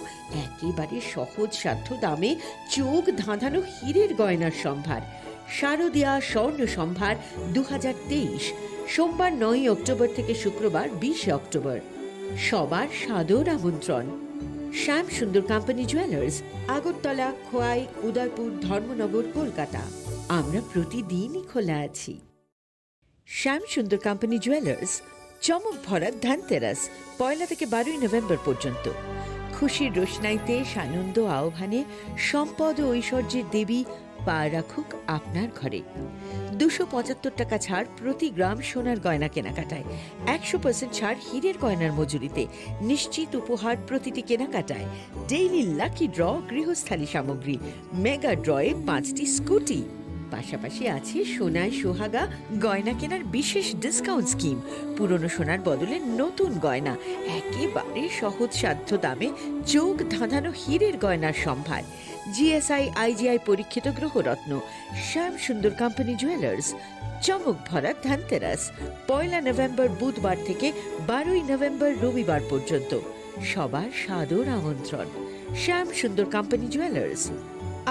একেবারে সহজ সাধ্য দামে চোখ ধাঁধানো হীরের গয়নার সম্ভার। শারদীয়া স্বর্ণ সম্ভার 2023, সোমবার 9 অক্টোবর থেকে শুক্রবার 20 অক্টোবর। সবার সাদর আমন্ত্রণ। শ্যাম সুন্দর কোম্পানি জুয়েলার্স, আগরতলা, খোয়াই, উদয়পুর, ধর্মনগর, কলকাতা। আমরা প্রতিদিনই খোলা আছি। শ্যাম সুন্দর কোম্পানি জুয়েলার্স, চমক ভরা ধনতেরাস 1 থেকে 12 নভেম্বর পর্যন্ত। খুশির রোশনাইতে সানন্দ আহ্বানে সম্পদ ও ঐশ্বর্যের দেবী পা রাখুক আপনার ঘরে। 275 টাকা ছাড় প্রতি গ্রাম সোনার গয়না কেনাকাটায়, 100% ছাড় হীরের গয়নার মজুরিতে, নিশ্চিত উপহার প্রতিটি কেনাকাটায়। ডেইলি লাকি ড্র গৃহস্থালী সামগ্রী, মেগা ড্রয়ে 5টি স্কুটি, পাশাপাশি আছে সোনায় সোহাগা গয়না কেনার বিশেষ ডিসকাউন্ট স্কিম। পুরনো সোনার বদলে নতুন গয়না, একেবারে সহজসাধ্য দামে চোখ ধাঁধানো হীরের গয়নার সম্ভার। জিএসআই আইজিআই পরীক্ষিত গ্রহরত্ন শ্যাম সুন্দর কোম্পানি জুয়েলার্স। চমক ভরা ধানতেরাস 1 নভেম্বর বুধবার থেকে 12 নভেম্বর রবিবার পর্যন্ত। সবার সাদর আমন্ত্রণ। শ্যাম সুন্দর কোম্পানি জুয়েলার্স,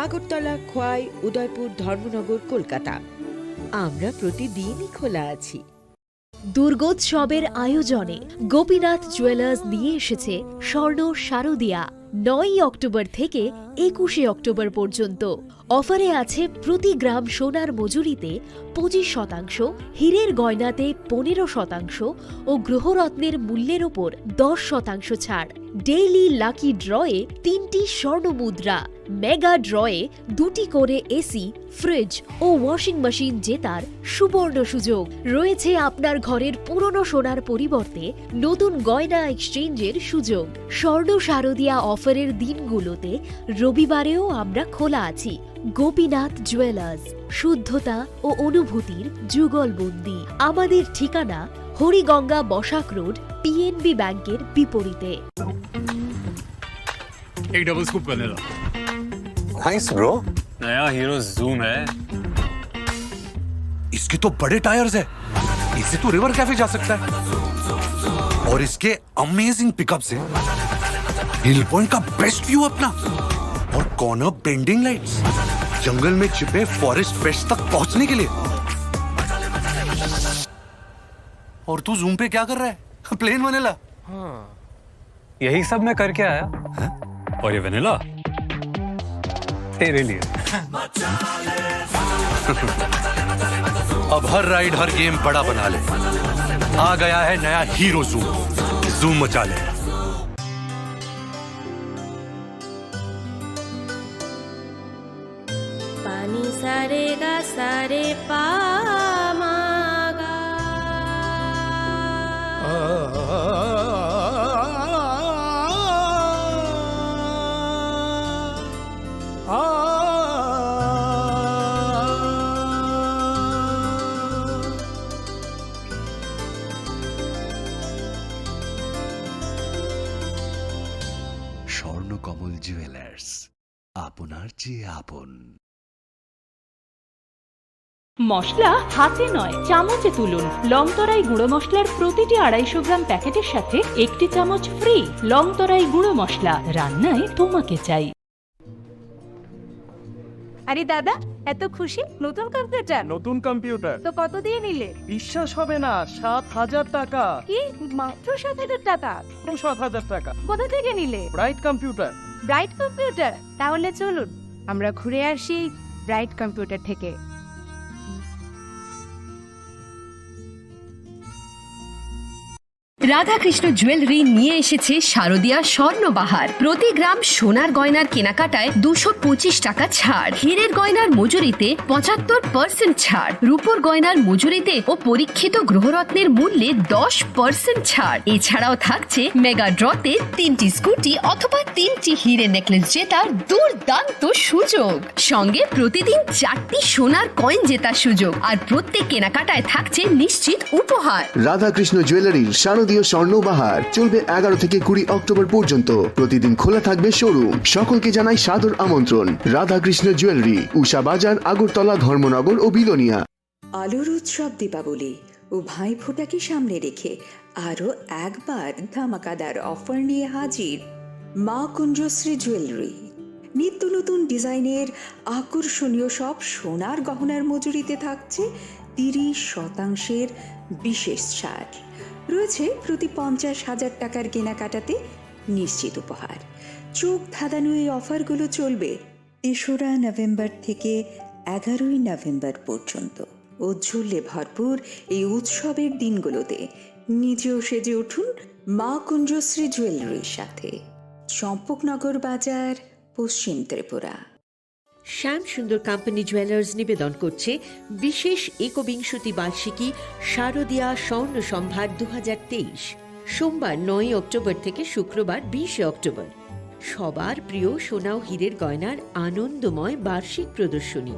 আগরতলা, খোয়াই, উদয়পুর, ধর্মনগর, কলকাতা। আমরা প্রতিদিনই খোলা আছি। দুর্গোৎসবের আয়োজনে গোপীনাথ জুয়েলার্স নিয়ে এসেছে স্বর্ণ শারদিয়া। 9 অক্টোবর থেকে 21 অক্টোবর পর্যন্ত অফারে আছে প্রতি গ্রাম সোনার মজুরিতে 25%, হীরের গয়নাতে 15% ও গ্রহরত্নের মূল্যের ওপর 10% ছাড়। ডেইলি লাকি ড্রয়ে 3টি স্বর্ণ মুদ্রা, মেগা ড্রয়ে 2টি করে এসি, ফ্রিজ ও ওয়াশিং মেশিন জেতার সুবর্ণ সুযোগ রয়েছে। আপনার ঘরের পুরনো সোনার পরিবর্তে নতুন গয়না এক্সচেঞ্জের সুযোগ। স্বর্ণ শারদিয়া অফারের দিনগুলোতে রবিবারেও আমরা খোলা আছি। গোপীনাথ জুয়েলার্স, শুদ্ধতা ও অনুভূতির যুগলবন্দি। আমাদের ঠিকানা হরিগঙ্গা বসাক রোড, পিএনবি ব্যাংকের বিপরীতে। एक डबल स्कूप करने लो। Nice bro. नया हीरो जूम है। इसके तो बड़े टायर्स है, इससे तो रिवर कैफे जा सकता है। और इसके अमेजिंग पिकअप से हिल पॉइंट का बेस्ट व्यू अपना, और कॉर्नर बेंडिंग लाइट्स, जंगल में छिपे फॉरेस्ट फेस्ट तक पहुंचने के लिए। और तू जूम पे क्या कर रहा है? Plane vanilla. हाँ, यही सब मैं करके आया। हाँ? और ये वनीला तेरे लिए। अब हर राइड हर गेम बड़ा बना ले। आ गया है नया हीरो जूम, जूम मचा ले। पानी सारे गा सारे पामागा। স্বর্ণকমল জুয়েলার্স, আপনার চেয়ে আপন। মশলা হাতে নয় চামচে তুলুন। লংতরাই গুঁড়ো মশলার প্রতিটি 250 গ্রাম প্যাকেটের সাথে 1টি চামচ ফ্রি। লংতরাই গুঁড়ো মশলা, রান্নায় তোমাকে চাই। আরে দাদা, এত খুশি? নতুন কম্পিউটার? নতুন কম্পিউটার তো কত দিয়ে নিলে? বিশ্বাস হবে না, 7,000 টাকা। কি মাত্র 7,000 টাকা? 7,000 টাকা। কোথা থেকে নিলে? Bright computer. Bright computer? তাহলে চলুন আমরা ঘুরে আসি ব্রাইট কম্পিউটার থেকে। রাধাকৃষ্ণ জুয়েলারি নিয়ে এসেছে শারদিয়া স্বর্ণবাহার। প্রতি গ্রাম সোনার গয়নার কেনাকাটায় 225 টাকা ছাড়, হীরের গয়নার মজুরিতে 75% ছাড়, রূপোর গয়নার মজুরিতে ও পরীক্ষিত গ্রহরত্নের মূল্যে 10% ছাড়। এছাড়াও থাকছে মেগা ড্রতে 3টি স্কুটি অথবা 3টি হীরে নেকলেস জেতার দুর্দান্ত সুযোগ। সঙ্গে প্রতিদিন 4টি সোনার কয়েন জেতার সুযোগ, আর প্রত্যেক কেনাকাটায় থাকছে নিশ্চিত উপহার। রাধাকৃষ্ণ জুয়েলারির শারদীয় স্বর্ণবাহার চলবে 11 থেকে 20 অক্টোবর পর্যন্ত। প্রতিদিন খোলা থাকবে শোরুম। সকলকে জানাই সাদর আমন্ত্রণ। রাধাকৃষ্ণ জুয়েলারি, উষা বাজার, আগরতলা, ধর্মনগর ও বিলোনিয়া। আলোর উৎসব দীপাবলি ও ভাইফোঁটাকে সামনে রেখে আরও একবার ধামাকাদার অফার নিয়ে হাজির মা কুঞ্জশ্রী জুয়েলারি। নিত্য নতুন ডিজাইনের আকর্ষণীয় সব সোনার গহনার মজুরিতে থাকছে 30% বিশেষ ছাড়। রয়েছে প্রতি 50,000 টাকার কেনাকাটাতে নিশ্চিত উপহার। চোখ ধাঁধানো এই অফারগুলো চলবে 3রা নভেম্বর থেকে 11ই নভেম্বর পর্যন্ত। ঔজ্জ্বল্যে ভরপুর এই উৎসবের দিনগুলোতে নিজেও সেজে উঠুন মা কুঞ্জশ্রী জুয়েলারির সাথে। চম্পকনগর বাজার, পশ্চিম ত্রিপুরা। শ্যাম সুন্দর কোম্পানি জুয়েলার্স নিবেদন করছে বিশেষ একবিংশতি বার্ষিকী শারদিয়া স্বর্ণ সম্ভার 2023। সোমবার 9 অক্টোবর থেকে শুক্রবার 20 অক্টোবর। সবার প্রিয় সোনা ও হীরের গয়নার আনন্দময় বার্ষিক প্রদর্শনী।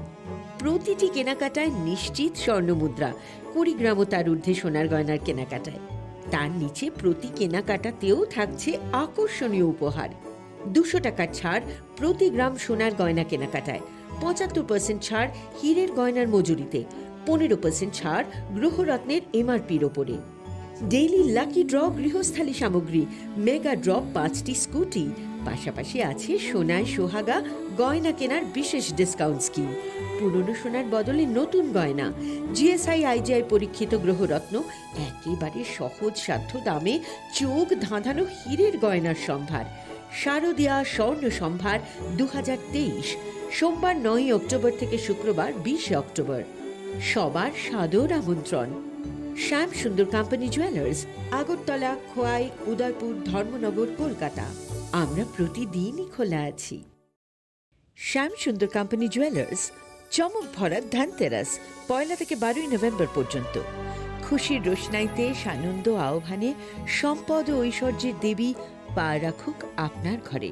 প্রতিটি কেনাকাটায় নিশ্চিত স্বর্ণমুদ্রা, 20 গ্রাম ও তার ঊর্ধ্বে সোনার গয়নার কেনাকাটায়। তার নিচে প্রতি কেনাকাটাতেও থাকছে আকর্ষণীয় উপহার। 200 টাকার ছাড় প্রতি গ্রাম সোনার গয়না কেনাকাটায়, 75% ছাড় হীরের গয়নার মজুরিতে, 15% ছাড় গ্রহরত্নের এমআরপির ওপরে। ডেইলি লাকি ড্র গৃহস্থালী সামগ্রী, মেগা ড্র 5টি স্কুটি, পাশাপাশি আছে সোনায় সোহাগা গয়না কেনার বিশেষ ডিসকাউন্ট স্কিম। পুরনো সোনার বদলে নতুন গয়না, জিএসআই আইজিআই পরীক্ষিত গ্রহরত্ন, একেবারে সহজ সাধ্য দামে চোখ ধাঁধানো হীরের গয়নার সম্ভার। শারদীয়া স্বর্ণ সম্ভার 2023, সোমবার 9 অক্টোবর থেকে শুক্রবার 20 অক্টোবর। সবার সাদর আমন্ত্রণ। শ্যাম সুন্দর কোম্পানি জুয়েলার্স, আগরতলা, খোয়াই, উদয়পুর, ধর্মনগর, কলকাতা। আমরা প্রতিদিনই খোলা আছি। শ্যাম সুন্দর কোম্পানি জুয়েলার্স, চমক ভরা ধনতেরাস 1 থেকে 12 নভেম্বর পর্যন্ত। খুশির রোশনাইতে সানন্দ আহ্বানে সম্পদ ও ঐশ্বর্যের দেবী পা রাখুক আপনার ঘরে।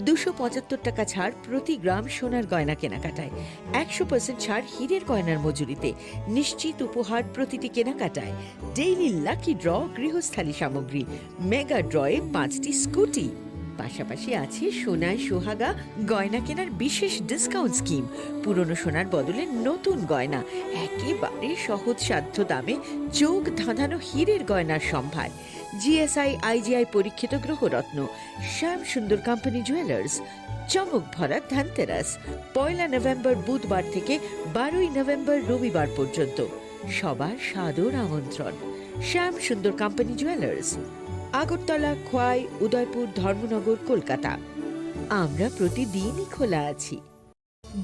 275 টাকা ছাড় প্রতি গ্রাম সোনার গয়না কেনাকাটায়, 100% ছাড় হীরের গয়নার মজুরিতে, নিশ্চিত উপহার প্রতিটি কেনাকাটায়। ডেইলি লাকি ড্র গৃহস্থালী সামগ্রী, মেগা ড্রয়ে 5টি স্কুটি, পাশাপাশি আছে সোনায় সোহাগা গয়না কেনার বিশেষ ডিসকাউন্ট স্কিম। পুরনো সোনার বদলে নতুন গয়না, একেবারে সহজ সাধ্য দামে চোখ ধাঁধানো হীরের গয়নার সম্ভার। জিএসআই আইজিআই পরীক্ষিত গ্রহরত্ন। শ্যাম সুন্দর কোম্পানি জুয়েলার্স, চমক ভরা ধনতেরাস 1 নভেম্বর বুধবার থেকে 12 নভেম্বর রবিবার পর্যন্ত। সবার সাদর আমন্ত্রণ। শ্যাম সুন্দর কোম্পানি জুয়েলার্স, আগরতলা, খোয়াই, উদয়পুর, ধর্মনগর, কলকাতা। আমরা প্রতিদিনই খোলা আছি।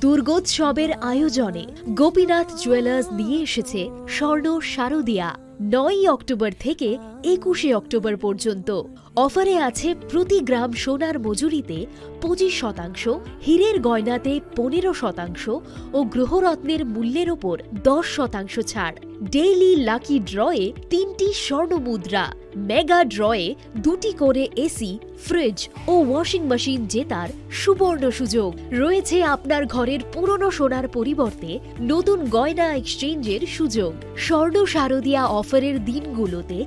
দুর্গোৎসবের আয়োজনে গোপীনাথ জুয়েলার্স নিয়ে এসেছে স্বর্ণ শারদীয়া। 9 অক্টোবর থেকে 21 অক্টোবর পর্যন্ত অফারে আছে প্রতি গ্রাম সোনার মজুরিতে 25%, হীরের গয়নাতে 15% ও গ্রহরত্নের মূল্যের ওপর 10% ছাড়। ডেইলি লাকি ড্রয়ে 3টি স্বর্ণ মুদ্রা, মেগা ড্রয়ে 2টি করে এসি, ফ্রিজ ও ওয়াশিং মেশিন জেতার সুবর্ণ সুযোগ রয়েছে। আপনার ঘরের পুরনো সোনার পরিবর্তে নতুন গয়না এক্সচেঞ্জের সুযোগ। স্বর্ণ শারদীয়া অফারের দিনগুলোতে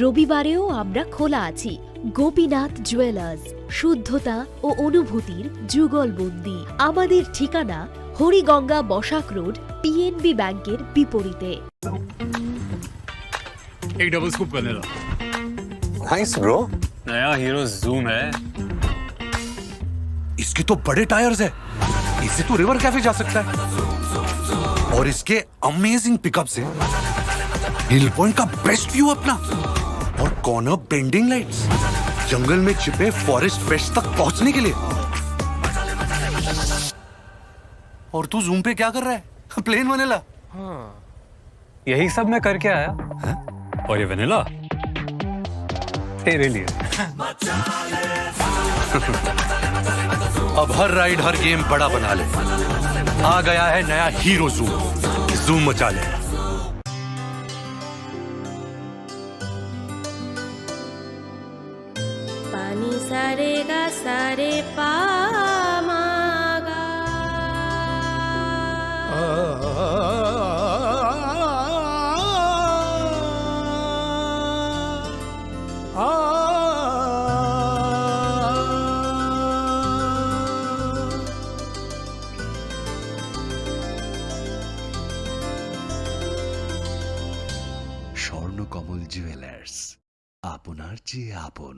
রবিবারেও আমরা খোলা আছি। গোপীনাথ জুয়েলার্স, শুদ্ধতা ও অনুভূতির যুগলবন্দি। আমাদের ঠিকানা হরিগঙ্গা বসাক রোড, পিএনবি ব্যাংকের বিপরীতে। एक double scoop vanilla. Nice bro. नया हीरो जूम है। इसके तो बड़े टायर्स है, इससे तो रिवर कैफे जा सकता है। और इसके अमेजिंग पिकअप से हिल पॉइंट का बेस्ट व्यू अपना, और कॉर्नर बेंडिंग लाइट्स, जंगल में छिपे फॉरेस्ट फेस्ट तक पहुंचने के लिए। और तू जूम पे क्या कर रहा है? Plane vanilla. हाँ, यही सब मैं करके आया। और ये वनीला तेरे लिए। अब हर राइड हर गेम बड़ा बना ले। आ गया है नया हीरो जूम, जूम मचा ले। पानी सारे गा सारे पामागा। স্বর্ণকমল জুয়েলার্স, আপনার চেয়ে আপন।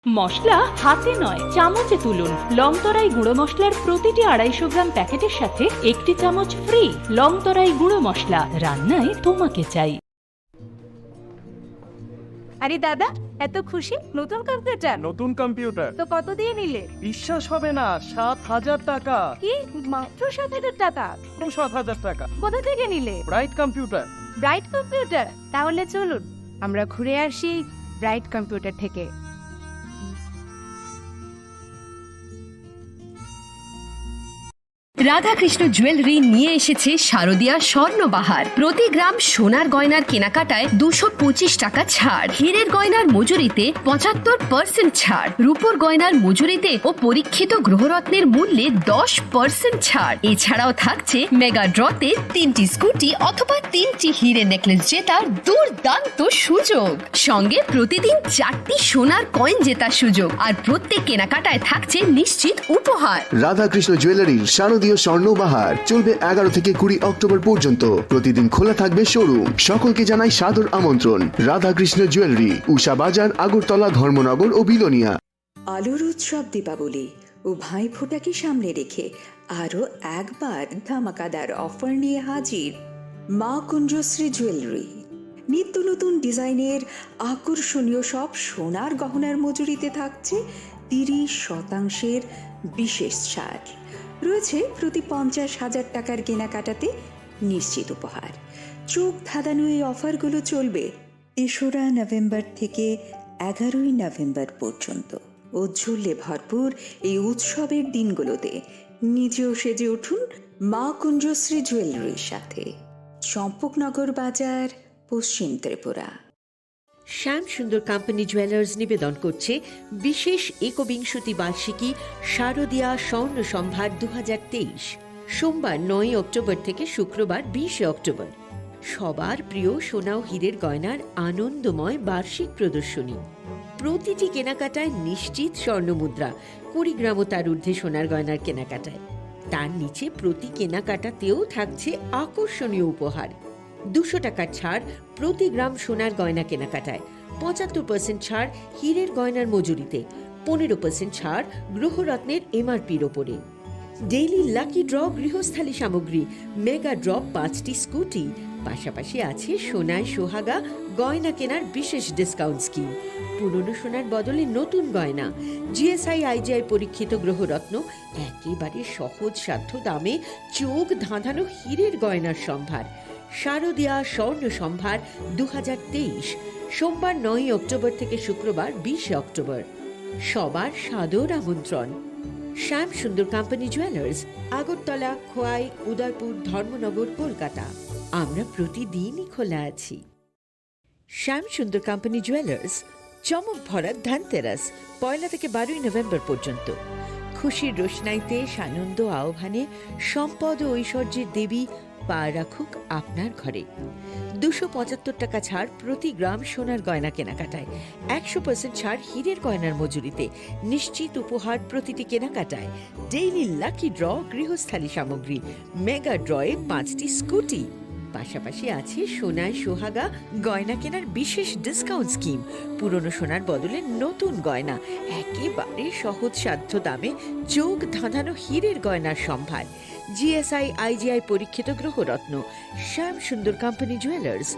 মশলা হাতে নয় চামচে তুলুন। লংতরাই গুঁড়ো মশলার প্রতিটি 250 গ্রাম প্যাকেটের সাথে 1টি চামচ ফ্রি। লংতরাই গুঁড়ো মশলা, রান্নায় তোমাকে চাই। আরে দাদা, এত খুশি? নতুন কম্পিউটার? নতুন কম্পিউটার তো কত দিয়ে নিলে? বিশ্বাস হবে না, 7,000 টাকা। কি মাত্র 7,000 টাকা? 7,000 টাকা। কোথা থেকে নিলে? Bright computer. Bright computer? তাহলে চলুন আমরা ঘুরে আসি ব্রাইট কম্পিউটার থেকে। রাধাকৃষ্ণ জুয়েলারি নিয়ে এসেছে শারদীয়া স্বর্ণবাহার। প্রতি গ্রাম সোনার গয়নার কেনাকাটায় 225 টাকা ছাড়, হীরের গয়নার মজুরিতে 75% ছাড়, রূপোর গয়নার মজুরিতে ও পরীক্ষিত গ্রহরত্নের মূল্যে 10% ছাড়। এছাড়াও থাকছে মেগা ড্রতে 3টি স্কুটি অথবা 3টি হীরে নেকলেস জেতার দুর্দান্ত সুযোগ, সঙ্গে প্রতিদিন 4টি সোনার কয়েন জেতার সুযোগ, আর প্রত্যেক কেনাকাটায় থাকছে নিশ্চিত উপহার। রাধাকৃষ্ণ জুয়েলারির শারদীয় স্বর্ণবাহার চলবে 11 থেকে 20 অক্টোবর পর্যন্ত। প্রতিদিন খোলা থাকবে শোরুম। সকলকে জানাই সাদর আমন্ত্রণ। রাধাকৃষ্ণ জুয়েলারি, উষা বাজার, আগরতলা, ধর্মনগর ও বিলোনিয়া। আলোর উৎসব দীপাবলি ও ভাইফোঁটাকে সামনে রেখে আরও একবার ধামাকাদার অফার নিয়ে হাজির মা কুঞ্জশ্রী জুয়েলারি। নিত্য নতুন ডিজাইনের আকর্ষণীয় সব সোনার গহনার মজুরিতে থাকছে 30% বিশেষ ছাড়। রয়েছে প্রতি 50,000 টাকার কেনাকাটাতে নিশ্চিত উপহার। চোখ ধাঁধানো এই অফারগুলো চলবে 3রা নভেম্বর থেকে 11ই নভেম্বর পর্যন্ত। ঔজ্জ্বল্যে ভরপুর এই উৎসবের দিনগুলোতে নিজেও সেজে উঠুন মা কুঞ্জশ্রী জুয়েলারির সাথে। চম্পকনগর বাজার, পশ্চিম ত্রিপুরা। শ্যাম সুন্দর কোম্পানি জুয়েলার্স নিবেদন করছে বিশেষ একবিংশতি বার্ষিকী শারদীয়া স্বর্ণ সম্ভার 2023, সোমবার 9 অক্টোবর থেকে শুক্রবার 20 অক্টোবর। সবার প্রিয় সোনা ও হীরের গয়নার আনন্দময় বার্ষিক প্রদর্শনী। প্রতিটি কেনাকাটায় নিশ্চিত স্বর্ণ মুদ্রা, 20 গ্রাম ও তার ঊর্ধ্বে সোনার গয়নার কেনাকাটায়। তার নিচে প্রতি কেনাকাটাতেও থাকছে আকর্ষণীয় উপহার। 200 টাকার ছাড় প্রতি গ্রাম সোনার গয়না কেনাকাটায়, 75% ছাড় হীরের গয়নার মজুরিতে, 15% ছাড় গ্রহরত্নের এমআরপির ওপরে। ডেইলি লাকি ড্র গৃহস্থালী সামগ্রী, মেগা ড্র 5টি স্কুটি, পাশাপাশি আছে সোনায় সোহাগা গয়না কেনার বিশেষ ডিসকাউন্ট স্কিম। পুরনো সোনার বদলে নতুন গয়না, জিএসআই আইজিআই পরীক্ষিত গ্রহরত্ন, একেবারে সহজ সাধ্য দামে চোখ ধাঁধানো হীরের গয়নার সম্ভার। শারদীয়া স্বর্ণ সম্ভার 2023, সোমবার 9 অক্টোবর থেকে শুক্রবার 20 অক্টোবর। সবার সাদর আমন্ত্রণ। শ্যাম সুন্দর কোম্পানি জুয়েলার্স, আগরতলা, খোয়াই, উদয়পুর, ধর্মনগর, কলকাতা। আমরা প্রতিদিনই খোলা আছি। শ্যাম সুন্দর কোম্পানি জুয়েলার্স, চমক ভরা ধানতেরাস 1 থেকে 12 নভেম্বর পর্যন্ত। খুশির রোশনাইতে সানন্দ আহ্বানে সম্পদ ও ঐশ্বর্যের দেবী পা রাখুক আপনার ঘরে। 275 টাকা ছাড় প্রতি গ্রাম সোনার গয়না কেনাকাটায়, 100% ছাড় হীরের গয়নার মজুরিতে, নিশ্চিত উপহার প্রতিটি কেনাকাটায়। ডেইলি লাকি ড্র গৃহস্থালী সামগ্রী, মেগা ড্রয়ে 5টি স্কুটি, পাশাপাশি আছে সোনায় সোহাগা গয়না কেনার বিশেষ ডিসকাউন্ট স্কিম। পুরনো সোনার বদলে নতুন গয়না, একেবারে সহজ সাধ্য দামে চোখ ধাঁধানো হীরের গয়নার সম্ভার। জিএসআই আইজিআই পরীক্ষিত গ্রহরত্ন। শ্যাম সুন্দর কোম্পানি জুয়েলার্স,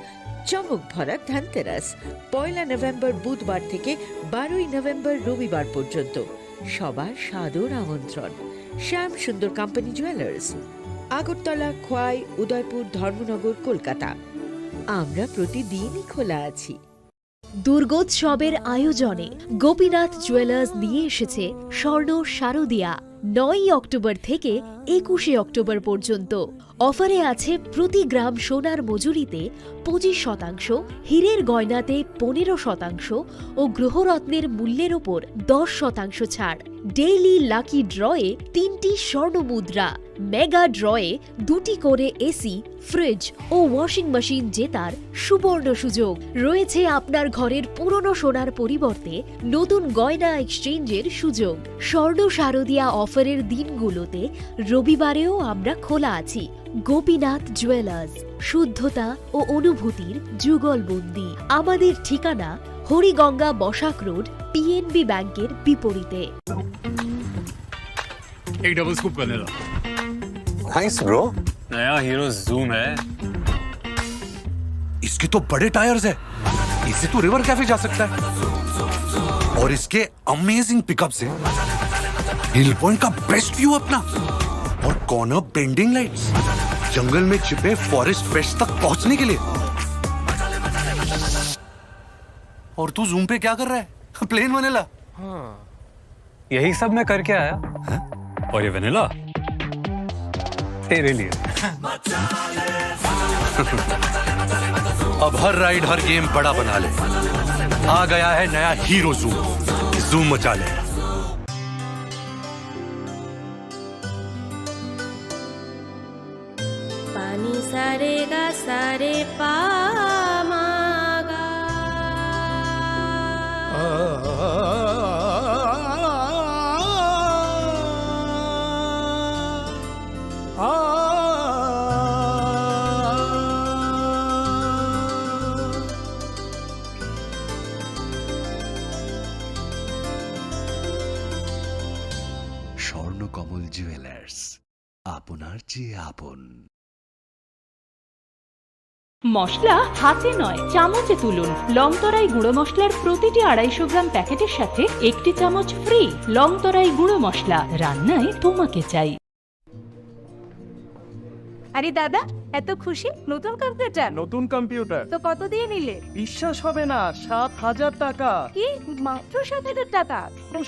চমক ভরা ধানতেরাস 1 নভেম্বর বুধবার থেকে 12 নভেম্বর রবিবার পর্যন্ত। সবার সাদর আমন্ত্রণ। শ্যাম সুন্দর কোম্পানি জুয়েলার্স, আগরতলা, খোয়াই, উদয়পুর, ধর্মনগর, কলকাতা। আমরা প্রতিদিনই খোলা আছি। দুর্গোৎসবের আয়োজনে গোপীনাথ জুয়েলার্স নিয়ে এসেছে স্বর্ণ শারদীয়া। 9 অক্টোবর থেকে 21 অক্টোবর পর্যন্ত। অফারে আছে প্রতি গ্রাম সোনার মজুরিতে 25%, হীরের গয়নাতে 15% ও গ্রহরত্নের মূল্যের ওপর 10% ছাড়। ডেইলি লাকি ড্রয়ে 3টি স্বর্ণ মুদ্রা, মেগা ড্রয়ে 2টি করে এসি, ফ্রিজ ও ওয়াশিং মেশিন জেতার সুবর্ণ সুযোগ। রয়েছে আপনার ঘরের পুরনো সোনার পরিবর্তে নতুন গয়না এক্সচেঞ্জের সুযোগ। স্বর্ণ শারদীয়া অফারের দিনগুলোতে রবিবারেও আমরা খোলা আছি। গোপীনাথ জুয়েলার্স, শুদ্ধতা ও অনুভূতির যুগলবন্দি। আমাদের ঠিকানা হরিগঙ্গা বসাক রোড, পিএনবি ব্যাংকের বিপরীতে। एक डबल स्कूप करने ला। Nice bro. नया हीरो जूम है। इसके तो बड़े टायर्स है, इससे तो रिवर कैफे जा सकता है। और इसके अमेजिंग पिकअप से हिल पॉइंट का बेस्ट व्यू अपना, और कॉर्नर बेंडिंग लाइट्स, जंगल में छिपे फॉरेस्ट फेस्ट तक पहुंचने के लिए। और तू जूम पे क्या कर रहा है? Plane vanilla. यही सब मैं करके आया। और ये वनीला तेरे लिए। अब हर राइड हर गेम बड़ा बना ले। आ गया है नया हीरो जूम, जूम मचा ले। पानी सारे गा सारे पामागा স্বর্ণকমল জুয়েলার্স, আপনার চেয়ে আপন। মশলা হাতে নয় চামচে তুলুন। লংতরাই গুঁড়ো মশলার প্রতিটি 250 গ্রাম প্যাকেটের সাথে 1টি চামচ ফ্রি। লংতরাই গুঁড়ো মশলা, রান্নায় তোমাকে চাই। আরে দাদা, এত খুশি নতুন কম্পিউটার? নতুন কম্পিউটার তো কত দিয়ে নিলে? বিশ্বাস হবে না, 7,000 টাকা। কি মাত্র 7,000 টাকা?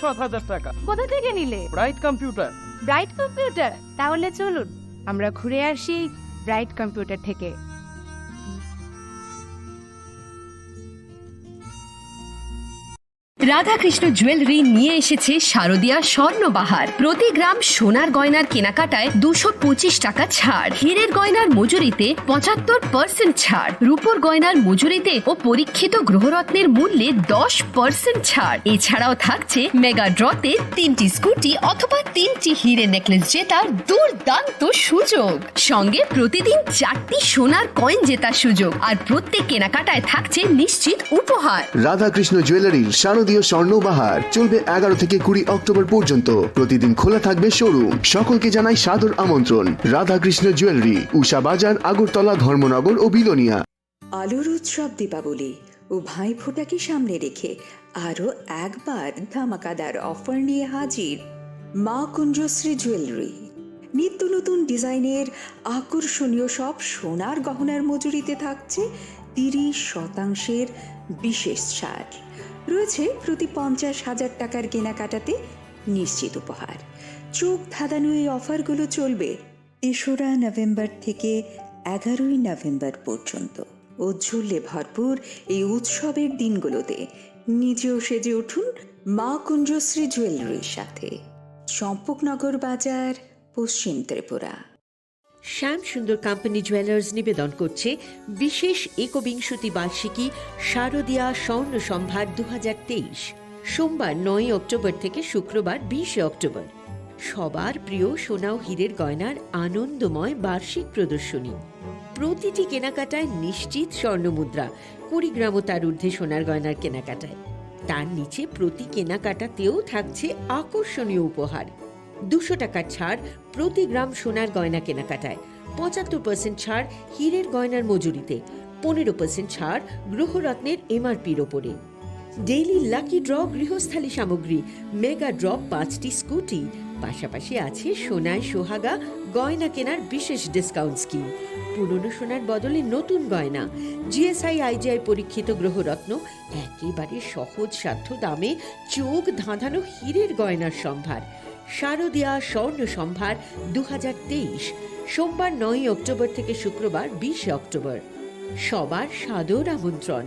7,000 টাকা। কোথা থেকে নিলে? Bright computer. Bright computer? তাহলে চলুন আমরা ঘুরে আসি ব্রাইট কম্পিউটার থেকে। রাধাকৃষ্ণ জুয়েলারি নিয়ে এসেছে শারদীয়া স্বর্ণবাহার। প্রতি গ্রাম সোনার গয়নার কেনাকাটায় 225 টাকা ছাড়, হীরের গয়নার মজুরিতে 75% ছাড়, রূপোর গয়নার মজুরিতে ও পরীক্ষিত গ্রহরত্নের মূল্যে 10% ছাড়। এছাড়াও থাকছে মেগা ড্রতে 3টি স্কুটি অথবা 3টি হীরে নেকলেস জেতার দুর্দান্ত সুযোগ। সঙ্গে প্রতিদিন 4টি সোনার কয়েন জেতার সুযোগ, আর প্রত্যেক কেনাকাটায় থাকছে নিশ্চিত উপহার। রাধাকৃষ্ণ জুয়েলারির শারদীয় স্বর্ণবাহার চলবে 11 থেকে 20 অক্টোবর পর্যন্ত। প্রতিদিন খোলা থাকবে শোরুম। সকলকে জানাই সাদর আমন্ত্রণ। রাধাকৃষ্ণ জুয়েলারি, উষা বাজার, আগরতলা, ধর্মনগর ও বিলোনিয়া। আলোর উৎসব দীপাবলি ও ভাইফোঁটাকে সামনে রেখে আরও একবার ধামাকাদার অফার নিয়ে হাজির মা কুঞ্জশ্রী জুয়েলারি। নিত্য নতুন ডিজাইনের আকর্ষণীয় সব সোনার গহনার মজুরিতে থাকছে 30% বিশেষ ছাড়। রয়েছে প্রতি 50,000 টাকার কেনাকাটাতে নিশ্চিত উপহার। চোখ ধাঁধানো এই অফারগুলো চলবে 3রা নভেম্বর থেকে 11ই নভেম্বর পর্যন্ত। ঔজ্জ্বল্যে ভরপুর এই উৎসবের দিনগুলোতে নিজেও সেজে উঠুন মা কুঞ্জশ্রী জুয়েলারির সাথে। চম্পকনগর বাজার, পশ্চিম ত্রিপুরা। শ্যাম সুন্দর কোম্পানি জুয়েলার্স নিবেদন করছে বিশেষ একবিংশতি বার্ষিকী শারদীয়া স্বর্ণ সম্ভার 2023, সোমবার 9 অক্টোবর থেকে শুক্রবার 20 অক্টোবর। সবার প্রিয় সোনা ও হীরের গয়নার আনন্দময় বার্ষিক প্রদর্শনী। প্রতিটি কেনাকাটায় নিশ্চিত স্বর্ণমুদ্রা, 20 গ্রাম ও তার ঊর্ধ্বে সোনার গয়নার কেনাকাটায়। তার নিচে প্রতি কেনাকাটাতেও থাকছে আকর্ষণীয় উপহার। 200 টাকার ছাড় প্রতি গ্রাম সোনার গয়না কেনাকাটায়, 75% ছাড় হীরের গয়নার মজুরিতে, 15% ছাড় গ্রহরত্নের এমআরপির ওপরে। ডেইলি লাকি ড্র গৃহস্থালী সামগ্রী, মেগা ড্র 5টি স্কুটি। পাশাপাশি আছে সোনায় সোহাগা গয়না কেনার বিশেষ ডিসকাউন্ট স্কিম। পুরনো সোনার বদলে নতুন গয়না, জিএসআই আইজিআই পরীক্ষিত গ্রহরত্ন, একেবারে সহজ সাধ্য দামে চোখ ধাঁধানো হীরের গয়নার সম্ভার। শারদীয়া স্বর্ণ সম্ভার 2023, সোমবার 9 অক্টোবর থেকে শুক্রবার 20 অক্টোবর। সবার সাদর আমন্ত্রণ।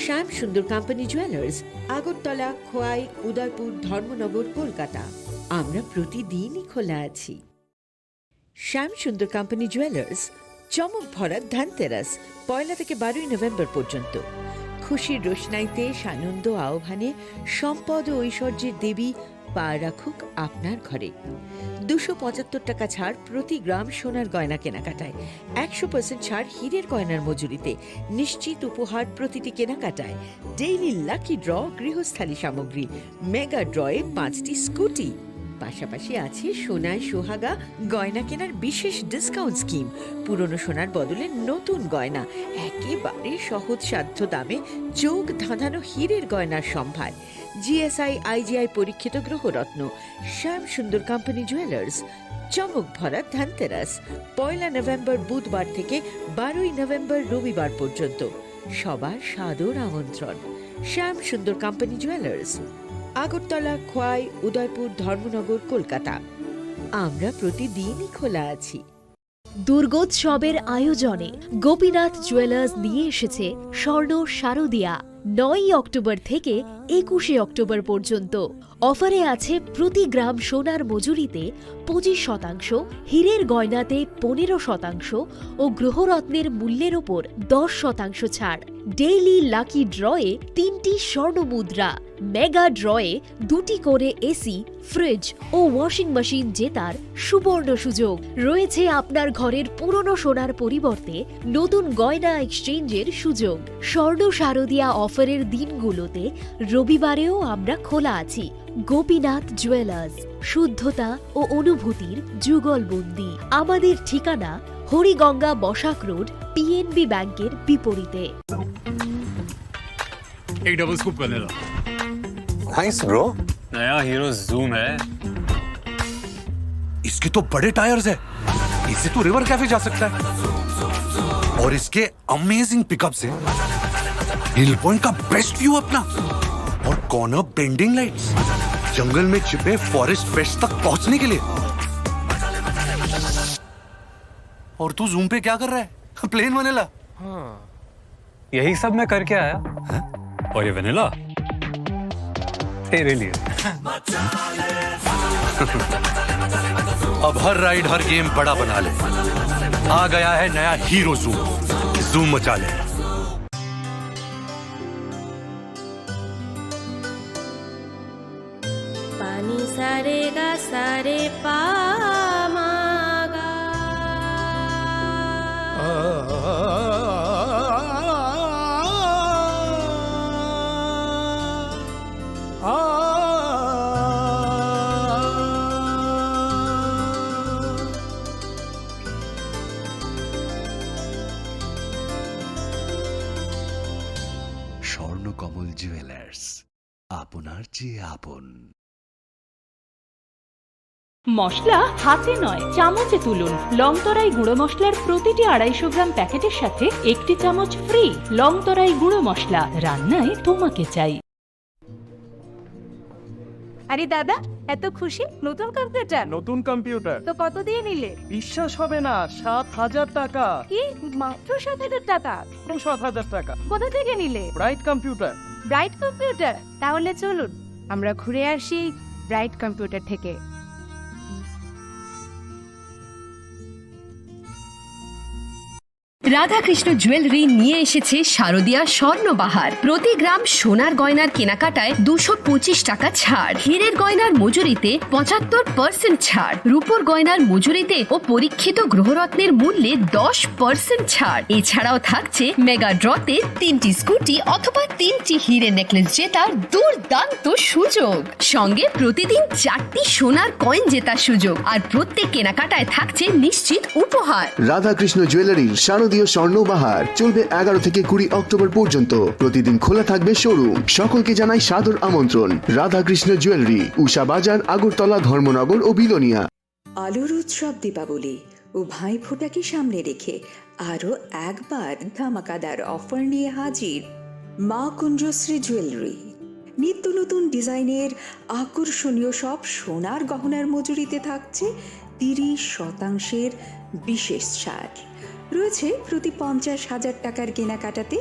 শ্যাম সুন্দর কোম্পানি জুয়েলার্স, আগরতলা, খোয়াই, উদয়পুর, ধর্মনগর, কলকাতা। আমরা প্রতিদিনই খোলা আছি। শ্যাম সুন্দর কোম্পানি জুয়েলার্স, চমক ভরা ধনতেরাস 1 থেকে 12 নভেম্বর পর্যন্ত। খুশির রোশনাইতে সানন্দ আহ্বানে সম্পদ ও ঐশ্বর্যের দেবী পা রাখুক আপনার ঘরে। 275 টাকা ছাড় প্রতি গ্রাম সোনার গয়না কেনাকাটায়, 100% ছাড় হীরের গয়নার মজুরিতে, নিশ্চিত উপহার প্রতিটি কেনাকাটায়। ডেইলি লাকি ড্র গৃহস্থালী সামগ্রী, মেগা ড্রয়ে 5টি স্কুটি। পাশাপাশি আছে সোনায় সোহাগা গয়না কেনার বিশেষ ডিসকাউন্ট স্কিম। পুরনো সোনার বদলে নতুন গয়না, একেবারে সহজ সাধ্য দামে চোখ ধাঁধানো হীরের গয়নার সম্ভার। জিএসআই আইজিআই পরীক্ষিত গ্রহরত্ন। শ্যাম সুন্দর কোম্পানি জুয়েলার্স, চমক ভরা ধনতেরাস 1 নভেম্বর বুধবার থেকে 12 নভেম্বর রবিবার পর্যন্ত। সবার সাদর আমন্ত্রণ। শ্যাম সুন্দর কোম্পানি জুয়েলার্স, আগরতলা, খোয়াই, উদয়পুর, ধর্মনগর, কলকাতা। আমরা প্রতিদিনই খোলা আছি। দুর্গোৎসবের আয়োজনে গোপীনাথ জুয়েলার্স নিয়ে এসেছে স্বর্ণ শারদিয়া। 9 অক্টোবর থেকে 21 অক্টোবর পর্যন্ত অফারে আছে প্রতি গ্রাম সোনার মজুরিতে 25%, হীরের গয়নাতে 15% ও গ্রহরত্নের মূল্যের ওপর 10% ছাড়। ডেইলি লাকি ড্রয়ে 3টি স্বর্ণ মুদ্রা, মেগা ড্রয়ে 2টি করে এসি, ফ্রিজ ও ওয়াশিং মেশিন জেতার সুবর্ণ সুযোগ রয়েছে। আপনার ঘরের পুরনো সোনার পরিবর্তে নতুন গয়না এক্সচেঞ্জের সুযোগ। স্বর্ণ শারদিয়া অফারের দিনগুলোতে রবিবারেও আমরা খোলা আছি। গোপীনাথ জুয়েলার্স, শুদ্ধতা ও অনুভূতির যুগলবন্দি। আমাদের ঠিকানা হরিগঙ্গা বসাক রোড, পিএনবি ব্যাংকের বিপরীতে। एक double scoop vanilla. Nice bro. नया हीरो जूम है। इसके तो बड़े टायर्स है, इससे तो रिवर कैफे जा सकता है। और इसके अमेजिंग पिकअप से हिल पॉइंट का बेस्ट व्यू अपना, और कॉर्नर बेंडिंग लाइट्स, जंगल में छिपे फॉरेस्ट फेस्ट तक पहुंचने के लिए। और तू जूम पे क्या कर रहा है? Plane vanilla. हाँ, यही सब मैं करके आया। और ये वनीला तेरे लिए। अब हर राइड हर गेम बड़ा बना ले। आ गया है नया हीरो जूम। जूम मचा ले। पानी सारे गा सारे पामागा স্বর্ণকমল জুয়েলার্স, আপনার চেয়ে আপন। মশলা হাতে নয় চামচে তুলুন। লংতরাই গুঁড়ো মশলার প্রতিটি 250 গ্রাম প্যাকেটের সাথে 1টি চামচ ফ্রি। লংতরাই গুঁড়ো মশলা, রান্নায় তোমাকে চাই। আরে দাদা, এত খুশি? নতুন কম্পিউটার? নতুন কম্পিউটার তো কত দিয়ে নিলে? বিশ্বাস হবে না, 7,000 টাকা। কি মাত্র 7,000 টাকা? 7,000 টাকা। কোথা থেকে নিলে? Bright computer. Bright computer? তাহলে চলুন আমরা ঘুরে আসি ব্রাইট কম্পিউটার থেকে। রাধাকৃষ্ণ জুয়েলারি নিয়ে এসেছে শারদিয়া স্বর্ণবাহার। প্রতি গ্রাম সোনার গয়নার কেনাকাটায় 225 টাকা ছাড়, হীরের গয়নার মজুরিতে 75% ছাড়, রূপোর গয়নার মজুরিতে ও পরীক্ষিত গ্রহরত্নের মূল্যে 10% ছাড়। এছাড়াও থাকছে মেগা ড্রতে 3টি স্কুটি অথবা 3টি হীরে নেকলেস জেতার দুর্দান্ত সুযোগ। সঙ্গে প্রতিদিন 4টি সোনার কয়েন জেতার সুযোগ, আর প্রত্যেক কেনাকাটায় থাকছে নিশ্চিত উপহার। রাধাকৃষ্ণ জুয়েলারির শারদীয় স্বর্ণবাহার চলবে 11 থেকে 20 অক্টোবর পর্যন্ত। প্রতিদিন খোলা থাকবে শোরুম। সকলকে জানাই সাদর আমন্ত্রণ। রাধাকৃষ্ণ জুয়েলারি, উষা বাজার, আগরতলা, ধর্মনগর ও বিলোনিয়া। আলোর উৎসব দীপাবলি ও ভাইফোঁটাকে সামনে রেখে আরও একবার ধামাকাদার অফার নিয়ে হাজির মা কুঞ্জশ্রী জুয়েলারি। নিত্য নতুন ডিজাইনের আকর্ষণীয় সব সোনার গহনার মজুরিতে থাকছে 30% বিশেষ ছাড়। রয়েছে প্রতি 50,000 টাকার কেনাকাটাতে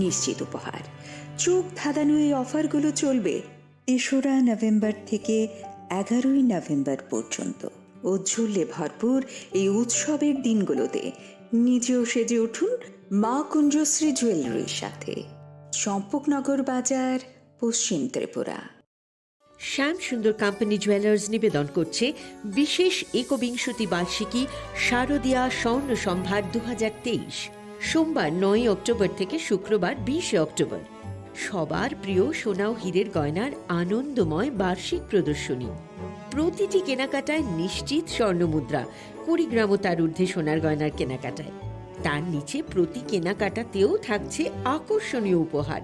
নিশ্চিত উপহার। চোখ ধাঁধানো এই অফারগুলো চলবে 3রা নভেম্বর থেকে 11ই নভেম্বর পর্যন্ত। ঔজ্জ্বল্যে ভরপুর এই উৎসবের দিনগুলোতে নিজেও সেজে উঠুন মা কুঞ্জশ্রী জুয়েলারির সাথে। চম্পকনগর বাজার, পশ্চিম ত্রিপুরা। শ্যাম সুন্দর কোম্পানি জুয়েলার্স নিবেদন করছে বিশেষ একবিংশতি বার্ষিকী শারদিয়া স্বর্ণ সম্ভার 2023। সোমবার 9 অক্টোবর থেকে শুক্রবার 20 অক্টোবর সবার প্রিয় সোনা ও হীরের গয়নার আনন্দময় বার্ষিক প্রদর্শনী। প্রতিটি কেনাকাটায় নিশ্চিত স্বর্ণমুদ্রা, 20 গ্রাম ও তার ঊর্ধ্বে সোনার গয়নার কেনাকাটায়। তার নিচে প্রতি কেনাকাটাতেও থাকছে আকর্ষণীয় উপহার।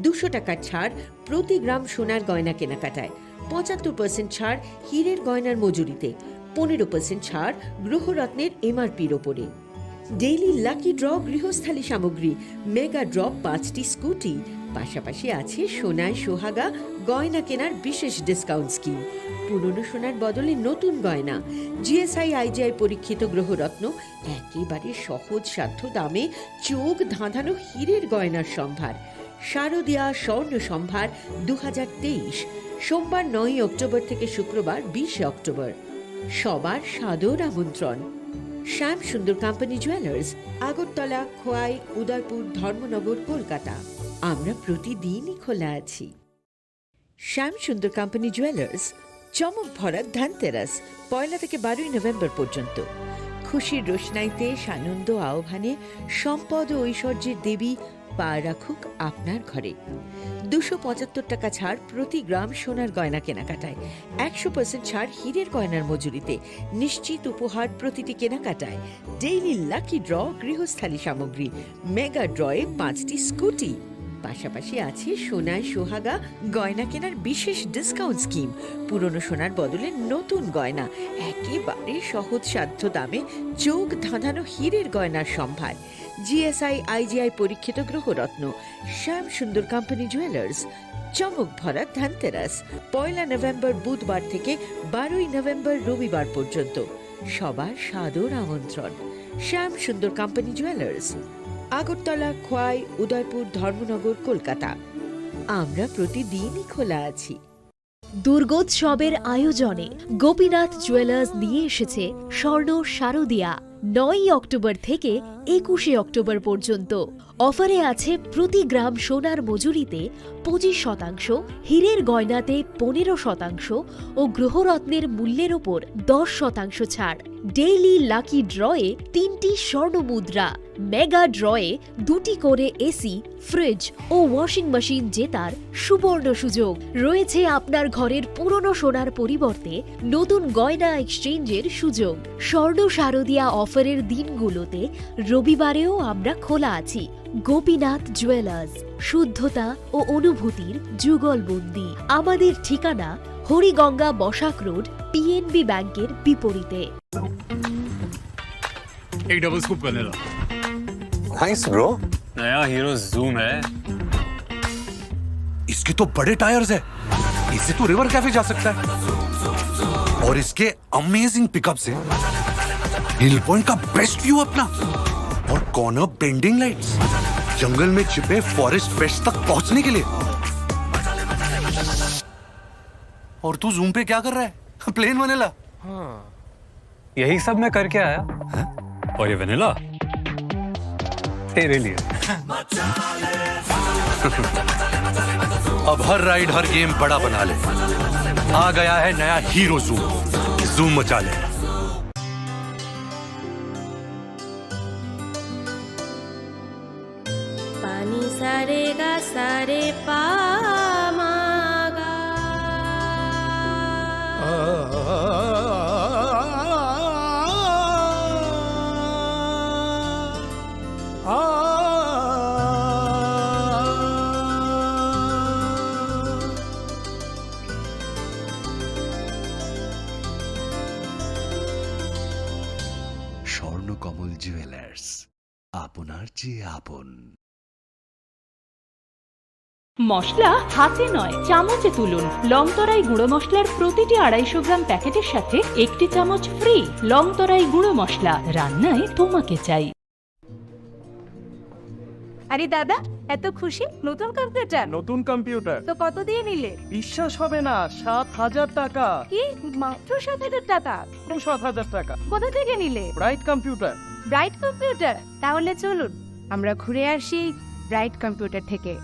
200 টাকার ছাড় প্রতি গ্রাম সোনার গয়না কেনাকাটায়, 75% ছাড় হীরের গয়নার মজুরিতে, 15% ছাড় গ্রহরত্নের এমআরপির ওপরে। ডেইলি লাকি ড্র গৃহস্থালী সামগ্রী, মেগা ড্র 5টি স্কুটি, পাশাপাশি আছে সোনায় সোহাগা গয়না কেনার বিশেষ ডিসকাউন্ট স্কিম। পুরনো সোনার বদলে নতুন গয়না। জিএসআই আইজিআই পরীক্ষিত গ্রহরত্ন, একেবারে সহজ সাধ্য দামে চোখ ধাঁধানো হীরের গয়নার সম্ভার। শারদিয়া স্বর্ণ সম্ভার 2023, সোমবার 9 অক্টোবর থেকে শুক্রবার 20 অক্টোবর। সবার সাদর আমন্ত্রণ। শ্যাম সুন্দর কোম্পানি জুয়েলার্স, আগরতলা, খোয়াই, উদয়পুর, ধর্মনগর, কলকাতা। আমরা প্রতিদিনই খোলা আছি। শ্যাম সুন্দর কোম্পানি জুয়েলার্স, চমক ভরা ধানতেরাস 1 থেকে 12 নভেম্বর পর্যন্ত। খুশির রোশনাইতে সানন্দ আহ্বানে সম্পদ ও ঐশ্বর্যের দেবী পা রাখুক আপনার ঘরে। 275 টাকা ছাড় প্রতি গ্রাম সোনার গয়না কেনাকাটায়, 100% ছাড় হীরের গয়নার মজুরিতে, নিশ্চিত উপহার প্রতিটি কেনাকাটায়, ডেইলি লাকি ড্র গৃহস্থালী সামগ্রী, মেগা ড্রয়ে 5টি স্কুটি। পাশাপাশি আছে সোনায় সোহাগা গয়না কেনার বিশেষ ডিসকাউন্ট স্কিম। পুরনো সোনার বদলে নতুন গয়না, একেবারে সহজ সাধ্য দামে চোখ ধাঁধানো হীরের গয়নার সম্ভার। জিএসআই আইজিআই পরীক্ষিত গ্রহরত্ন। শ্যাম সুন্দর কোম্পানি জুয়েলার্স, চমক ভরা ধানতেরাস 1 নভেম্বর বুধবার থেকে 12 নভেম্বর রবিবার পর্যন্ত। সবার সাদর আমন্ত্রণ। শ্যাম সুন্দর কোম্পানি জুয়েলার্স, আগরতলা, খোয়াই, উদয়পুর, ধর্মনগর, কলকাতা। আমরা প্রতিদিনই খোলা আছি। দুর্গোৎসবের আয়োজনে গোপীনাথ জুয়েলার্স নিয়ে এসেছে স্বর্ণ শারদিয়া। 9 অক্টোবর থেকে 21 অক্টোবর পর্যন্ত অফারে আছে প্রতি গ্রাম সোনার মজুরিতে 25%, হীরের গয়নাতে 15% ও গ্রহরত্নের মূল্যের ওপর 10% ছাড়। ডেইলি লাকি ড্রয়ে 3টি স্বর্ণ মুদ্রা, মেগা ড্রয়ে 2টি করে এসি, ফ্রিজ ও ওয়াশিং মেশিন জেতার সুবর্ণ সুযোগ রয়েছে। আপনার ঘরের পুরনো সোনার পরিবর্তে নতুন গয়না এক্সচেঞ্জের সুযোগ। স্বর্ণ শারদিয়া অফারের দিনগুলোতে রবিবারেও আমরা খোলা আছি। গোপীনাথ জুয়েলার্স, শুদ্ধতা ও অনুভূতির যুগলবন্দি। আমাদের ঠিকানা হরিগঙ্গা বসাক রোড, পিএনবি ব্যাংকের বিপরীতে। एक double scoop vanilla. Nice bro. नया हीरो जूम है। इसके तो बड़े टायर्स है, इससे तो रिवर कैफे जा सकता है। और इसके अमेजिंग पिकअप से हिल पॉइंट का बेस्ट व्यू अपना, और कॉर्नर बेंडिंग लाइट्स, जंगल में छिपे फॉरेस्ट पेस्ट तक पहुंचने के लिए। और तू जूम पे क्या कर रहा है? Plain vanilla. हाँ, यही सब मैं करके आया। है? और ये वैनिला तेरे लिए। अब हर राइड हर गेम बड़ा बना ले। आ गया है नया हीरो जूम। जूम मचा ले। पानी सारे गा सारे पामागा। স্বর্ণকমল জুয়েলার্স, আপনার চেয়ে আপন। মশলা হাতে নয় চামচে তুলুন। লংতরাই গুঁড়ো মশলার প্রতিটি 250 গ্রাম প্যাকেটের সাথে 1টি চামচ ফ্রি। লংতরাই গুঁড়ো মশলা, রান্নায় তোমাকে চাই। আরে দাদা, এত খুশি? নতুন কম্পিউটার? নতুন কম্পিউটার তো কত দিয়ে নিলে? বিশ্বাস হবে না, 7,000 টাকা। কি মাত্র 7,000 টাকা? 7,000 টাকা। কোথা থেকে নিলে? Bright computer. Bright computer? তাহলে চলুন আমরা ঘুরে আসি ব্রাইট কম্পিউটার থেকে।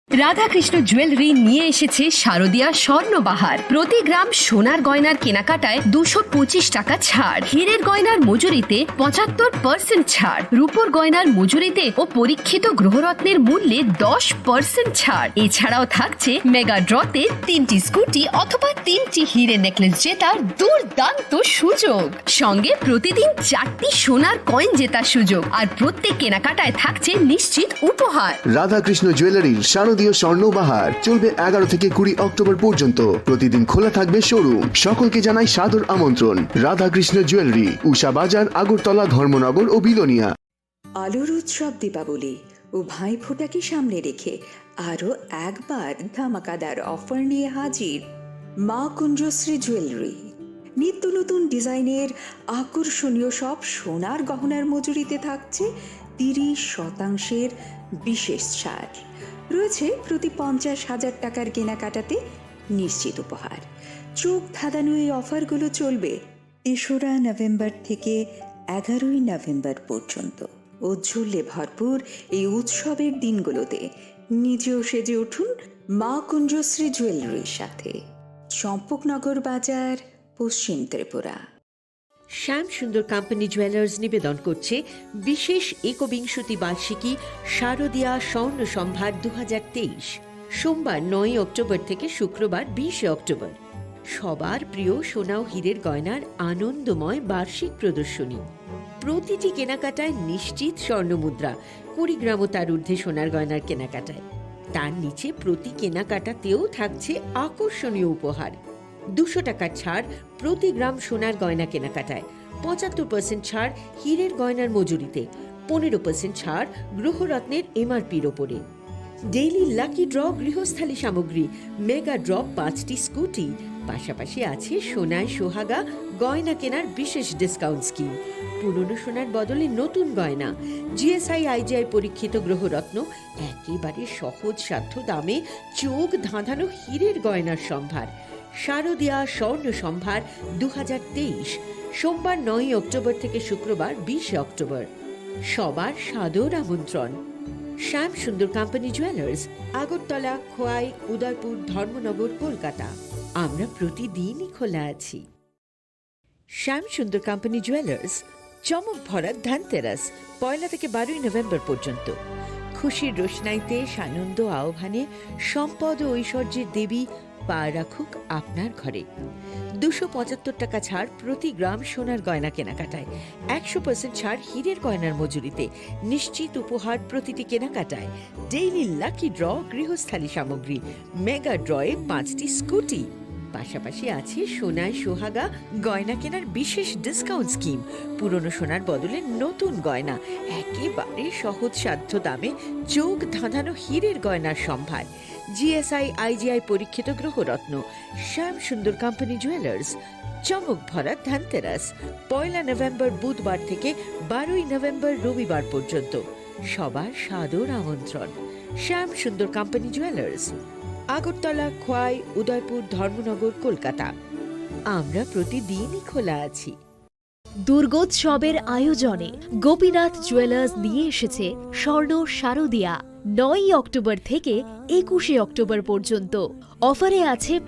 রাধাকৃষ্ণ জুয়েলারি নিয়ে এসেছে শারদিয়া স্বর্ণবাহার। প্রতি গ্রাম সোনার গয়নার কেনাকাটায় 225 টাকা ছাড়, হীরের গয়নার মজুরিতে 75% ছাড়, রূপোর গয়নার মজুরিতে ও পরীক্ষিত গ্রহরত্নের মূল্যে 10% ছাড়। এছাড়াও থাকছে মেগা ড্রতে 3টি স্কুটি অথবা 3টি হীরে নেকলেস জেতার দুর্দান্ত সুযোগ। সঙ্গে প্রতিদিন 4টি সোনার কয়েন জেতার সুযোগ, আর প্রত্যেক কেনাকাটায় থাকছে নিশ্চিত উপহার। রাধাকৃষ্ণ জুয়েলারির শারদীয় স্বর্ণবাহার চলবে 11 থেকে 20 অক্টোবর পর্যন্ত। প্রতিদিন খোলা থাকবে শোরুম। সকলকে জানাই সাদর আমন্ত্রণ। রাধাকৃষ্ণ জুয়েলারি, উষা বাজার, আগরতলা, ধর্মনগর ও বিলোনিয়া। আলোর উৎসব দীপাবলি ও ভাইফোঁটাকে সামনে রেখে আরও একবার ধামাকাদার অফার নিয়ে হাজির মা কুঞ্জশ্রী জুয়েলারি। নিত্য নতুন ডিজাইনের আকর্ষণীয় সব সোনার গহনার মজুরিতে থাকছে 30% বিশেষ ছাড়। রয়েছে প্রতি 50,000 টাকার কেনাকাটাতে নিশ্চিত উপহার। চোখ ধাঁধানো এই অফারগুলো চলবে 3রা নভেম্বর থেকে 11ই নভেম্বর পর্যন্ত। ঔজ্জ্বল্যে ভরপুর এই উৎসবের দিনগুলোতে নিজেও সেজে উঠুন মা কুঞ্জশ্রী জুয়েলারির সাথে। চম্পকনগর বাজার, পশ্চিম ত্রিপুরা। শ্যাম সুন্দর কোম্পানি জুয়েলার্স নিবেদন করছে বিশেষ একবিংশতি বার্ষিকী শারদীয়া স্বর্ণ সম্ভার 2023, সোমবার 9 অক্টোবর থেকে শুক্রবার 20 অক্টোবর। সবার প্রিয় সোনা ও হীরের গয়নার আনন্দময় বার্ষিক প্রদর্শনী। প্রতিটি কেনাকাটায় নিশ্চিত স্বর্ণমুদ্রা, 20 গ্রাম ও তার ঊর্ধ্বে সোনার গয়নার কেনাকাটায়। তার নিচে প্রতি কেনাকাটাতেও থাকছে আকর্ষণীয় উপহার। 200 টাকার ছাড় প্রতি গ্রাম সোনার গয়না কেনাকাটায়, 75% ছাড় হীরের গয়নার মজুরিতে, 15% ছাড় গ্রহরত্নের MRPর ওপরে। ডেইলি লাকি ড্র গৃহস্থালী সামগ্রী, মেগা ড্র 5টি স্কুটি। পাশাপাশি আছে সোনায় সোহাগা গয়না কেনার বিশেষ ডিসকাউন্ট স্কিম। পুরনো সোনার বদলে নতুন গয়না, GSI IGI পরীক্ষিত গ্রহরত্ন, একেবারে সহজ সাধ্য দামে চোখ ধাঁধানো হীরের গয়নার সম্ভার। শারদীয়া স্বর্ণ সম্ভার 2023, সোমবার 9 অক্টোবর থেকে শুক্রবার 20 অক্টোবর। সবার সাদর আমন্ত্রণ। শ্যাম সুন্দর কোম্পানি জুয়েলার্স, আগরতলা, খোয়াই, উদয়পুর, ধর্মনগর, কলকাতা। আমরা প্রতিদিনই খোলা আছি। শ্যাম সুন্দর কোম্পানি জুয়েলার্স, চমক ভরা ধানতেরাস 1 থেকে 12 নভেম্বর পর্যন্ত। খুশির রোশনাইতে সানন্দ আহ্বানে সম্পদ ও ঐশ্বর্যের দেবী পা রাখুক আপনার ঘরে। 275 টাকা ছাড় প্রতি গ্রাম সোনার গয়না কেনাকাটায়, 100% ছাড় হীরের গয়নার মজুরিতে, নিশ্চিত উপহার প্রতিটি কেনাকাটায়। ডেইলি লাকি ড্র গৃহস্থালী সামগ্রী, মেগা ড্রয়ে 5টি স্কুটি। পাশাপাশি আছে সোনায় সোহাগা গয়না কেনার বিশেষ ডিসকাউন্ট স্কিম। পুরনো সোনার বদলে নতুন গয়না, একেবারে সহজ সাধ্য দামে চোখ ধাঁধানো হীরের গয়নার সম্ভার। GSI IGI পরীক্ষিত গ্রহরত্ন। শ্যাম সুন্দর কোম্পানি জুয়েলার্স, চমক ভরা ধানতেরাস 1 নভেম্বর বুধবার থেকে 12 নভেম্বর রবিবার পর্যন্ত। সবার সাদর আমন্ত্রণ। শ্যাম সুন্দর কোম্পানি জুয়েলার্স, আগরতলা, খোয়াই, উদয়পুর, ধর্মনগর, কলকাতা। আমরা প্রতিদিনই খোলা আছি। দুর্গোৎসবের আয়োজনে গোপীনাথ জুয়েলার্স নিয়ে এসেছে স্বর্ণ শারদীয়া। 9 অক্টোবর থেকে 21 অক্টোবর পর্যন্ত অফারে আছে